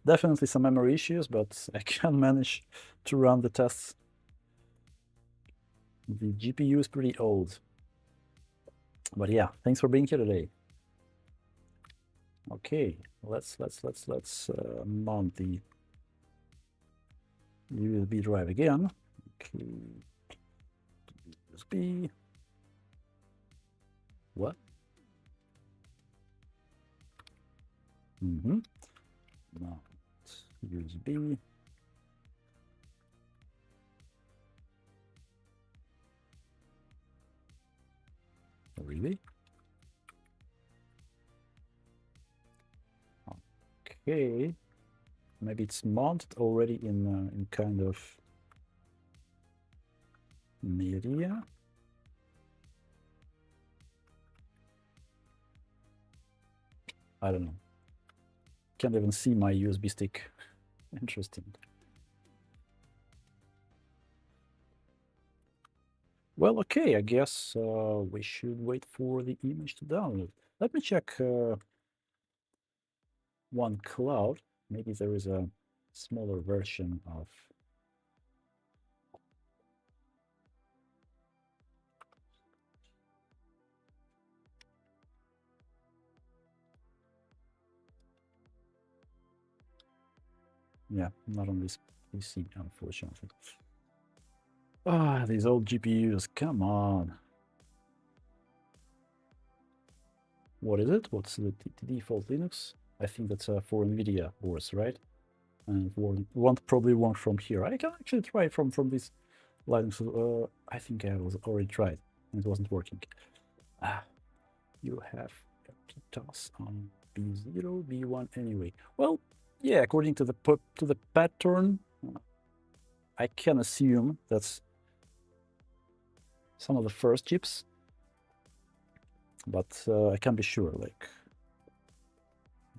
A: definitely some memory issues, but I can manage to run the tests. The GPU is pretty old, but yeah, thanks for being here today. Okay, let's mount the USB drive again. Okay, USB. What? Now USB. Really? Okay. Maybe it's mounted already in kind of media. I don't know. Can't even see my USB stick. Interesting. Well, okay, I guess we should wait for the image to download. Let me check one cloud. Maybe there is a smaller version of. Yeah, not on this PC, unfortunately. Ah, these old GPUs, come on. What is it? What's the default Linux? I think that's for NVIDIA boards, right? And probably one from here. I can actually try from this Linux. I think I was already tried and it wasn't working. Ah, you have TOS on B0, B1 anyway. Well, yeah, according to the pattern, I can assume that's some of the first chips, but I can't be sure. Like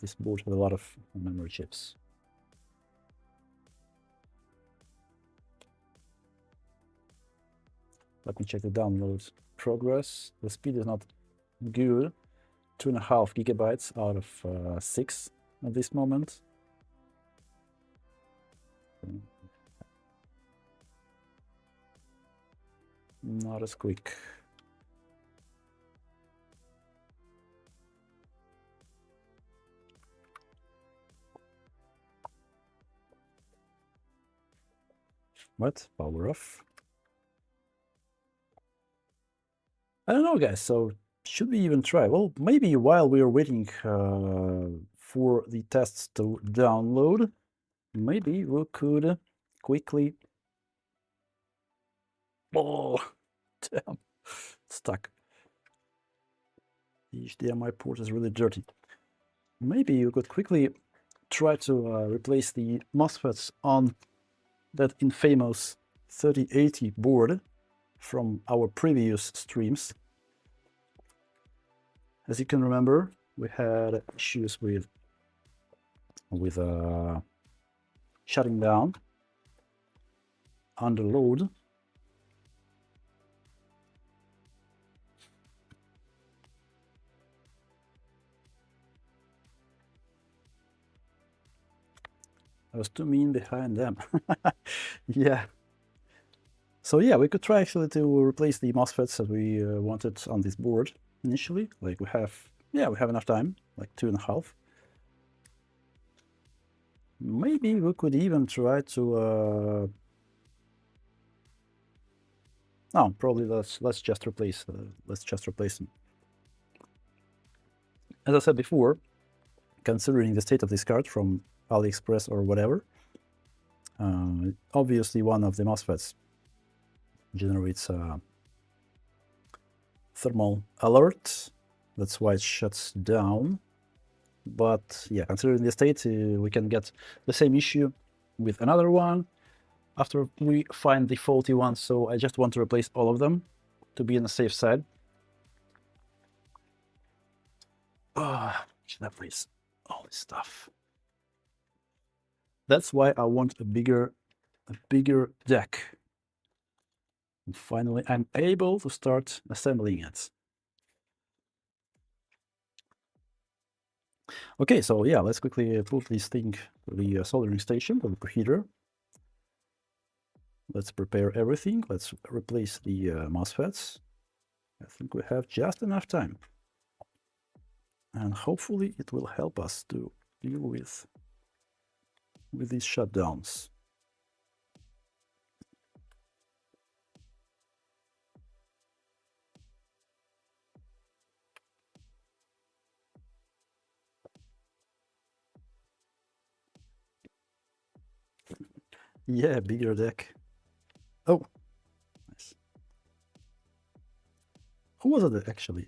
A: this board has a lot of memory chips. Let me check the download progress. The speed is not good. 2.5 gigabytes out of 6 at this moment. Not as quick. What? Power off? I don't know, guys. So should we even try? Well, maybe while we are waiting for the tests to download, maybe we could quickly. Oh, damn! Stuck. The HDMI port is really dirty. Maybe you could quickly try to replace the MOSFETs on that infamous 3080 board from our previous streams. As you can remember, we had issues with shutting down under load. I was too mean behind them. Yeah. So yeah, we could try actually to replace the MOSFETs that we wanted on this board initially. Like we have enough time, like 2.5. Maybe we could even try to. No, probably let's just replace them. As I said before, considering the state of this card from AliExpress or whatever, obviously one of the MOSFETs generates a thermal alert. That's why it shuts down. But yeah, considering the state, we can get the same issue with another one after we find the faulty one. So I just want to replace all of them to be on the safe side. Should I place all this stuff? That's why I want a bigger deck. And finally, I'm able to start assembling it. Okay, so yeah, let's quickly put this thing to the soldering station, to the preheater. Let's prepare everything. Let's replace the MOSFETs. I think we have just enough time. And hopefully it will help us to deal with these shutdowns. Yeah, bigger deck. Oh, nice. Who was it actually?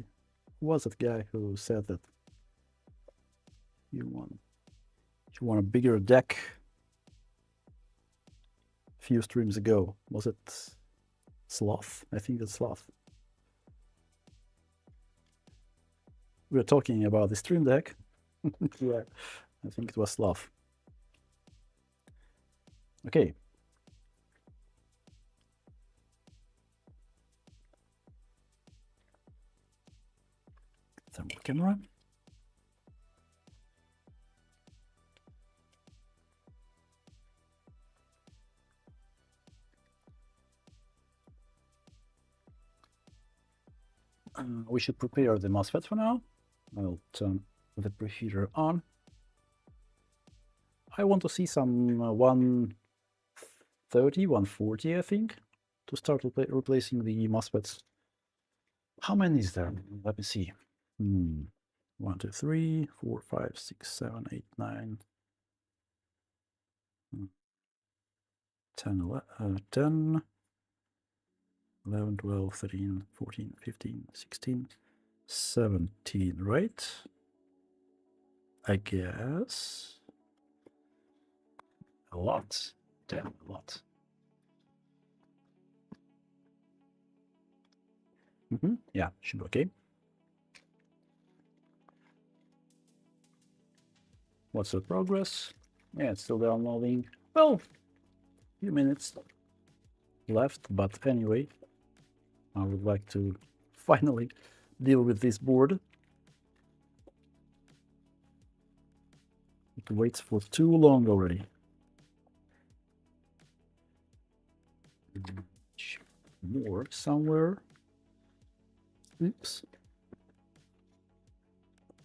A: Who was that guy who said that you want a bigger deck a few streams ago? Was it Sloth? I think it's Sloth. We were talking about the stream deck. Yeah, I think it was Sloth. Okay. Thermal camera. We should prepare the MOSFET for now. I'll turn the preheater on. I want to see some 130, 140, I think, to start replacing the MOSFETs. How many is there? Let me see. 1, 2, 3, 4, 5, 6, 7, 8, 9, 10, 10, 11, 12, 13, 14, 15, 16, 17, right? I guess. A lot. Damn, a lot. Yeah, should be okay. What's the progress? Yeah, it's still downloading. Well, few minutes left, but anyway, I would like to finally deal with this board. It waits for too long already. More somewhere. Oops.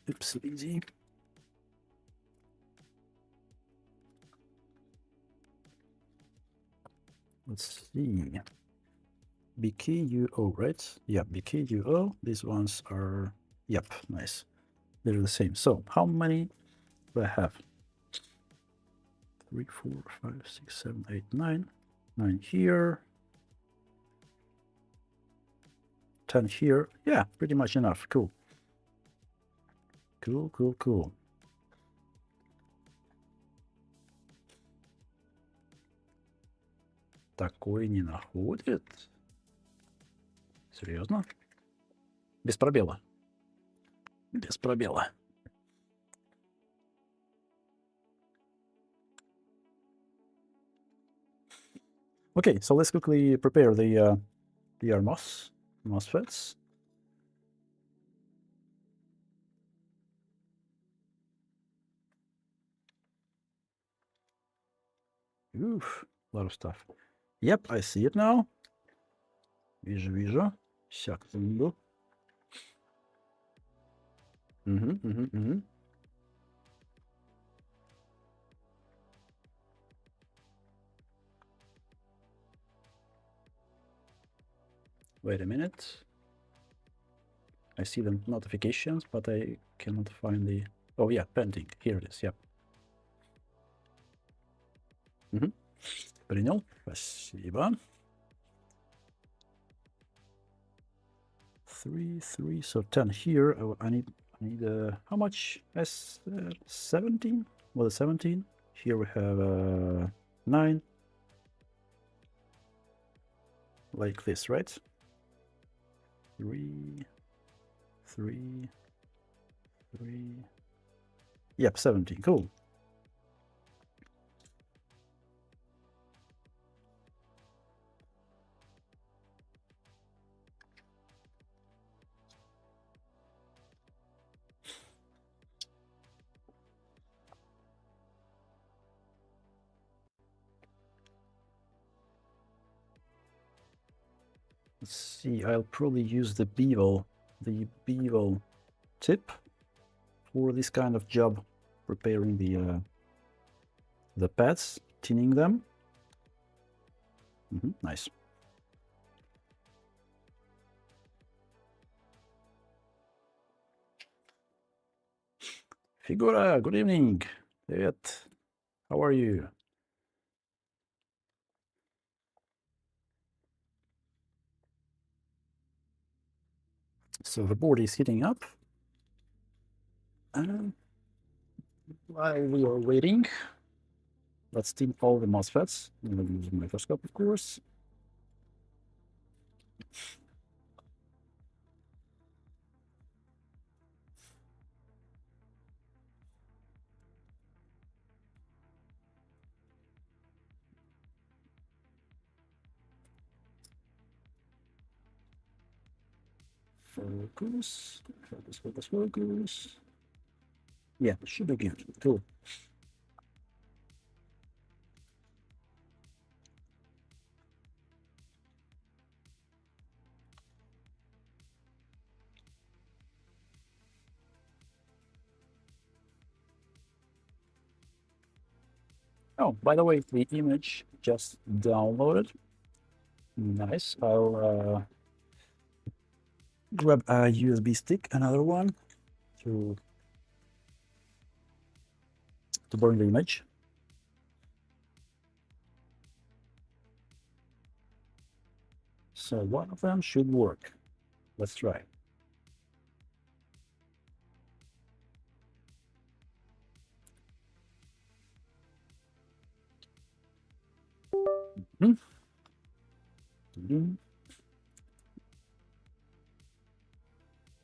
A: Oops, easy. Let's see. BKUO, right? Yeah, BKUO. These ones are, yep, nice. They're the same. So how many do I have? 3, 4, 5, 6, 7, 8, 9. 9 here. 10 here. Yeah, pretty much enough. Cool. Cool, cool, cool. Такой не находит. Серьезно? Без пробела. Без пробела. Okay, so let's quickly prepare the MOSFETs. Oof, a lot of stuff. Yep, I see it now. Вижу. Секунду. Wait a minute. I see the notifications, but I cannot find the... Oh yeah, pending. Here it is, yep. Принял. Спасибо. 3, 3, so 10 here. I need how much? 17? Was it 17? Here we have 9. Like this, right? 3, 3, 3. Yep, 17. Cool. Let's see, I'll probably use the bevel tip for this kind of job, preparing the pads, tinning them. Nice. Figura, good evening. Привет. How are you? So the board is heating up. And while we are waiting, let's steam all the MOSFETs. I'm going to use a microscope, of course. Focus, focus, focus, focus. Yeah, it should be good. Cool. Oh, by the way, the image just downloaded. Nice. I'll grab a USB stick, another one, to burn the image. So one of them should work. Let's try. Hmm.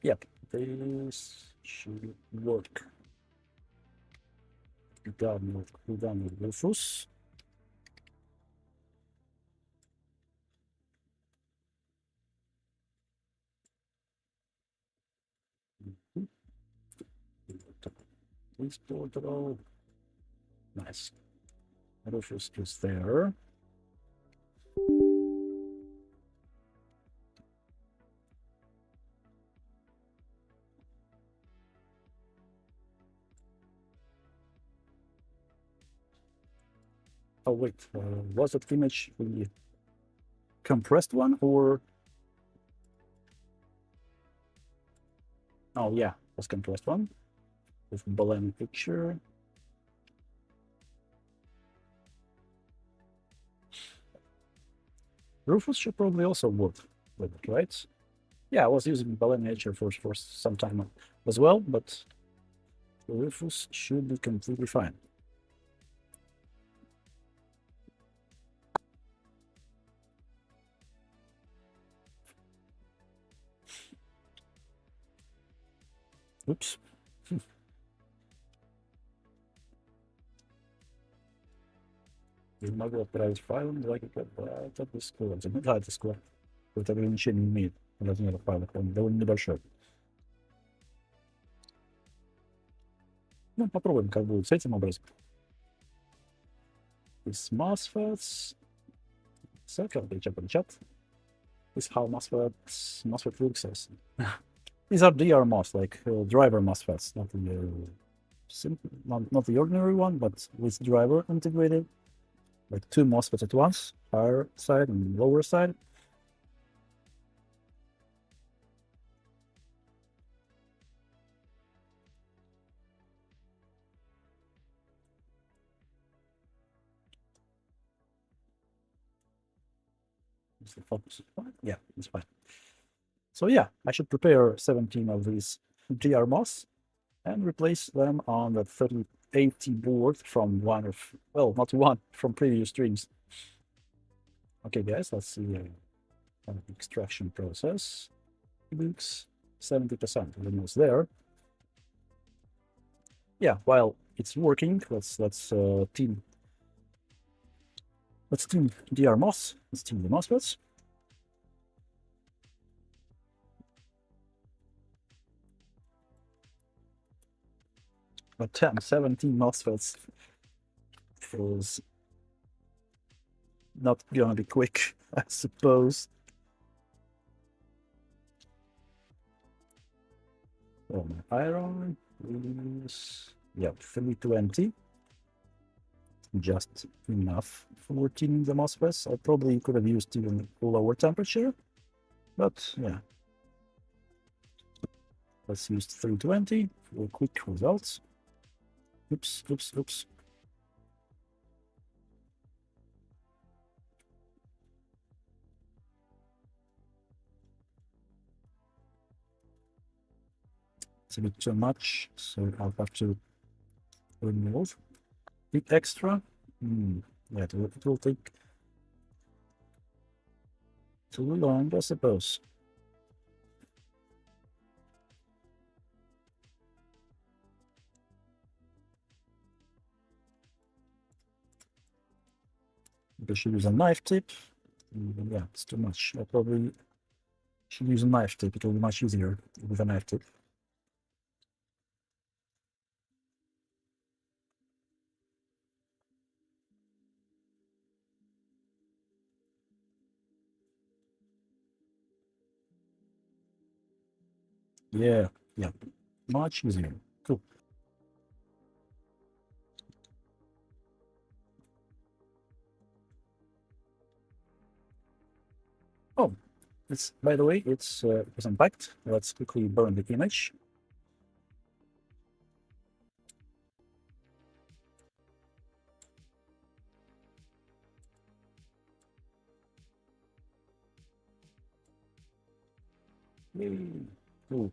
A: Yep, this should work. Done with Rufus. This portal. Nice. Rufus is there. Oh wait, was that image the compressed one or? Oh yeah, was compressed one with Belen picture. Rufus should probably also work with it, right? Yeah, I was using Belen nature for some time as well, but Rufus should be completely fine. Oops. Не могу отправить файл, давайте это Discord. Да, Discord. Какое-то ограничение не имеет размера файла, он довольно небольшой. Ну, попробуем, как будет с этим образом. Is MOSFETs. Second, chat. Is how MOSFET looks as. These are DR MOS, like driver MOSFETs, not the ordinary one, but with driver integrated. Like two MOSFETs at once, higher side and lower side. Is the focus fine? Yeah, it's fine. So yeah, I should prepare 17 of these DR MOS and replace them on the 3080 board from one of, well, not one, from previous streams. Okay, guys, let's see extraction process. Looks 70%, almost there. Yeah, while it's working, let's team DR MOS. Let's team the MOSFETs. But 10, 17 MOSFETs is not gonna be quick, I suppose. Oh, my iron is, yeah, 320. Just enough for teaming the MOSFETs. I probably could have used even lower temperature, but yeah. Let's use 320 for quick results. Oops, oops, oops. It's a bit too much, so I'll have to remove the extra. Yeah, it will take too long, I suppose. I should use a knife tip. Yeah, it's too much. I probably should use a knife tip. It will be much easier with a knife tip. Yeah, yeah, much easier. Cool. Oh, it's, by the way, it's unpacked. Let's quickly burn the image. Yay. Cool.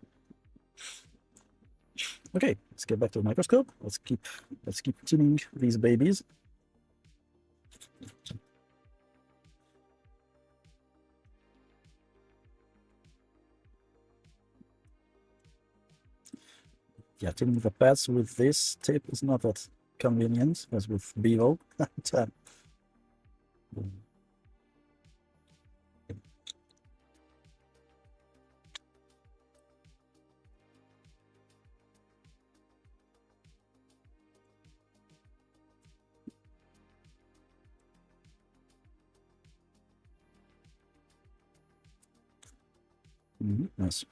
A: Okay, let's get back to the microscope. Let's keep tuning these babies. Yeah, tuning the pads with this tape is not that convenient as with Bevo. Nice.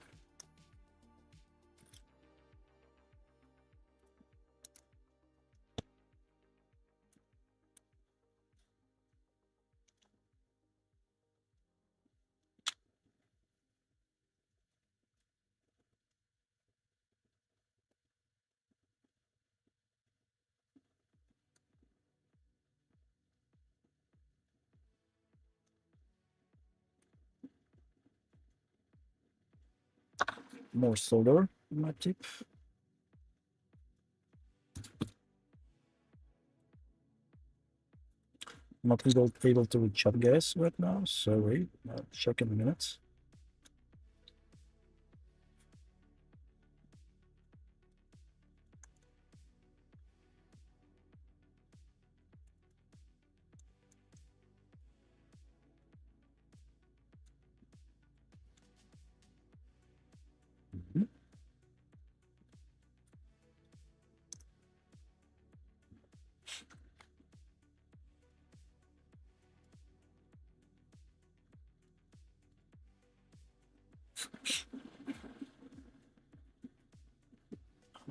A: More solder in my tip. Not able to reach up gas right now. Sorry. I'll check in a minute.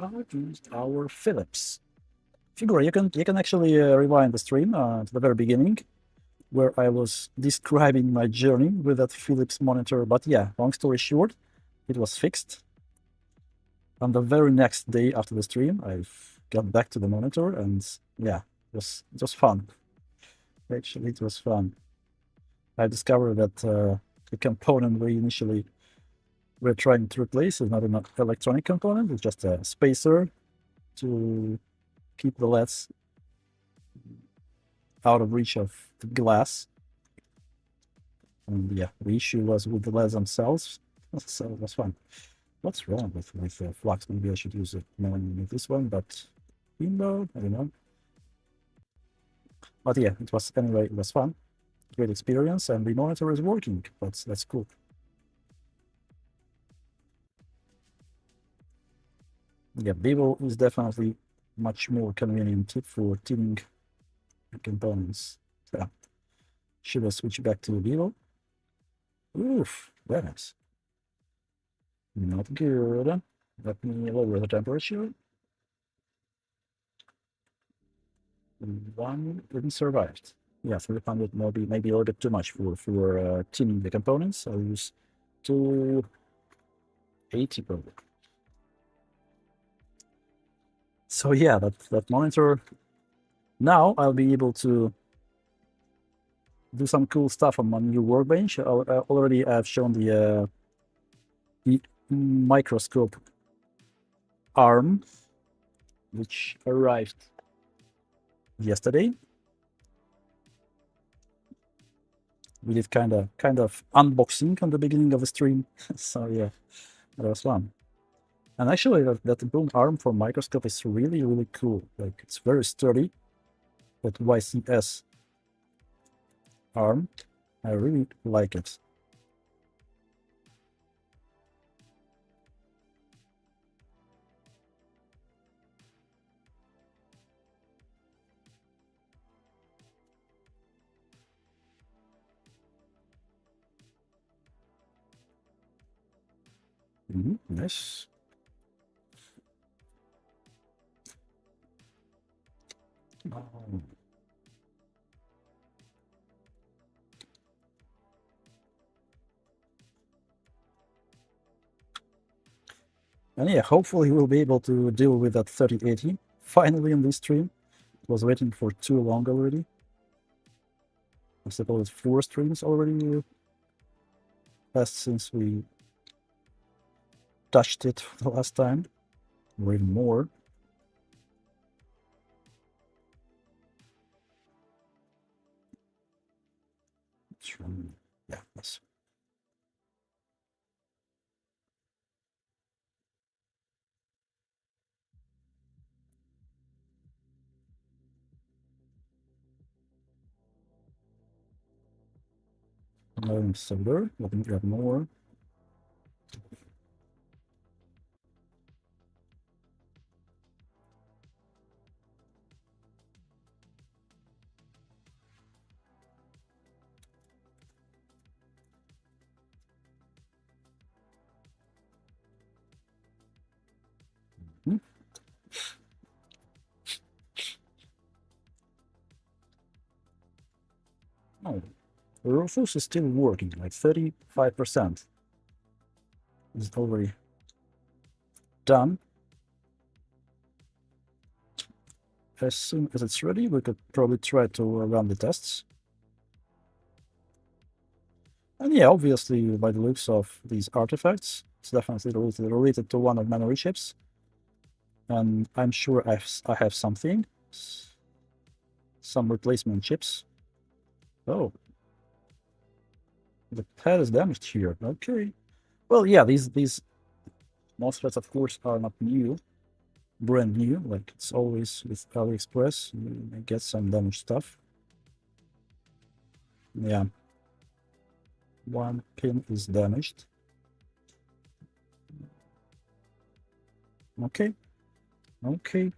A: I've used our Philips. Figure, you can actually rewind the stream to the very beginning, where I was describing my journey with that Philips monitor. But yeah, long story short, it was fixed. On the very next day after the stream, I got back to the monitor, and yeah, it was fun. Actually, it was fun. I discovered that the component we initially were trying to replace is not an electronic component; it's just a spacer to keep the LEDs out of reach of the glass. And yeah, the issue was with the LEDs themselves, so it was fun. What's wrong with Flux? Maybe I should use it more with this one, but Rainbow, I don't know. But yeah, it was anyway, it was fun. Great experience, and the monitor is working. That's cool. Yeah, Bevo is definitely much more convenient for tuning components. Yeah. Should I switch back to Bevo? Oof, very nice. Not good. Let me lower the temperature. One didn't survive. Yeah, 300 maybe a little bit too much for tuning the components. I'll use 280 probably. So yeah, that monitor. Now I'll be able to do some cool stuff on my new workbench. Already I've shown the microscope ARM, which arrived yesterday. We did kind of unboxing on the beginning of the stream, so yeah, that was fun. And actually, that boom arm for Microscope is really cool. Like, it's very sturdy. That YCS arm, I really like it. Nice. Oh. And yeah, hopefully we'll be able to deal with that 3080 finally in this stream. It was waiting for too long already. I suppose 4 streams already passed since we touched it the last time, or even more. Yeah, yes. Silver, let me grab more. Oh, Rufus is still working, like 35% is already done. As soon as it's ready, we could probably try to run the tests. And yeah, obviously, by the looks of these artifacts, it's definitely related to one of memory chips. And I'm sure I have something. Some replacement chips. Oh. The pad is damaged here. Okay. Well, yeah, these MOSFETs, of course, are not new. Brand new, like it's always with AliExpress. You may get some damaged stuff. Yeah. One pin is damaged. Okay. Okay.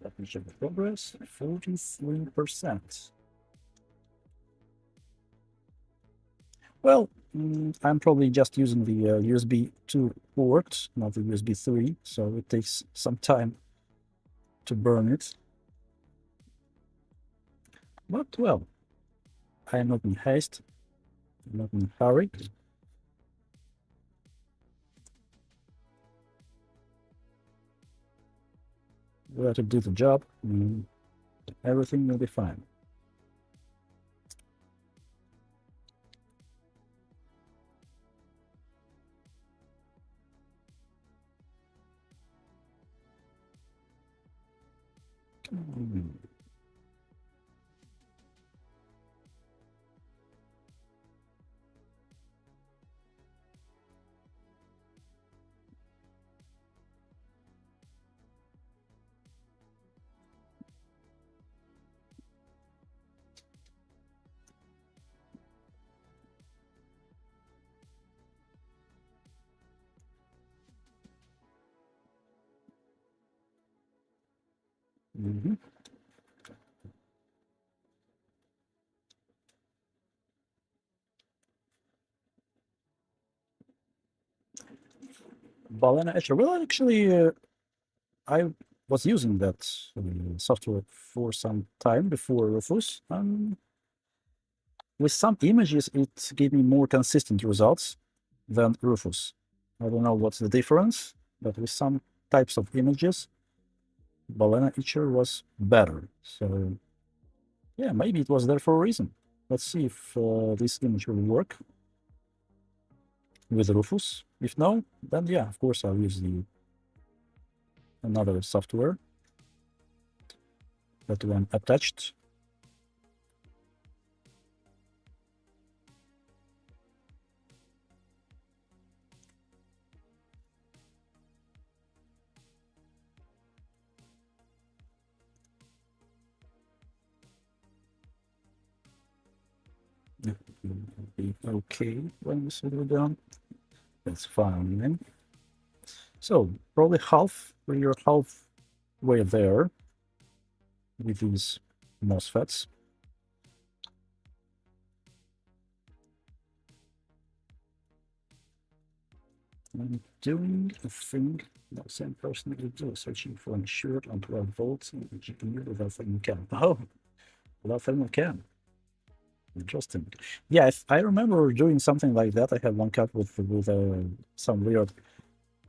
A: Let me check the progress. 43%. Well, I'm probably just using the USB 2 port, not the USB 3, so it takes some time to burn it. But, well, I am not in haste, I'm not in a hurry. Let it do the job, and everything will be fine. Mhm. Balena Etcher. Well, actually, I was using that software for some time before Rufus. With some images, it gave me more consistent results than Rufus. I don't know what's the difference, but with some types of images, Balena Etcher was better. So yeah, maybe it was there for a reason. Let's see if this image will work with Rufus. If no, then yeah, of course I'll use another software, that one attached. Be okay when we settle down. That's fine. So probably we're halfway there with these MOSFETs. I'm doing a thing that same person will do, searching for an assured on 12 volts in the GPU without thermal cam. Oh, without thermal cam. Interesting. Yeah, I remember doing something like that. I had one cut with some weird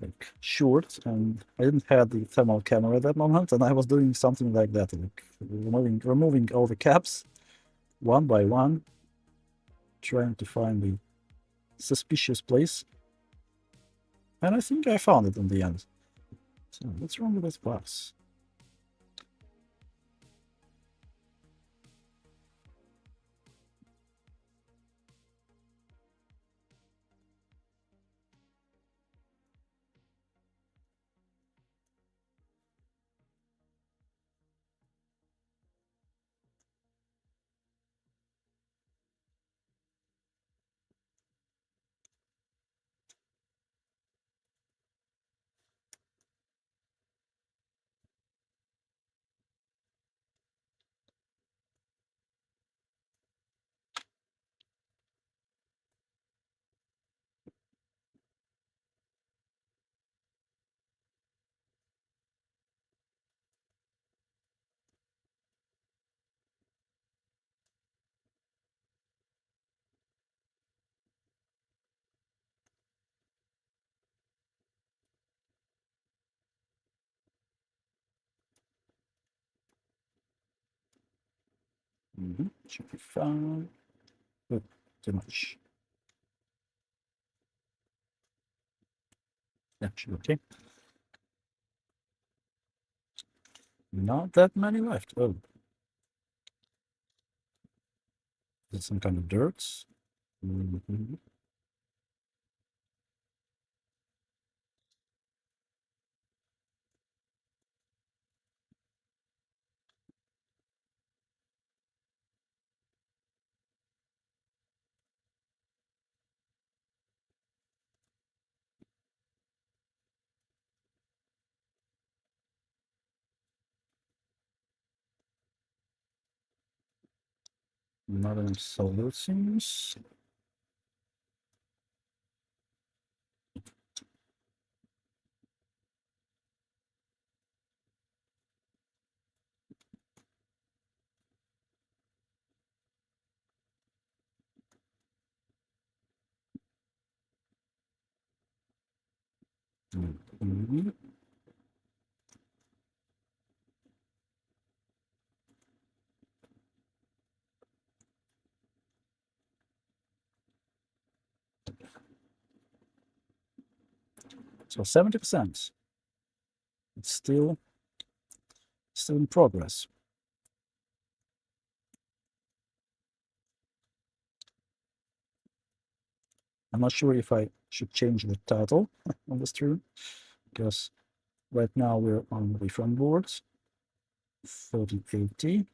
A: like short, and I didn't have the thermal camera at that moment, and I was doing something like that, like removing all the caps one by one, trying to find the suspicious place, and I think I found it in the end. So what's wrong with this box? Should be fine. Oh, too much. Yeah, should be okay. Not that many left. Oh, is it some kind of dirt? Mhm. Not enough solder seams. Mhm. So 70%. It's still in progress. I'm not sure if I should change the title on the stream, because right now we're on the front boards 3080.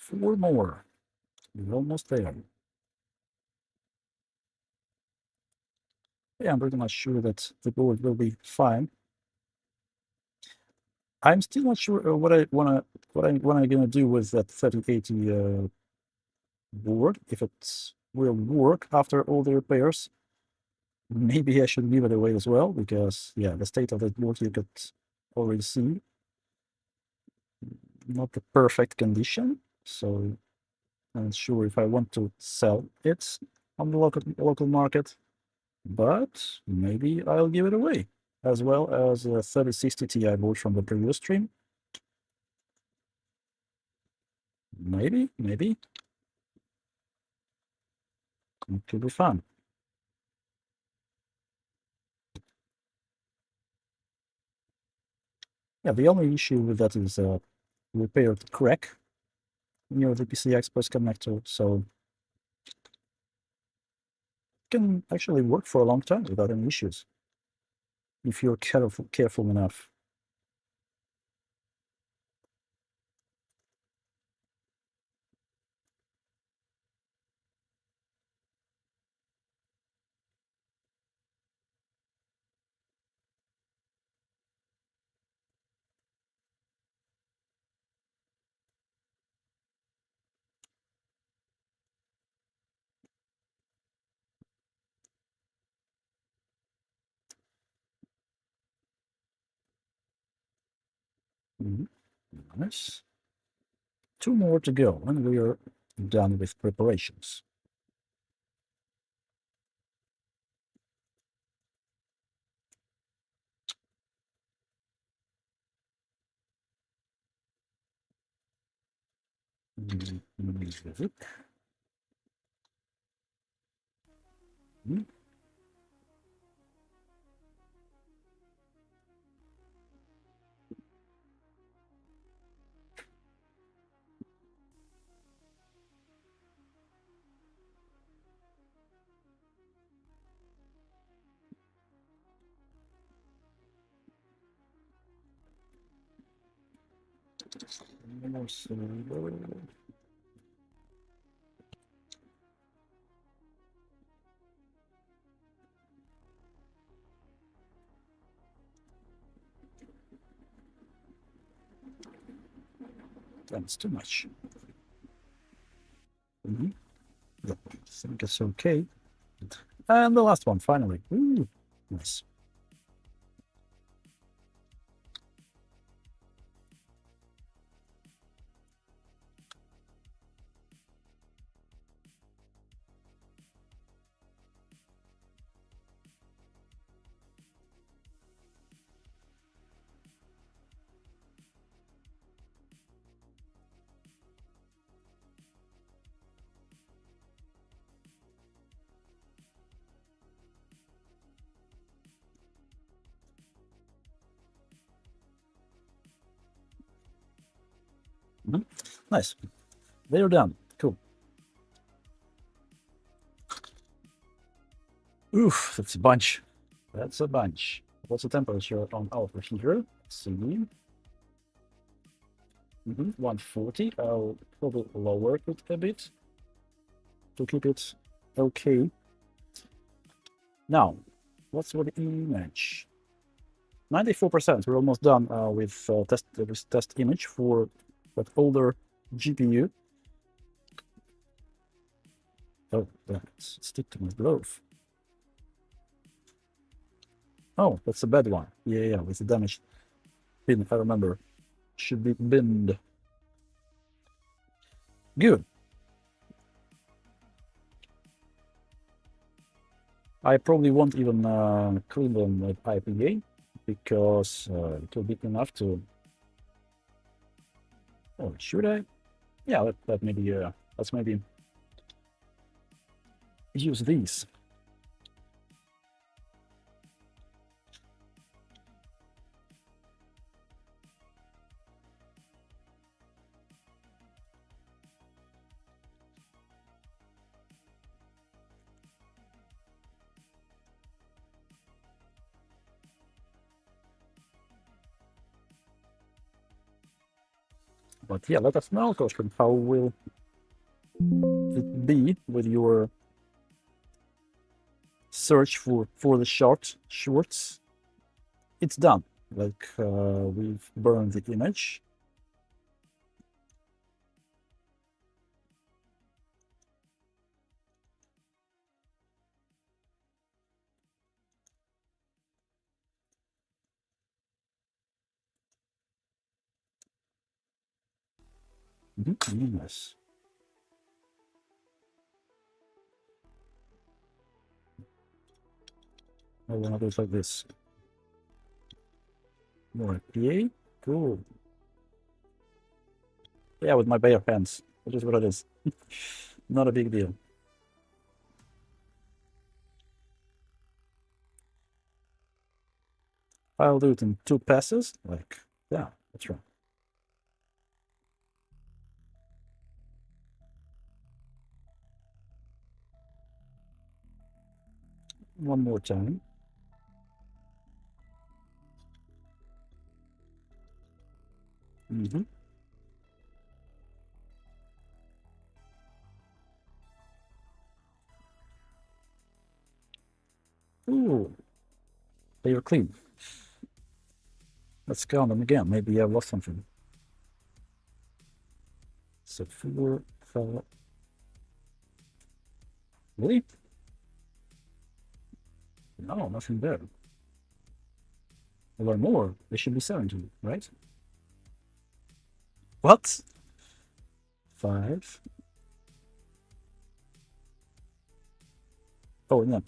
A: 4 more. We're almost there. Yeah, I'm pretty much sure that the board will be fine. I'm still not sure what I'm gonna do with that 3080 board. If it will work after all the repairs, maybe I should give it away as well, because yeah, the state of that board you could already see, not the perfect condition. So I'm not sure if I want to sell it on the local market, but maybe I'll give it away, as well as a 3060 Ti board from the previous stream. Maybe it could be fun. Yeah, the only issue with that is a repaired crack near the PCI Express connector, so it can actually work for a long time without any issues if you're careful enough. Nice. 2 more to go, and we are done with preparations. That's too much. I think it's okay. And the last one, finally. Ooh, nice. Nice. They're done. Cool. Oof, that's a bunch. That's a bunch. What's the temperature on our heater? Let's see. 140. I'll probably lower it a bit to keep it okay. Now, what's with the image? 94%. We're almost done with test image for that older GPU. Oh, let's stick to my glove. Oh, that's a bad one. Yeah, with the damaged pin, I remember. Should be binned. Good. I probably won't even clean them with IPA, because it will be enough to... Oh, should I? Yeah, let's maybe use these. But yeah, let us know, Koshkin, how will it be with your search for the shorts. It's done. Like we've burned the image. Yes. I want to do it like this. More PA. Cool. Yeah, with my bare hands. It is what it is. Not a big deal. I'll do it in 2 passes. Like, yeah, that's right. One more time. Mm-hmm. Ooh, they are clean. Let's count them again. Maybe I've lost something. So 4, 5. Really? No, nothing there. There are more. There should be 17, right? What? 5. Oh, no.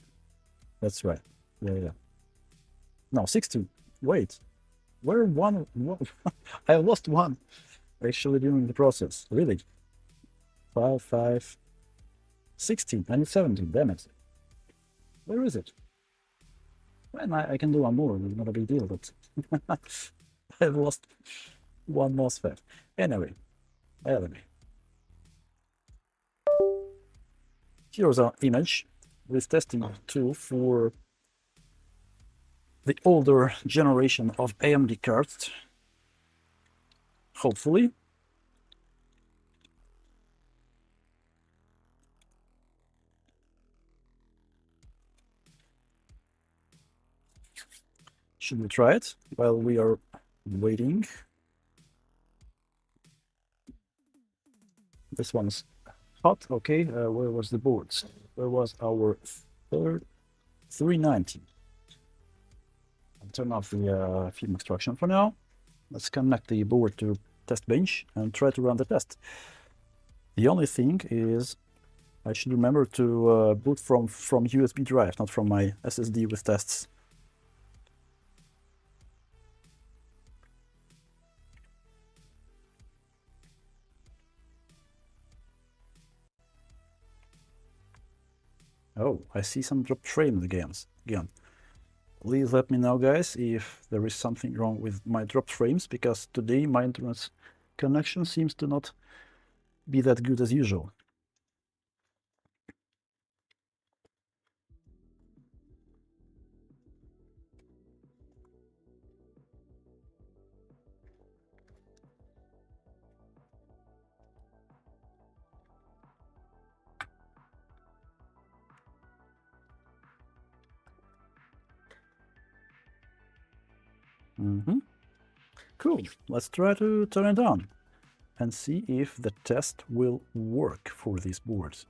A: That's right. Yeah, yeah. No, 16. Wait. Where one? I lost one actually during the process. Really? 5, 5, 16. I need 17. Damn it. Where is it? Well, I can do one more. It's not a big deal, but I've lost one MOSFET. Anyway, anyway. Here's our image with testing tool for the older generation of AMD cards. Hopefully. Should we try it while we are waiting? This one's hot. Okay, where was the boards? Where was our third 390? I'll turn off the film extraction for now. Let's connect the board to test bench and try to run the test. The only thing is I should remember to boot from USB drive, not from my SSD with tests. Oh, I see some dropped frame again. Please let me know, guys, if there is something wrong with my dropped frames, because today my internet connection seems to not be that good as usual. Cool. Let's try to turn it on and see if the test will work for these boards.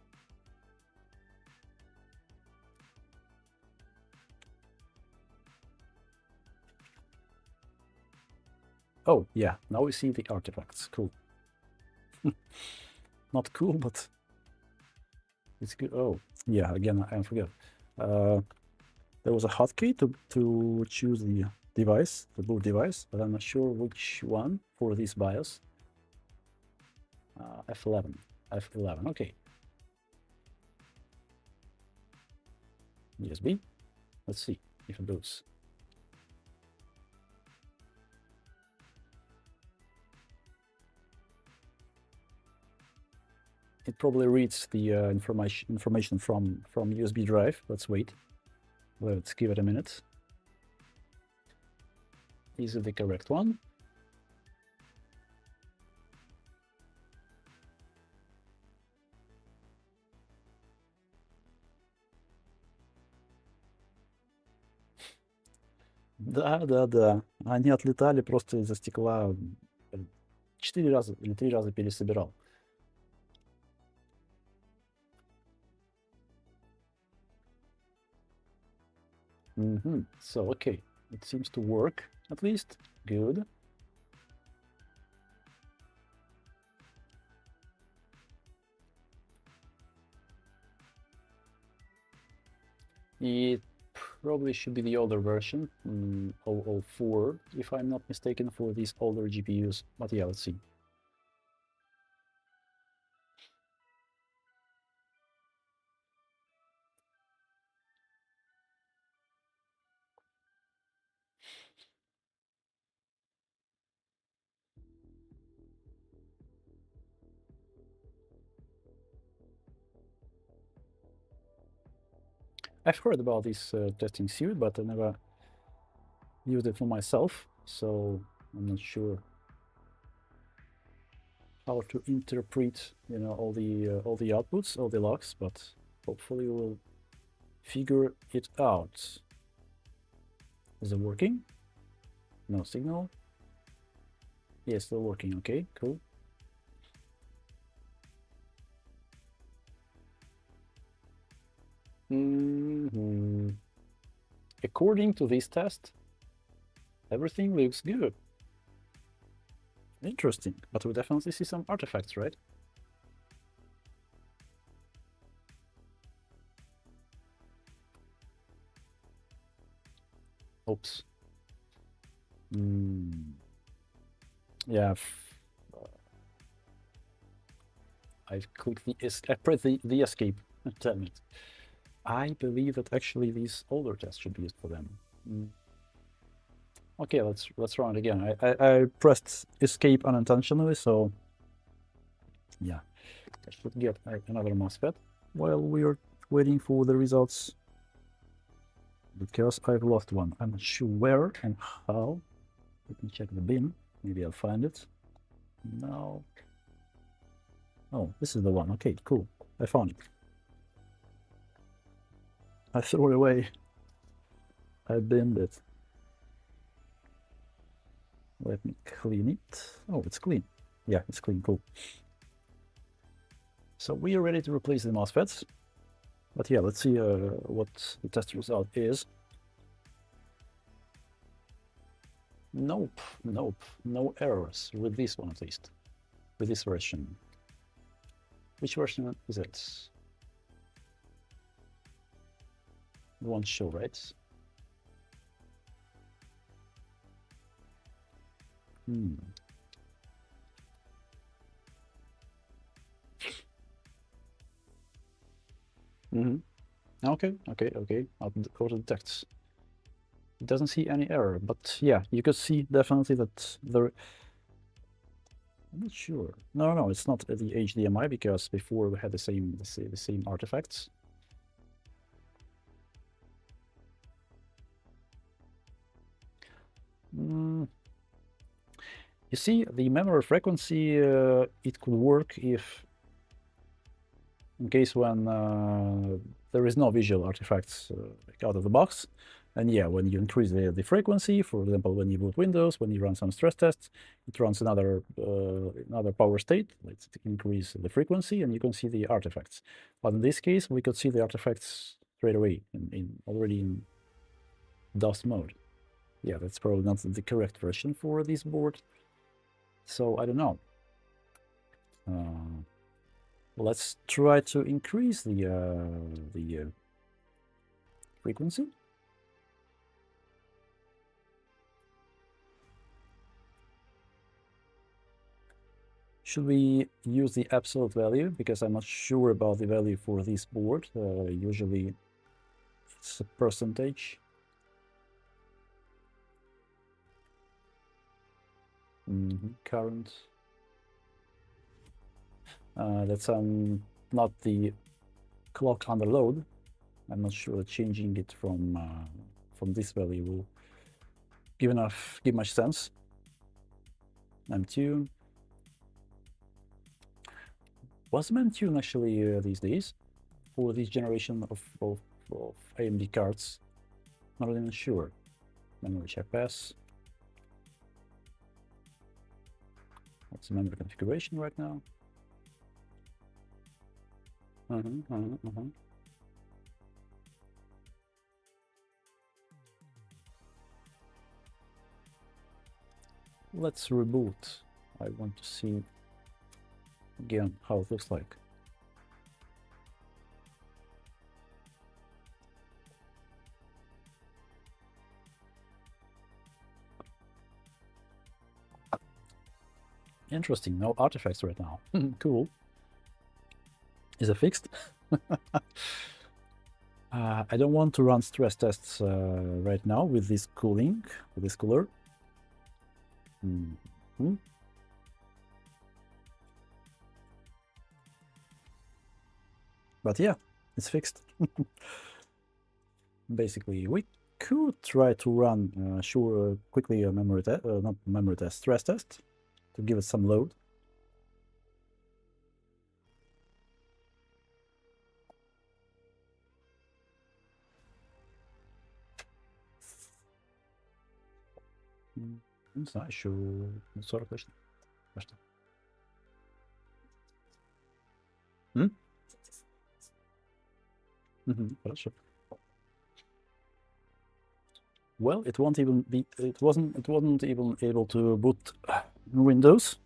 A: Oh, yeah, now we see the artifacts. Cool. Not cool, but it's good. Oh, yeah, again, I forgot. There was a hotkey to choose the device, the boot device, but I'm not sure which one for this BIOS. F11, F11, okay. USB. Let's see if it boots. It probably reads the information from USB drive. Let's wait. Let's give it a minute. Is it the correct one? Да. Они отлетали просто из-за стекла. 4 раза или 3 раза пересобирал. So, okay. It seems to work, at least. Good. It probably should be the older version, 004, if I'm not mistaken, for these older GPUs. But yeah, let's see. I've heard about this testing suite, but I never used it for myself, so I'm not sure how to interpret, all the outputs, all the logs, but hopefully we'll figure it out. Is it working? No signal. Yeah, still working. Okay, cool. According to this test, everything looks good. Interesting, but we definitely see some artifacts, right? Oops. Yeah, I've clicked I pressed the escape. Damn it. I believe that actually these older tests should be used for them. Okay, let's run it again. I pressed escape unintentionally, so yeah, I should get another MOSFET while we're waiting for the results, because I've lost one. I'm not sure where and how. Let me check the bin. Maybe I'll find it. No. Oh, this is the one. Okay, cool. I found it. I threw it away. I binned it. Let me clean it. Oh, it's clean. Yeah, it's clean. Cool. So we are ready to replace the MOSFETs. But yeah, let's see what the test result is. Nope. No errors with this one, at least. With this version. Which version is it? It won't show, right? Okay. I'll go to the text. It doesn't see any error, but yeah, you could see definitely that there. I'm not sure. No, it's not the HDMI, because before we had the same artifacts. You see, the memory frequency, it could work if, in case when there is no visual artifacts like out of the box. And yeah, when you increase the frequency, for example, when you boot Windows, when you run some stress tests, it runs another power state. Let's increase the frequency, and you can see the artifacts. But in this case, we could see the artifacts straight away already in DOS mode. Yeah, that's probably not the correct version for this board. So I don't know. Let's try to increase the frequency. Should we use the absolute value? Because I'm not sure about the value for this board. Usually it's a percentage. Current. That's not the clock under load. I'm not sure that changing it from this value will give much sense. M2. Was M2 actually these days for this generation of AMD cards? Not even sure. Memory check pass. What's the memory configuration right now? Let's reboot. I want to see again how it looks like. Interesting, no artifacts right now. Cool. Is it fixed? I don't want to run stress tests right now with this cooling, with this cooler. But yeah, it's fixed. Basically, we could try to run quickly a memory test, not memory test, stress test to give it some load. Не знаю, еще 40 точно. А что? Хорошо. Well, it wasn't even able to boot Windows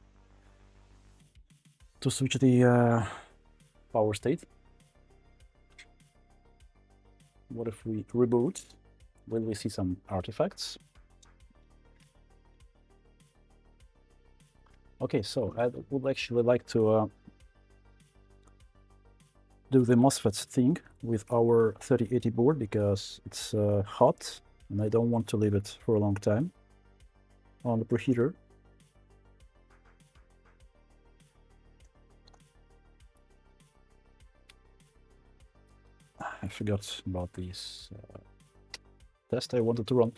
A: to switch the power state. What if we reboot? Will we see some artifacts? Okay, so I would actually like to do the MOSFETs thing with our 3080 board because it's hot and I don't want to leave it for a long time on the preheater. I forgot about this test I wanted to run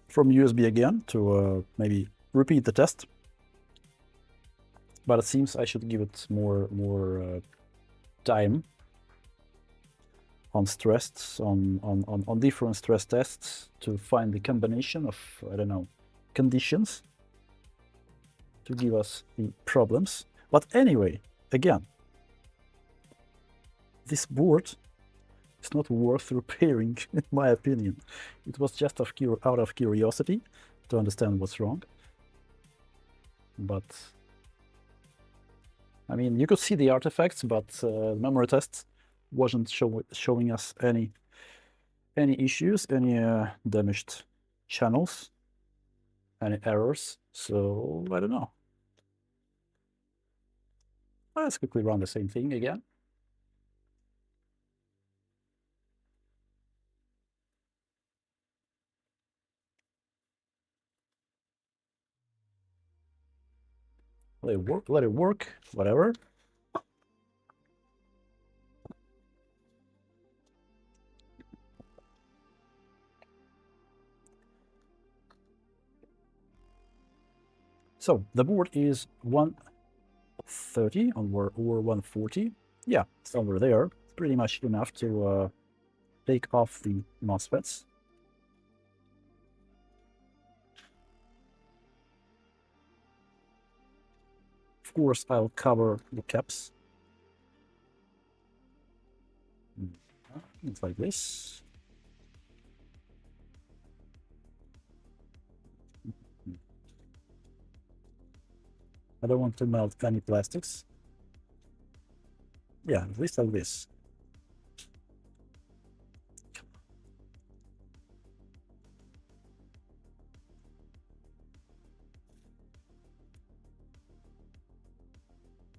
A: from USB again to maybe repeat the test. But it seems I should give it more time on stress tests, on different stress tests to find the combination of, I don't know, conditions to give us the problems. But anyway, again, this board is not worth repairing, in my opinion. It was just out of curiosity to understand what's wrong. But I mean, you could see the artifacts, but memory tests wasn't showing us any issues, any damaged channels, any errors. So I don't know. Let's quickly run the same thing again. Let it work, whatever. So the board is 130 or 140. Yeah, somewhere there. Pretty much enough to take off the MOSFETs. Of course, I'll cover the caps. It's like this. I don't want to melt any plastics. Yeah, at least like this.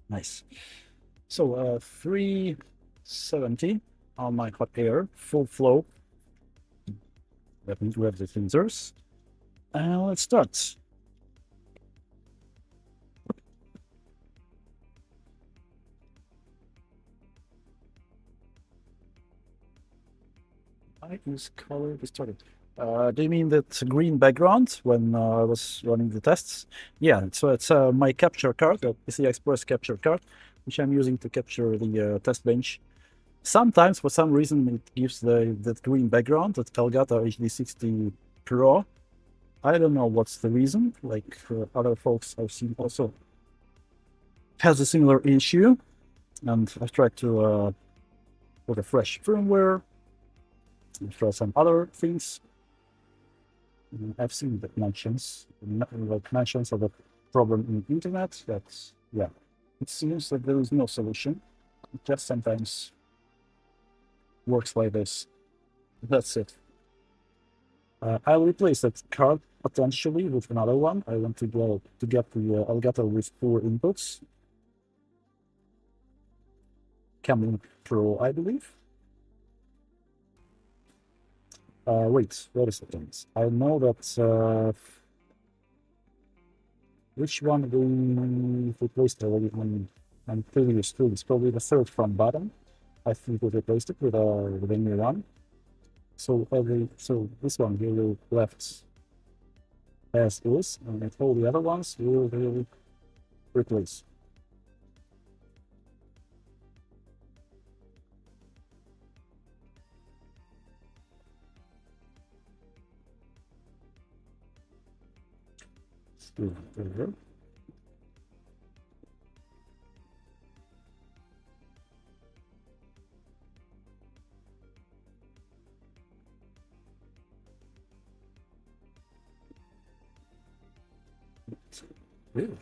A: Nice. So 370 on my hot air, full flow. That means we have the sensors. And let's start. Why is color distorted? Do you mean that green background when I was running the tests? Yeah, so it's my capture card, the PCI Express capture card, which I'm using to capture the test bench. Sometimes, for some reason, it gives that green background, that Elgato HD60 Pro. I don't know what's the reason. Like other folks I've seen also has a similar issue, and I've tried to put a fresh firmware and try some other things. I've seen the mentions of a problem in the internet. That yeah, it seems that there is no solution. It just sometimes works like this. That's it. I'll replace that card potentially with another one. I want to go to get the Elgato with 4 inputs. Camlin Pro, I believe. Wait, what is it? I know that which one we replaced already on previous tools? Probably the third from bottom. I think we replaced it with a new one. So this one we will left as is, and all the other ones we will replace. Over. Really?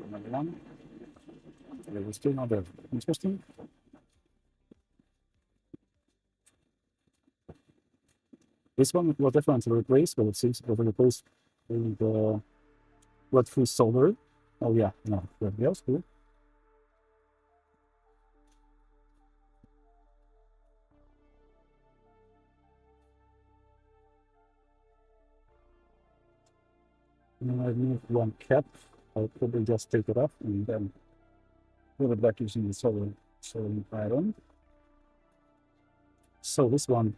A: Another one. There was still another interesting. This one was definitely replaced, but it seems it was replaced with lead-free solder. Oh yeah, no, that was cool. And I moved one cap. I'll probably just take it off and then put it back using the soldering iron. So this one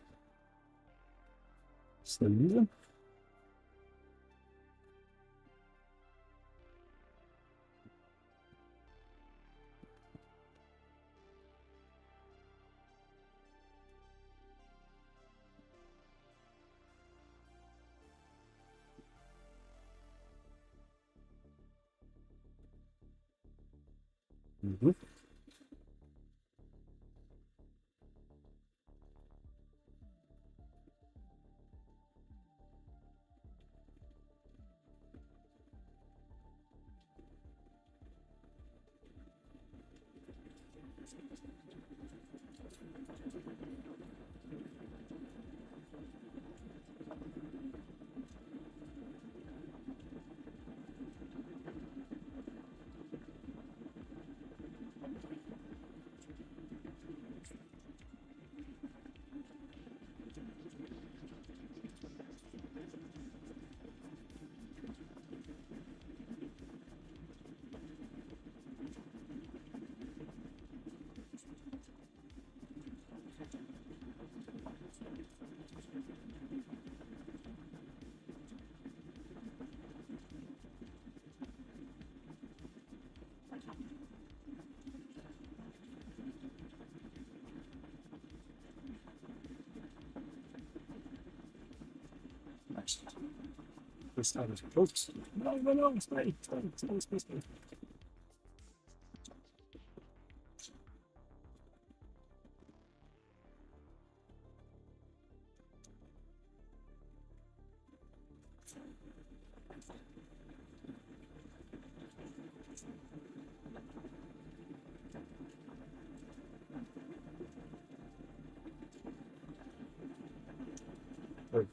A: still using. Mm-hmm. Nice. This time is close. No, stay. Right.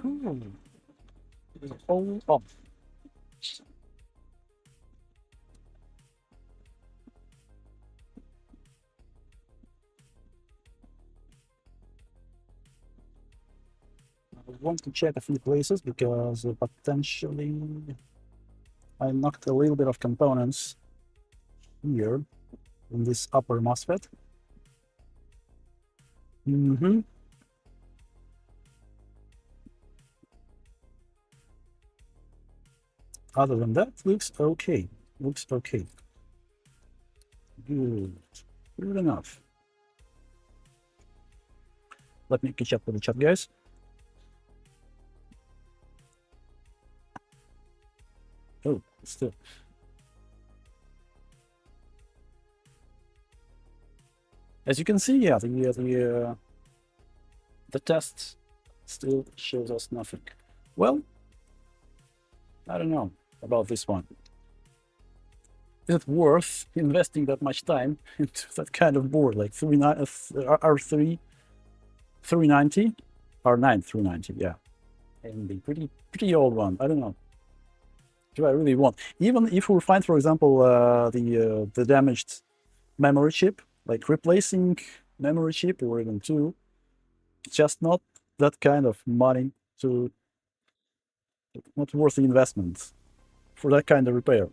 A: Cool. All up. I want to check a few places because potentially I knocked a little bit of components here in this upper MOSFET. Other than that, looks okay. Looks okay. Good. Good enough. Let me catch up with the chat, guys. Oh, still. As you can see, yeah, the test still shows us nothing. Well, I don't know about this one. Is it worth investing that much time into that kind of board, like R3 390, R9 390, yeah, and the pretty old one. I don't know. Do I really want? Even if we find, for example, the damaged memory chip, like replacing memory chip or even two, just not that kind of money to, not worth the investment for that kind of repair.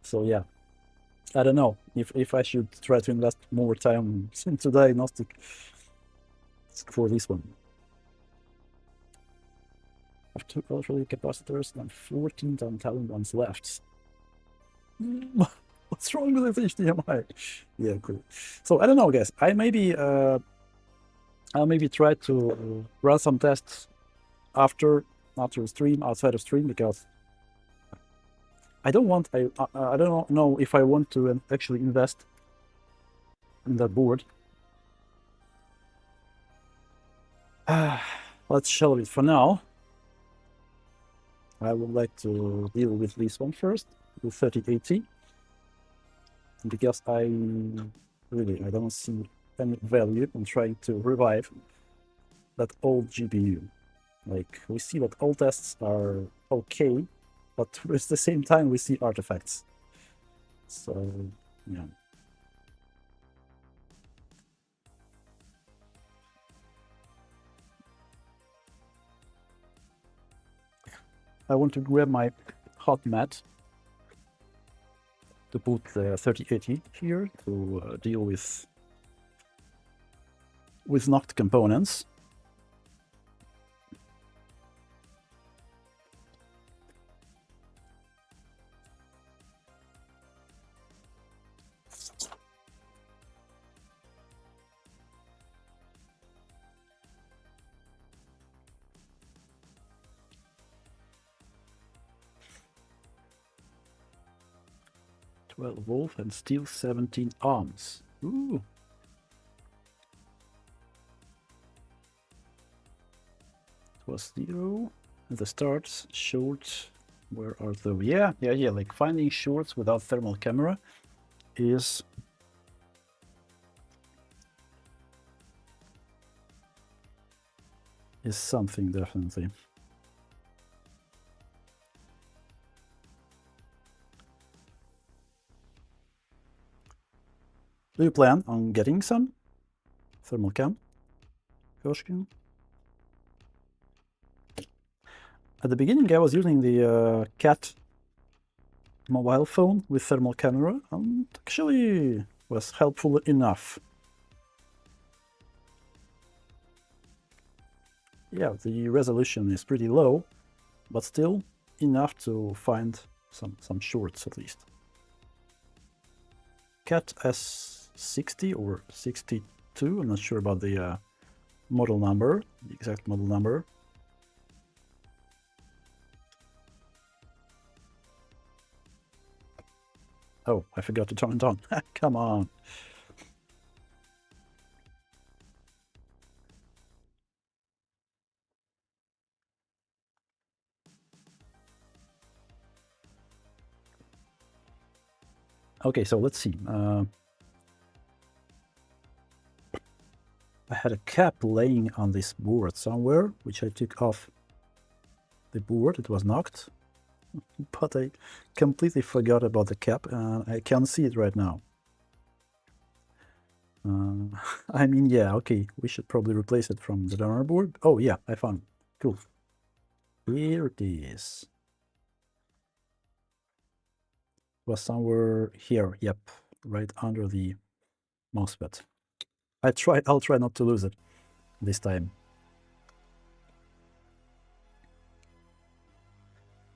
A: So yeah, I don't know if I should try to invest more time into diagnostic for this one. I have two ultra capacitors and 14 tantalum ones left. What's wrong with this HDMI? Yeah, cool. So I don't know, guys. I'll maybe try to run some tests after stream, outside of stream, because I don't want. I don't know if I want to actually invest in that board. Let's shelve it for now. I would like to deal with this one first, with 3080, because I don't see any value in trying to revive that old GPU. Like, we see that all tests are okay, but at the same time we see artifacts. So yeah. I want to grab my hot mat to put the 3080 here to deal with knocked components. 12 volt and steel 17 ohms. Ooh. It was 0 at the start. Short. Where are those? Yeah. Like finding shorts without thermal camera is something, definitely. Do you plan on getting some thermal cam, Koshkin? At the beginning, I was using the Cat mobile phone with thermal camera, and actually was helpful enough. Yeah, the resolution is pretty low, but still enough to find some shorts at least. Cat S60 or 62, I'm not sure about the model number, the exact model number. Oh, I forgot to turn it on. Come on. Okay, so let's see. I had a cap laying on this board somewhere, which I took off the board. It was knocked, but I completely forgot about the cap, and I can't see it right now. I mean, yeah, okay, we should probably replace it from the donor board. Oh, yeah, I found it. Cool. Here it is. It was somewhere here, yep, right under the mousepad. I'll try not to lose it this time.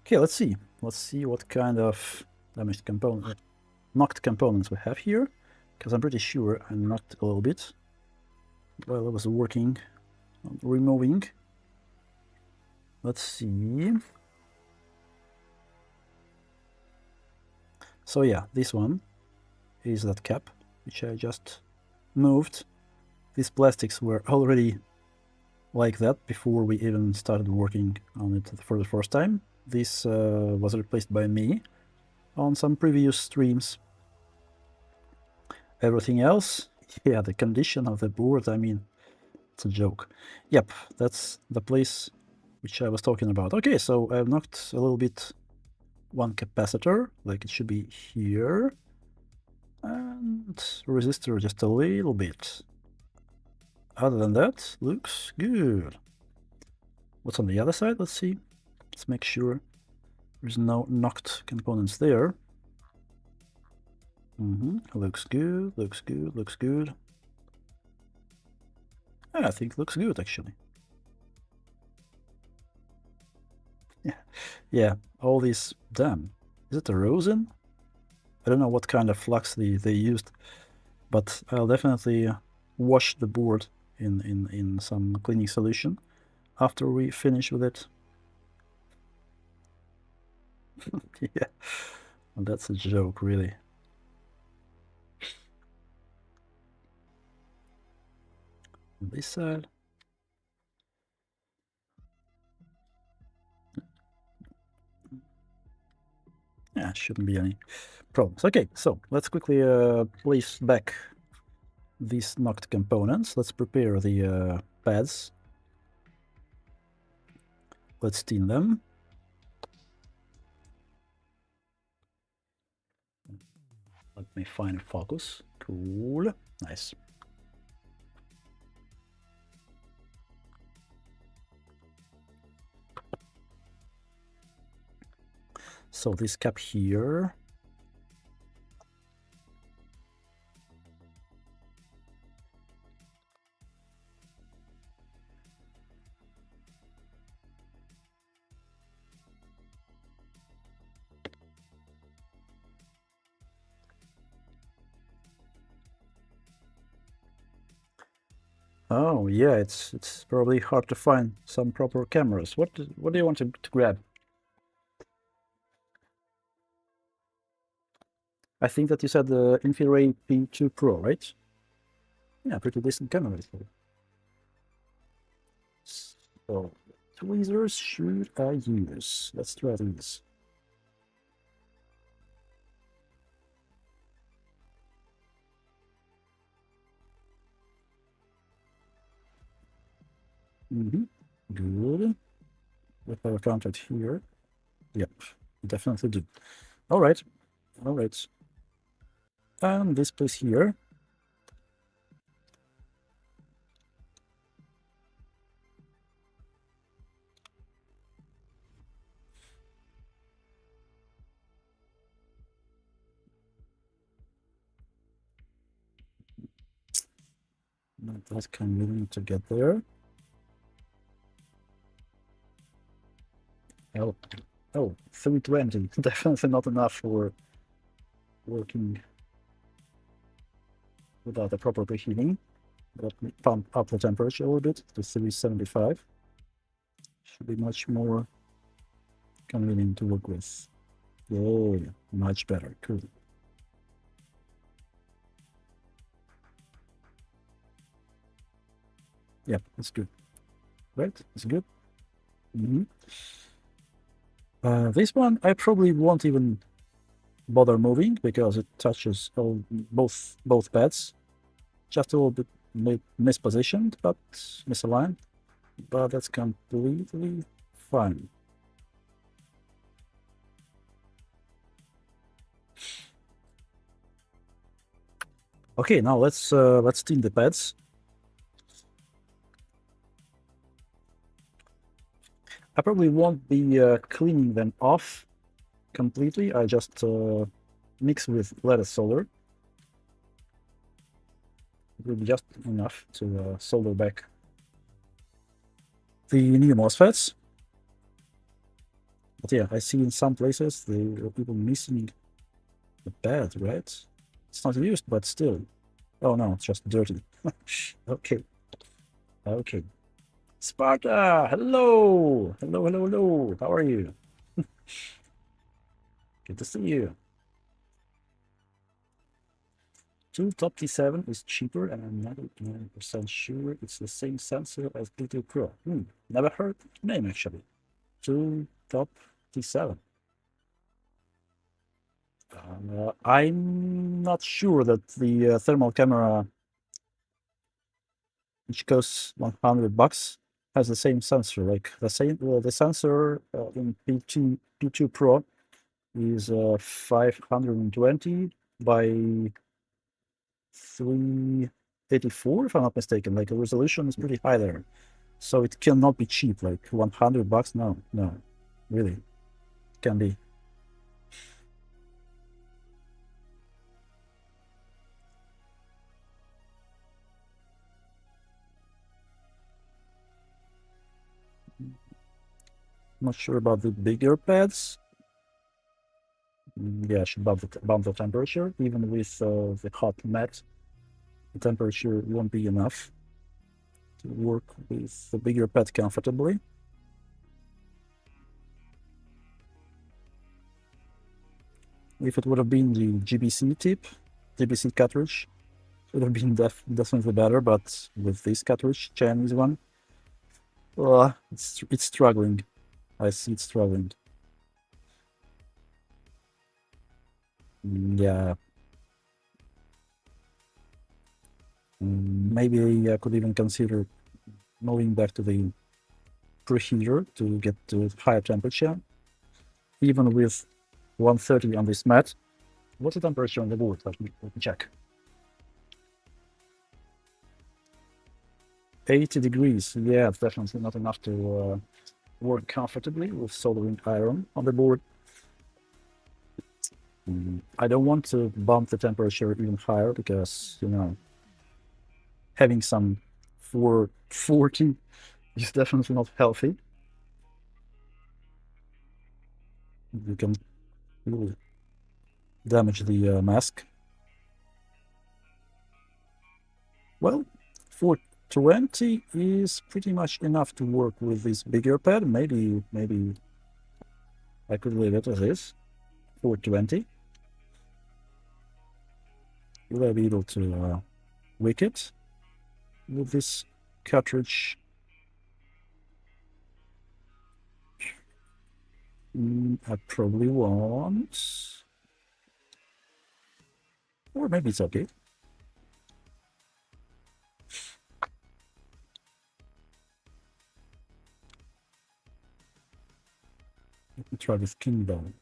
A: Okay, let's see. Let's see what kind of damaged component, knocked components we have here, because I'm pretty sure I knocked a little bit while I was working on removing. Let's see. So yeah, this one is that cap, which I just moved. These plastics were already like that before we even started working on it for the first time. This was replaced by me on some previous streams. Everything else, yeah, the condition of the board, I mean, it's a joke. Yep, that's the place which I was talking about. Okay, so I've knocked a little bit one capacitor, like it should be here, and resistor just a little bit. Other than that, looks good. What's on the other side? Let's see. Let's make sure there's no knocked components there. Looks good, looks good, looks good. I think it looks good, actually. Yeah, all these, damn, is it a rosin? I don't know what kind of flux they used, but I'll definitely wash the board in some cleaning solution after we finish with it. Yeah, well, that's a joke, really. On this side. Yeah, shouldn't be any problems. Okay, so let's quickly place back these knocked components. Let's prepare the pads. Let's steam them. Let me find focus. Cool. Nice. So this cap here. Oh yeah, it's probably hard to find some proper cameras. What do you want to grab? I think that you said the Infinity P2 Pro, right? Yeah, pretty decent camera. So, tweezers should I use? Let's try these. Good. With our contact here. Yep, definitely do. All right. All right. And this place here. Not that convenient to get there. Oh, oh, 320. Definitely not enough for working without the proper preheating. Let me pump up the temperature a little bit to 375. Should be much more convenient to work with. Oh, much better. Cool. Yeah, it's good. Right? It's good. This one I probably won't even bother moving because it touches both beds. Just a little bit mispositioned, but misaligned. But that's completely fine. Okay, now let's clean the beds. I probably won't be cleaning them off completely. I just mix with lettuce solder. It will be just enough to solder back the new MOSFETs. But yeah, I see in some places there are people missing the bed, right? It's not used, but still. Oh no, it's just dirty. Okay. Okay. Sparta, hello! Hello, hello, hello. How are you? Good to see you. 2 Top T7 is cheaper, and I'm 99% sure it's the same sensor as P2 Pro. Never heard the name actually. 2 Top T7. I'm not sure that the thermal camera, which costs $100, has the same sensor. Like the sensor in P2 Pro is 520 by 384, if I'm not mistaken. Like the resolution is pretty high there, so it cannot be cheap. Like $100? No, no, really, it can be. Not sure about the bigger pads. Yeah, I should bump the temperature. Even with the hot mat, the temperature won't be enough to work with the bigger pad comfortably. If it would have been the GBC tip, GBC cartridge, it would have been definitely better, but with this cartridge, Chinese one, it's struggling. I see it struggling. Yeah. Maybe I could even consider moving back to the preheater to get to higher temperature. Even with 130 on this mat. What's the temperature on the board? Let me check. 80 degrees. Yeah, it's definitely not enough to work comfortably with soldering iron on the board. I don't want to bump the temperature even higher because, you know, having some 440 is definitely not healthy. You can really damage the mask. Well, 420 is pretty much enough to work with this bigger pad. Maybe I could leave it as is. 420. will I be able to wick it with this cartridge? I probably won't. Or maybe it's okay. Let me try this Kingdom.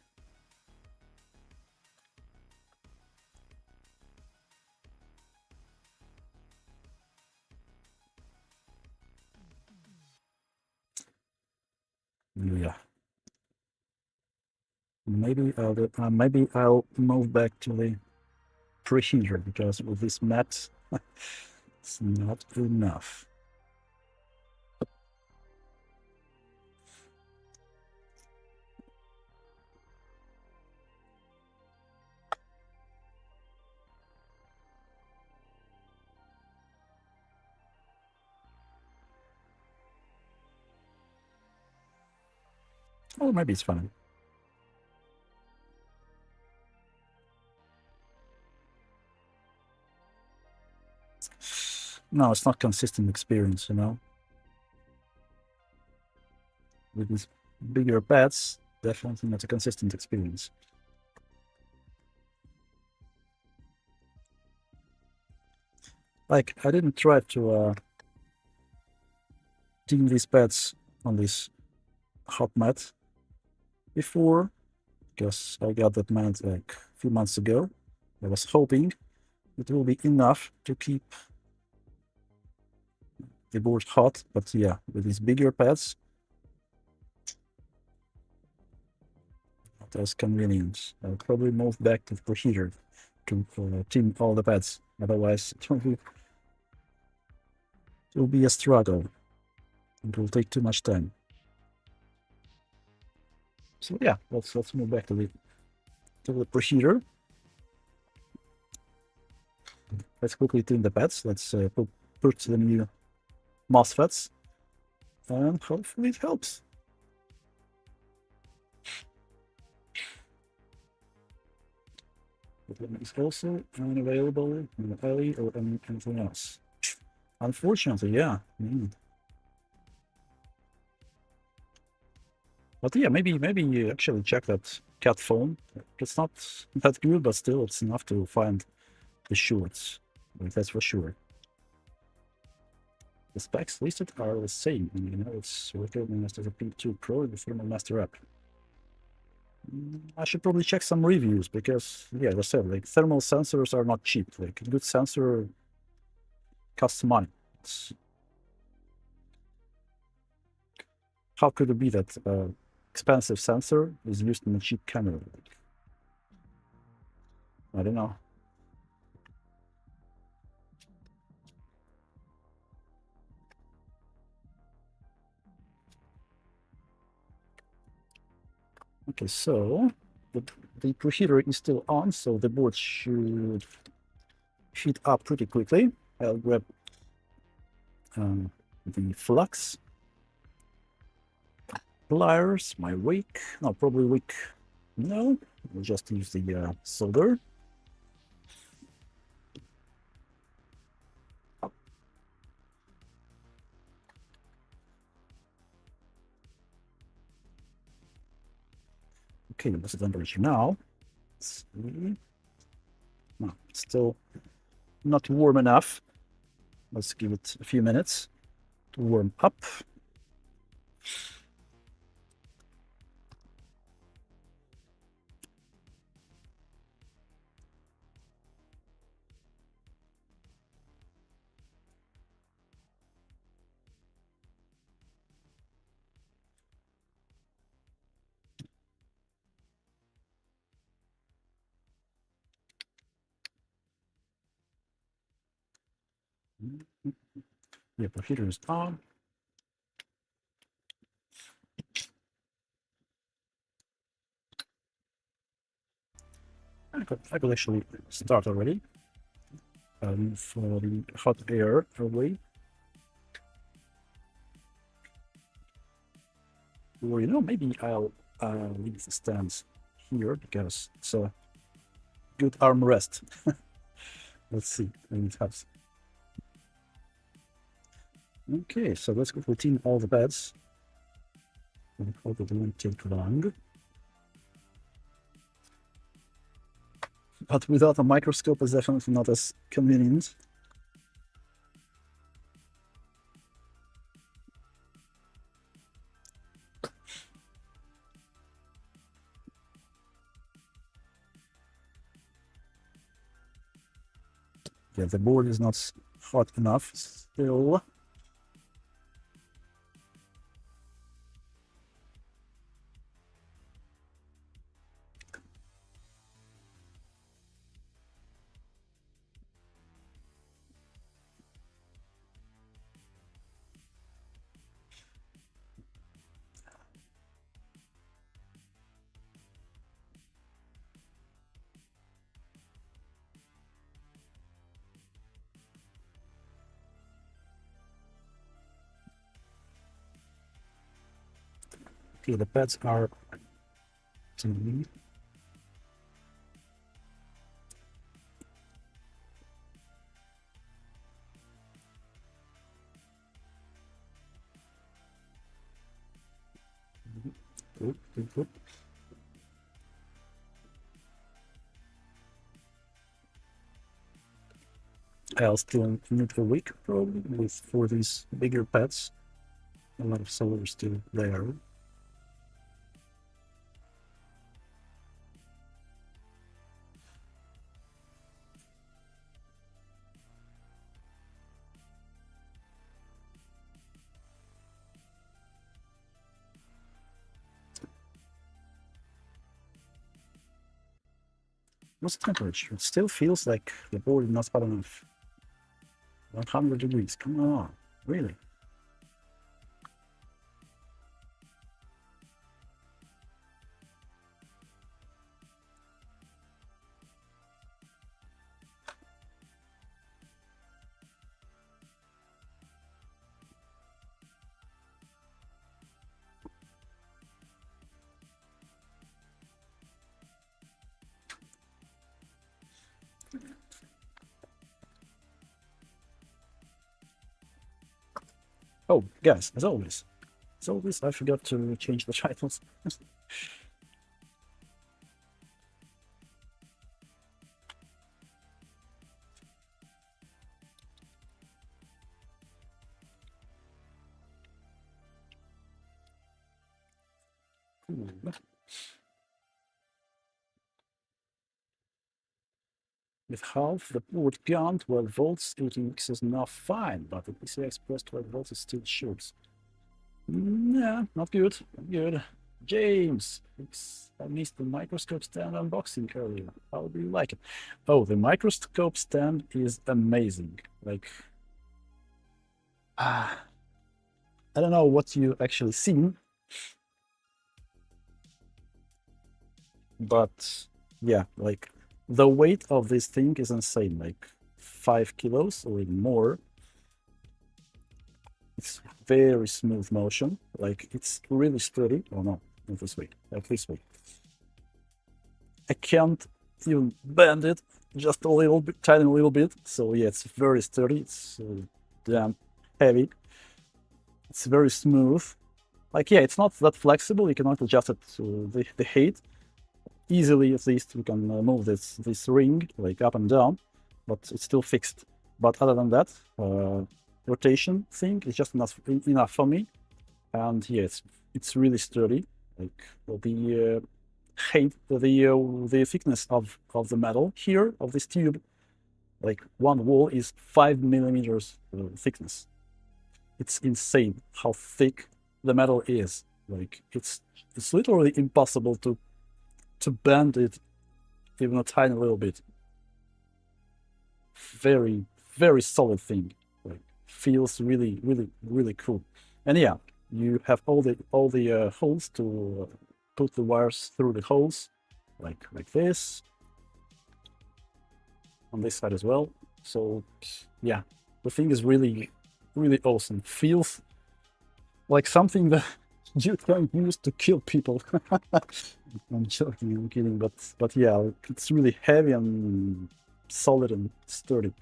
A: Yeah. Maybe I'll move back to the preheater because with this mat, it's not enough. Or maybe it's fine. No, it's not consistent experience, you know. With these bigger pads, definitely not a consistent experience. Like, I didn't try to team these pads on this hot mat before, because I got that mat like a few months ago. I was hoping it will be enough to keep the board hot, but yeah, with these bigger pads, not as convenient. I'll probably move back to the preheater to team all the pads. Otherwise, it will be a struggle. It will take too much time. So yeah, let's move back to the preheater. Let's quickly tune the pads. Let's put the new MOSFETs, and hopefully it helps. It's also unavailable in the alley or anything else. Unfortunately, yeah. But yeah, maybe you actually check that cat phone. It's not that good, but still it's enough to find the shorts. That's for sure. The specs listed are the same, and you know it's recognized as a P2 Pro in the Thermal Master app. I should probably check some reviews because, yeah, as I said, like thermal sensors are not cheap. Like a good sensor costs money. How could it be that expensive sensor is used in a cheap camera? I don't know. Okay, so the preheater is still on, so the board should heat up pretty quickly. I'll grab the flux pliers, my wick. No, probably wick. No, we'll just use the solder. Okay, what's the temperature now? Let's see. No, it's still not warm enough. Let's give it a few minutes to warm up. Yeah, preheater is on. I could actually start already. For the hot air away. Or, you know, maybe I'll leave the stands here because it's a good armrest. Let's see. And it has. Okay, so let's go clean all the beds. I hope it won't take long. But without a microscope, it's definitely not as convenient. Yeah, the board is not hot enough still. Okay, the pads are clean. Good, good, good. I'll still need a week probably with for these bigger pads. A lot of solar still there. What's the temperature? It still feels like the board is not hot enough. 100 degrees. Come on, really? Oh, guys, as always, I forgot to change the titles. With half the board count, 12 volts, 18x is now fine, but the PCI Express 12 volts is still short. Nah, not good, not good. James, I missed the microscope stand unboxing earlier. How do you like it? Oh, the microscope stand is amazing. Like, I don't know what you actually seen, but yeah, like the weight of this thing is insane, like 5 kilos or even more. It's very smooth motion, like it's really sturdy. Oh no, not this way, like this way. I can't even bend it just a little bit, tiny little bit. So yeah, it's very sturdy. It's damn heavy. It's very smooth. Like yeah, it's not that flexible. You cannot adjust it to the height easily. At least we can move this ring like up and down, but it's still fixed. But other than that, rotation thing is just enough for me. And yeah, it's really sturdy. Like the height, the thickness of the metal here of this tube, like one wall is 5 millimeters thickness. It's insane how thick the metal is. Like it's literally impossible to bend it even a tiny little bit. Very, very solid thing. Like feels really, really, really cool. And yeah, you have all the holes to put the wires through the holes, like this. On this side as well. So yeah, the thing is really, really awesome. Feels like something that you can use to kill people. I'm joking, I'm kidding, but yeah, it's really heavy and solid and sturdy.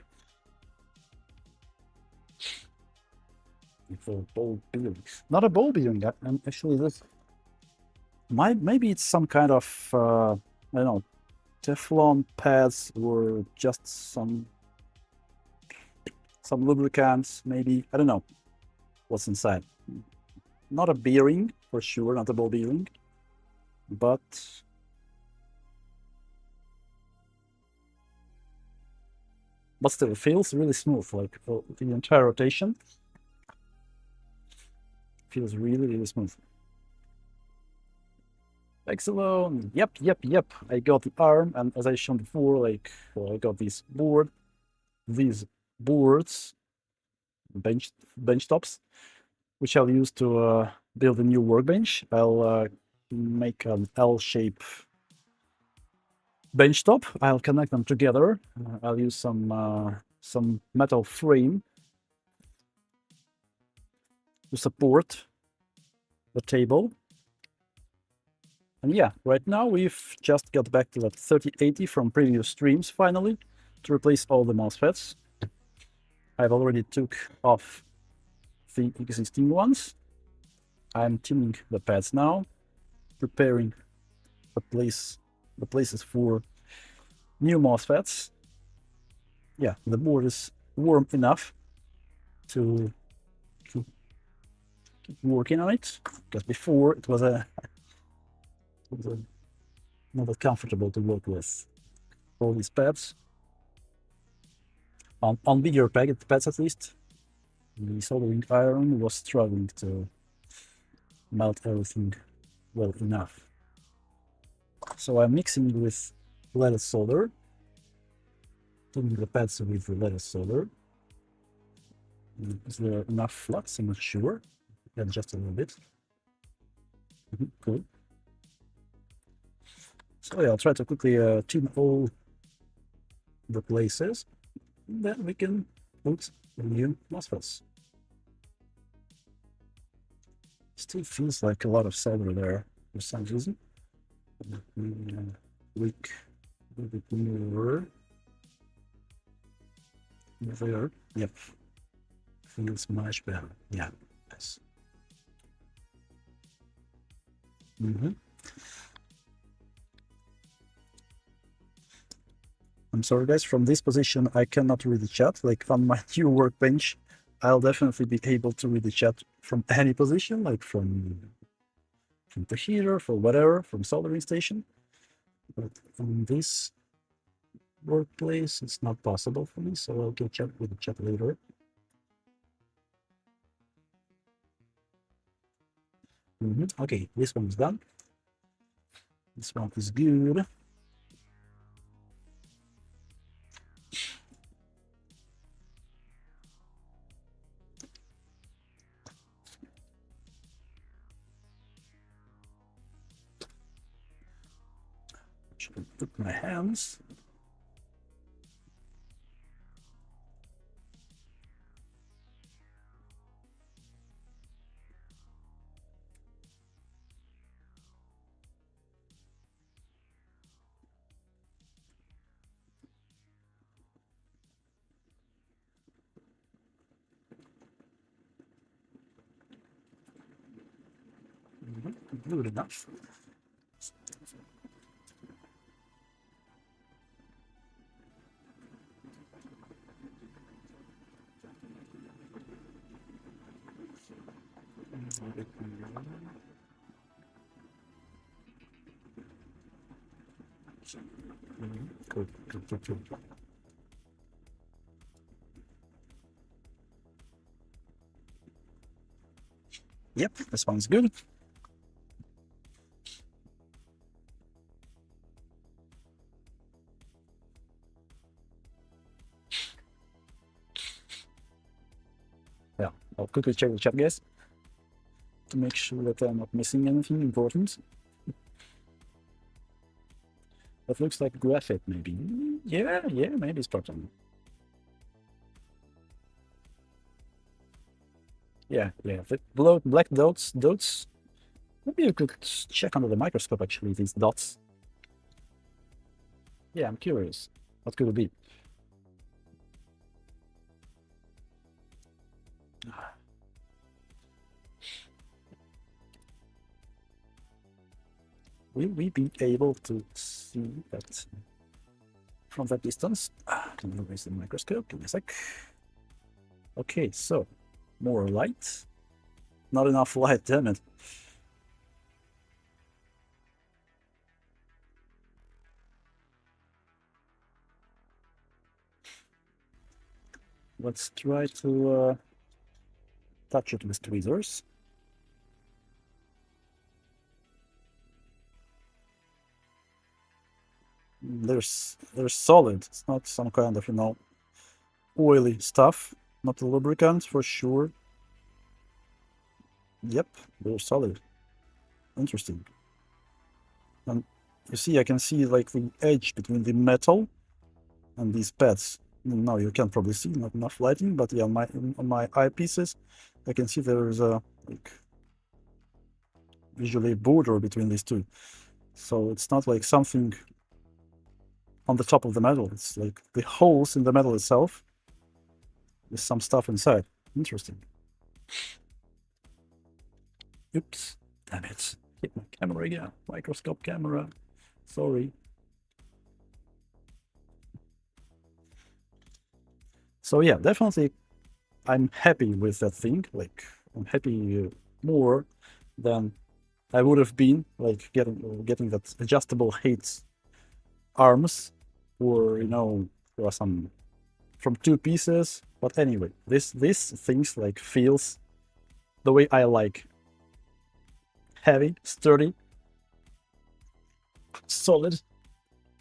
A: For ball bearing, not a ball bearing. And actually, this maybe it's some kind of I don't know, Teflon pads or just some lubricants. Maybe I don't know what's inside. Not a bearing for sure, not a ball bearing, but still, it feels really smooth. Like the entire rotation feels really smooth. Excellent. Yep. I got the arm, and as I shown before, like I got these boards, bench tops, which I'll use to build a new workbench. I'll make an L-shape bench top. I'll connect them together. I'll use some metal frame to support the table. And yeah, right now we've just got back to that 3080 from previous streams finally to replace all the MOSFETs. I've already took off the existing ones. I'm tuning the pads now, preparing the places for new MOSFETs. Yeah, the board is warm enough to keep working on it, because before it was not that comfortable to work with all these pads. On bigger pads at least, the soldering iron was struggling to melt everything well enough. So I'm mixing with leaded solder, tuning the pads with the leaded solder. Is there enough flux? I'm not sure. Yeah, just a little bit. Cool. So yeah, I'll try to quickly tune all the places, and then we can put the new MOSFETs. Still feels like a lot of solder there for some reason. Let me tweak a little bit more. There, yep. Feels much better. Yeah, nice. I'm sorry guys, from this position I cannot read the chat. Like on my new workbench, I'll definitely be able to read the chat from any position, like from the heater, for whatever, from soldering station. But on this workplace, it's not possible for me, so I'll catch up with the chat later. Okay, this one's done. This one is good. Should put my hands. Good enough. Good. Yep, this one's good. Yeah, I'll quickly check the chat, guys, to make sure that I'm not missing anything important. That looks like graphite, maybe. Yeah, maybe it's spartan. Yeah. Below black dots. Maybe you could check under the microscope, actually, these dots. Yeah, I'm curious. What could it be? Will we be able to see that from that distance? Can you raise the microscope? Give me a sec. Okay, so more light. Not enough light, damn it. Let's try to touch it with tweezers. They're solid. It's not some kind of, you know, oily stuff. Not a lubricant for sure. Yep, they're solid. Interesting. And you see, I can see like the edge between the metal and these pads. Now you can probably see, not enough lighting, but yeah, on my eyepieces, I can see there is a like visually border between these two. So it's not like something on the top of the metal. It's like the holes in the metal itself with some stuff inside. Interesting. Oops, damn it. Hit my camera again. Microscope camera. Sorry. So yeah, definitely I'm happy with that thing. Like I'm happy more than I would have been like getting that adjustable height arms, or you know, there are some from 2 pieces. But anyway, this things like feels the way I like. Heavy, sturdy, solid.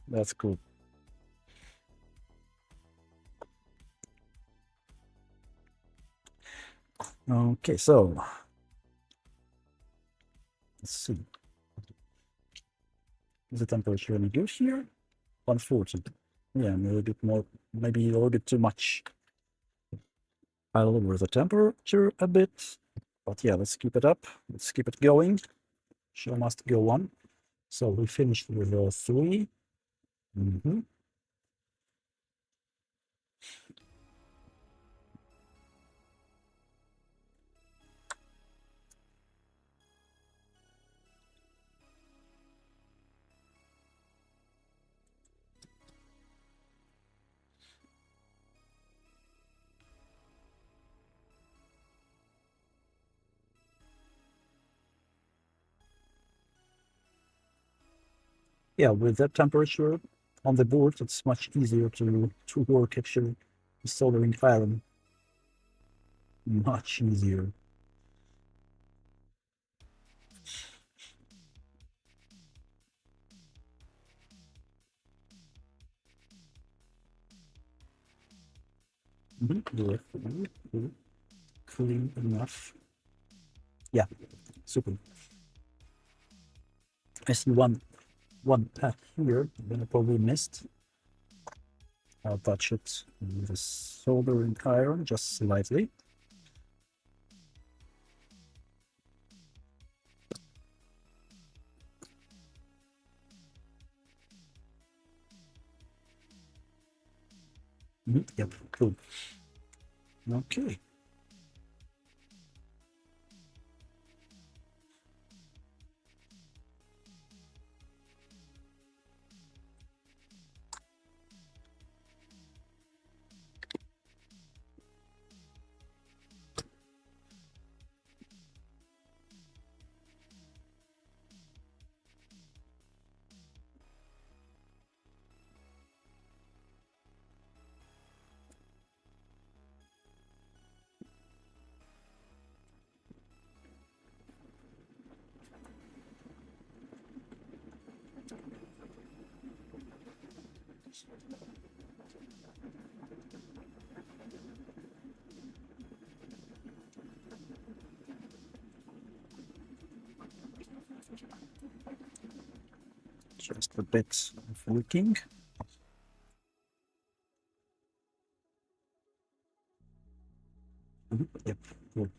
A: That's cool. Okay, so let's see. Is the temperature any good here? 140. Yeah, a little bit more, maybe a little bit too much. I'll lower the temperature a bit, but yeah, let's keep it up. Let's keep it going. Show must go on. So we finished with 3. Yeah, with that temperature on the board, it's much easier to work actually with soldering iron. Much easier. Clean enough. Yeah, super. I see one path here that I probably missed. I'll touch it with the soldering iron just slightly. Yep, cool. Okay. Just a bit of leaking. Yep, cool.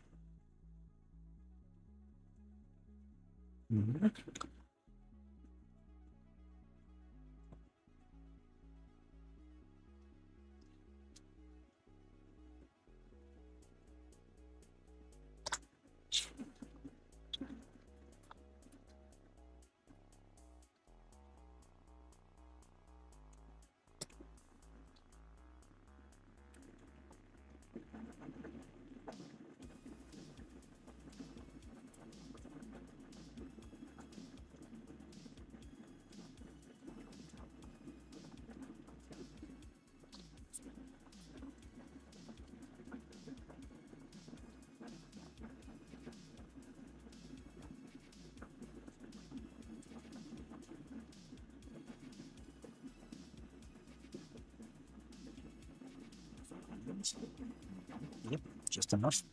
A: Yep, just enough.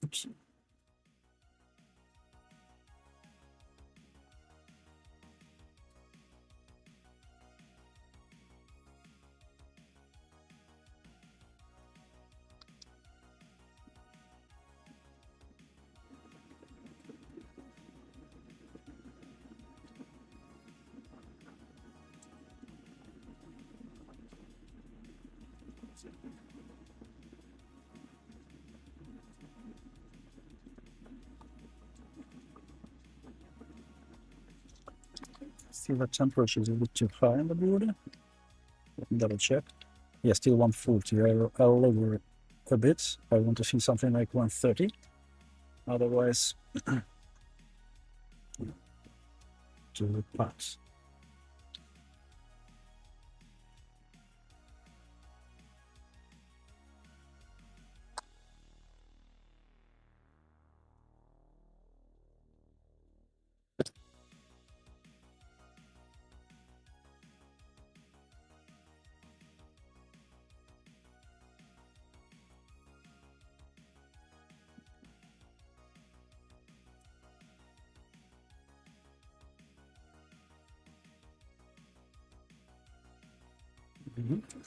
A: Oops. See the temperature is a bit too high on the board. Let me double check. Yeah, still 140. I'll lower it a bit. I want to see something like 130. Otherwise, to the pass.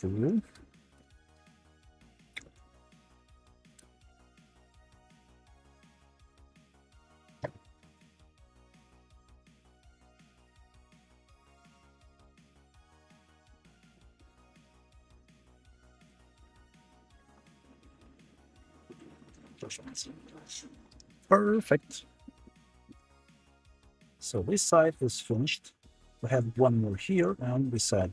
A: Cool. Perfect. So this side is finished. We have one more here and this side.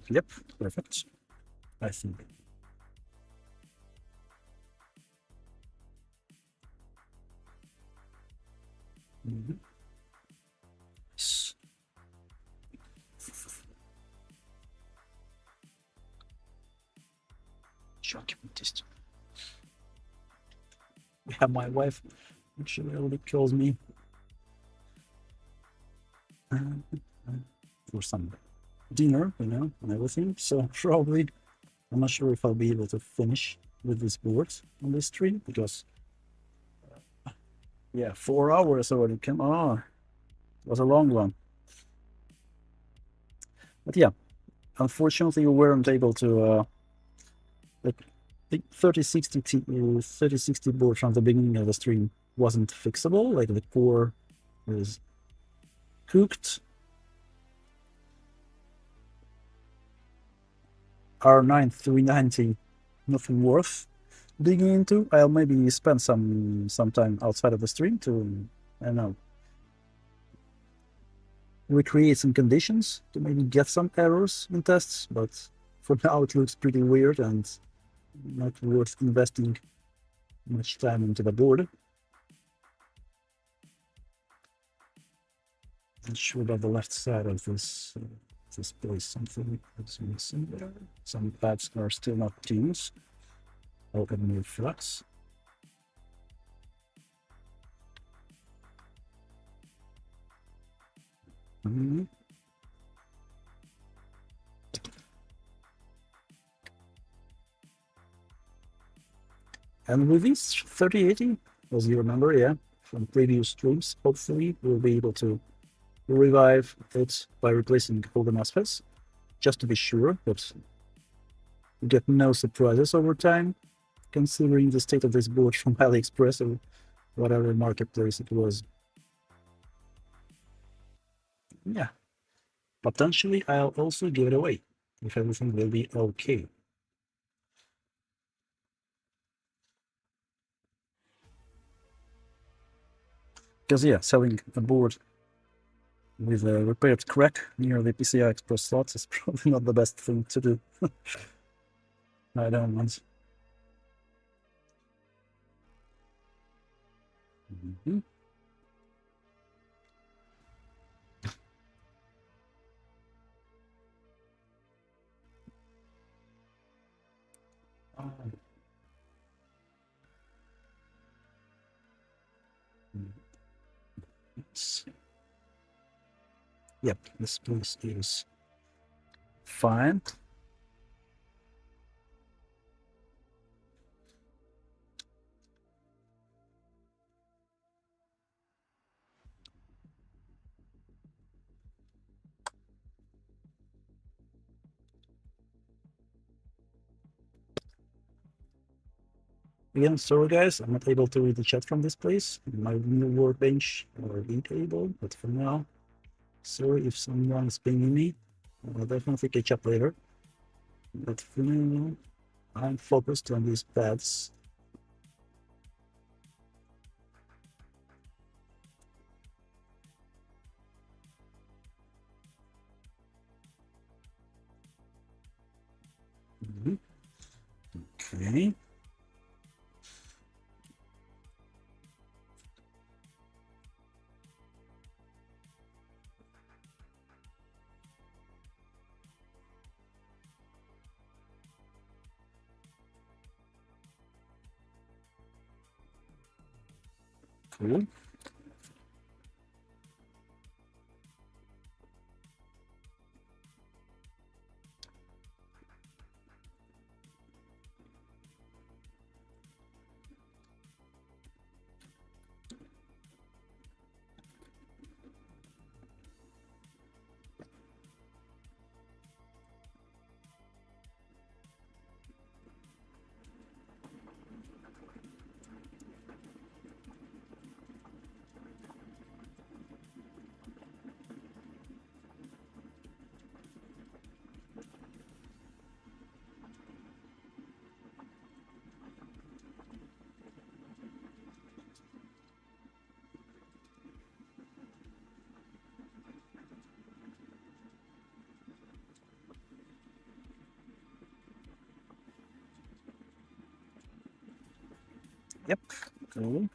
A: Yep, perfect. I think. Yes. Documentist. We have my wife, which really kills me for some dinner, you know, and everything. So probably, I'm not sure if I'll be able to finish with this board on this stream because, yeah, 4 hours already. Come on, it was a long one. But yeah, unfortunately, we weren't able to. The 3060 board from the beginning of the stream wasn't fixable. Like the core is cooked. R9 390, nothing worth digging into. I'll maybe spend some time outside of the stream to, I don't know, recreate some conditions to maybe get some errors in tests. But for now, it looks pretty weird and not worth investing much time into the board. Not sure about the left side of this place. Something is missing there. Some pads are still not tuned. I'll add more flux. Mhm. And with these 3080, as you remember, yeah, from previous streams, hopefully we'll be able to revive it by replacing all the MOSFETs, just to be sure that we get no surprises over time, considering the state of this board from AliExpress or whatever marketplace it was. Yeah, potentially I'll also give it away if everything will be okay. Because yeah, selling a board with a repaired crack near the PCI Express slots is probably not the best thing to do. I don't want. Mhm. Ah, let's see. Yep, this place is fine. Again, sorry guys, I'm not able to read the chat from this place. My new workbench or being able, but for now, sorry if someone is pinging me. I'll definitely catch up later. But for now, I'm focused on these pads. Mhm. Okay. Cool. Yep. Cool.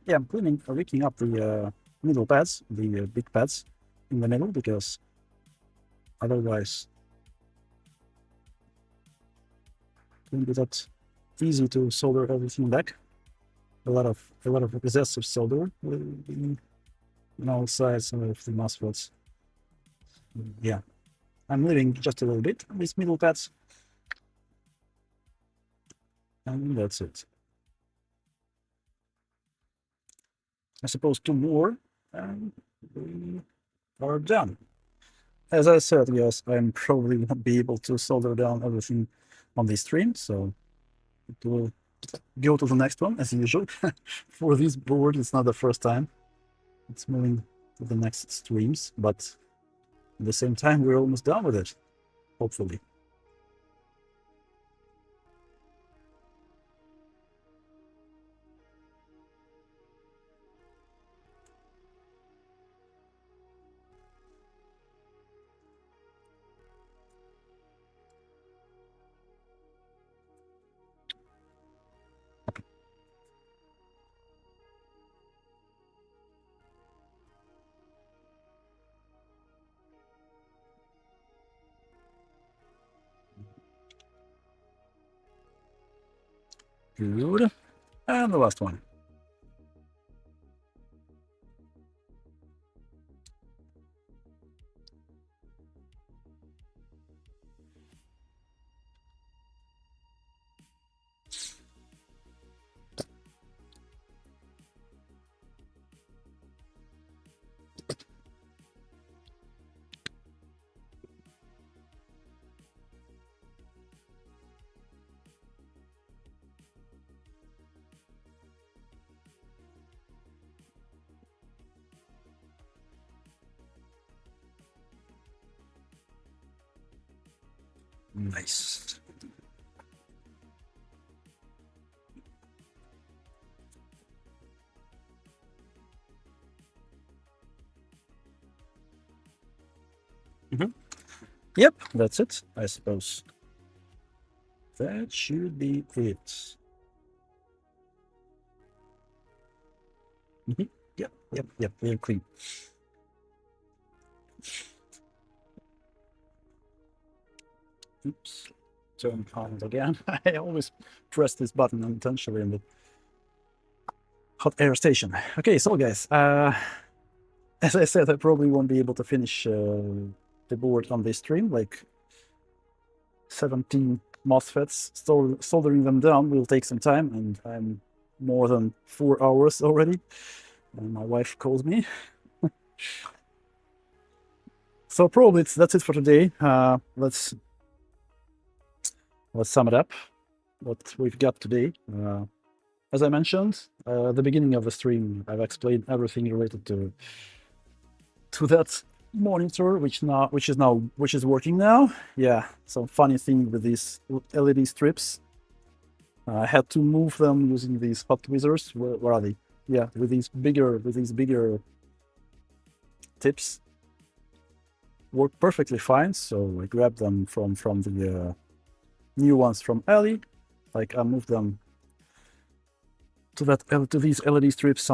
A: Yeah, I'm cleaning, rigging up the middle pads, the big pads in the middle, because otherwise it won't be that easy to solder everything back. A lot of excessive solder will be on all sides of the MOSFETs. Yeah, I'm leaving just a little bit on these middle pads, and that's it. I suppose two more, and we are done. As I said, yes, I'm probably not be able to solder down everything on this stream, so it will go to the next one as usual. For this board, it's not the first time. It's moving to the next streams, but at the same time, we're almost done with it, hopefully. Good. And the last one. Nice. Yep, that's it, I suppose. That should be it. Yep, very clean. Oops, turn on it again. I always press this button unintentionally in the hot air station. Okay, so guys, as I said, I probably won't be able to finish the board on this stream. Like 17 MOSFETs, soldering them down will take some time, and I'm more than 4 hours already. And my wife calls me. So probably that's it for today. Let's sum it up. What we've got today. As I mentioned at the beginning of the stream, I've explained everything related to that monitor, which is working now. Yeah, some funny thing with these LED strips. I had to move them using these hot tweezers. Where are they? Yeah, with these bigger tips. Work perfectly fine. So I grabbed them from the new ones from Ali. Like I moved them to these LED strips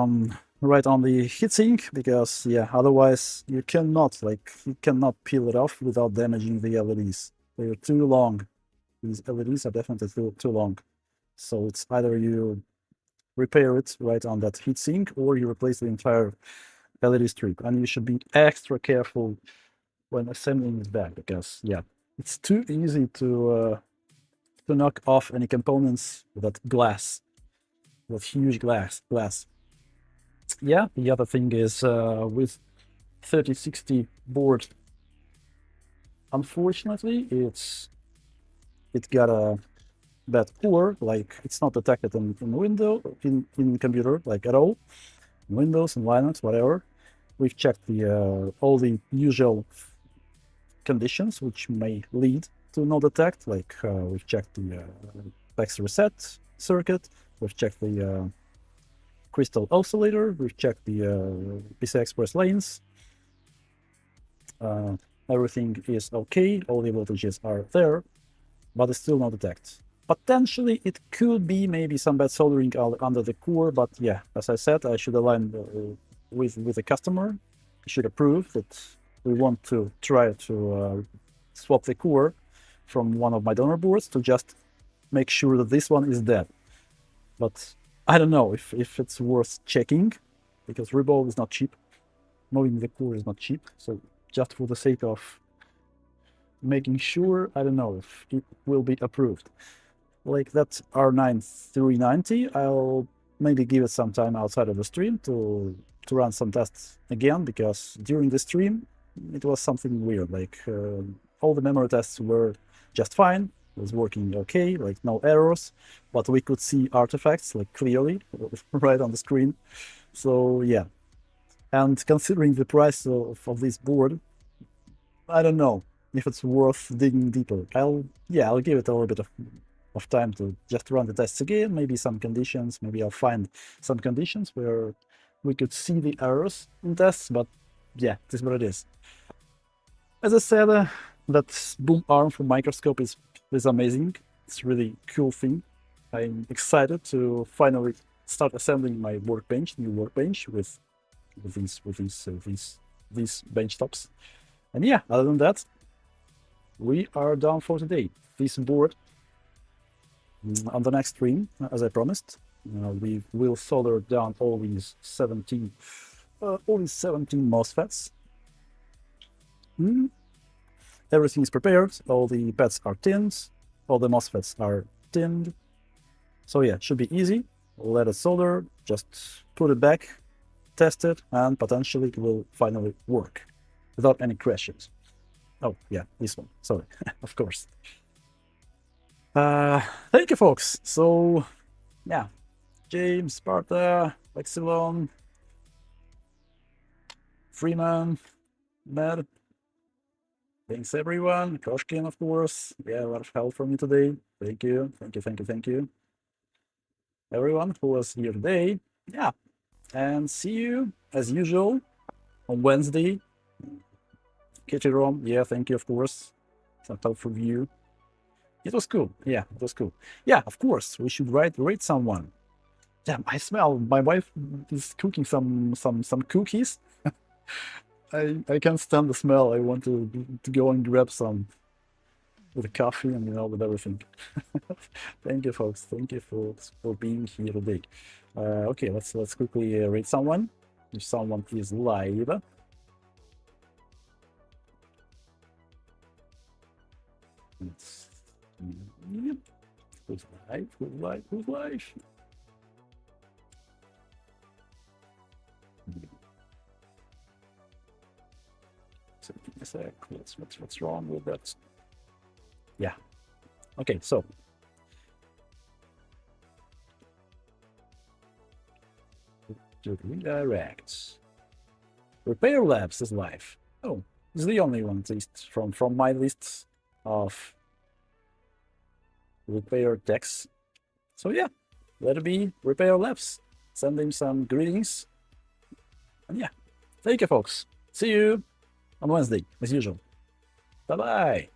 A: right on the heatsink, because yeah, otherwise you cannot peel it off without damaging the LEDs. They're too long. These LEDs are definitely too long. So it's either you repair it right on that heatsink, or you replace the entire LED strip. And you should be extra careful when assembling it back, because yeah, it's too easy to knock off any components with that glass, with huge glass. Yeah, the other thing is with 3060 board, unfortunately, it got a bad core. Like it's not detected in computer like at all. Windows and Linux, whatever. We've checked the all the usual conditions which may lead to no detect. Like we've checked the PAX reset circuit. We've checked the crystal oscillator. We've checked the PCI Express lanes. Everything is okay. All the voltages are there, but it's still not detect. Potentially, it could be maybe some bad soldering under the core, but yeah, as I said, I should align with the customer. I should approve that we want to try to swap the core from one of my donor boards to just make sure that this one is dead. But I don't know if it's worth checking, because rebuild is not cheap. Moving the core is not cheap. So just for the sake of making sure, I don't know if it will be approved. Like that R9 390, I'll maybe give it some time outside of the stream to run some tests again, because during the stream it was something weird. Like all the memory tests were just fine. It was working okay, like no errors, but we could see artifacts like clearly right on the screen. So yeah, and considering the price of this board, I don't know if it's worth digging deeper. I'll give it a little bit of time to just run the tests again. Maybe some conditions. Maybe I'll find some conditions where we could see the errors in tests. But yeah, this is what it is. As I said, that boom arm from Microscope is amazing. It's really cool thing. I'm excited to finally start assembling my new workbench with these bench tops. And yeah, other than that, we are done for today. This board On the next stream, as I promised, we will solder down all these 17 MOSFETs. Everything is prepared, all the pads are tinned, all the MOSFETs are tinned. So yeah, it should be easy. Let it solder, just put it back, test it, and potentially it will finally work without any crashes. Oh yeah, this one, sorry, of course. Thank you, folks. So yeah, James, Sparta, Exelon, Freeman, Med. Thanks everyone. Koshkin, of course. Yeah, a lot of help from you today. Thank you. Thank you. Everyone who was here today. Yeah. And see you as usual on Wednesday. Kitty-Rom. Yeah, thank you, of course. Some help from you. It was cool. Yeah, it was cool. Yeah, of course. We should rate someone. Damn, I smell. My wife is cooking some cookies. I can't stand the smell. I want to go and grab some with the coffee and with everything. Thank you, folks. Thank you for being here today. Okay, let's quickly rate someone. If someone is live. Who's live? Who's live? A sec. What's wrong with that? Yeah. Okay, so to redirect. Repair Labs is live. Oh, it's the only one, at least from my list of repair techs. So yeah, let it be Repair Labs. Send him some greetings. And yeah, thank you, folks. See you on Wednesday, as usual. Bye-bye.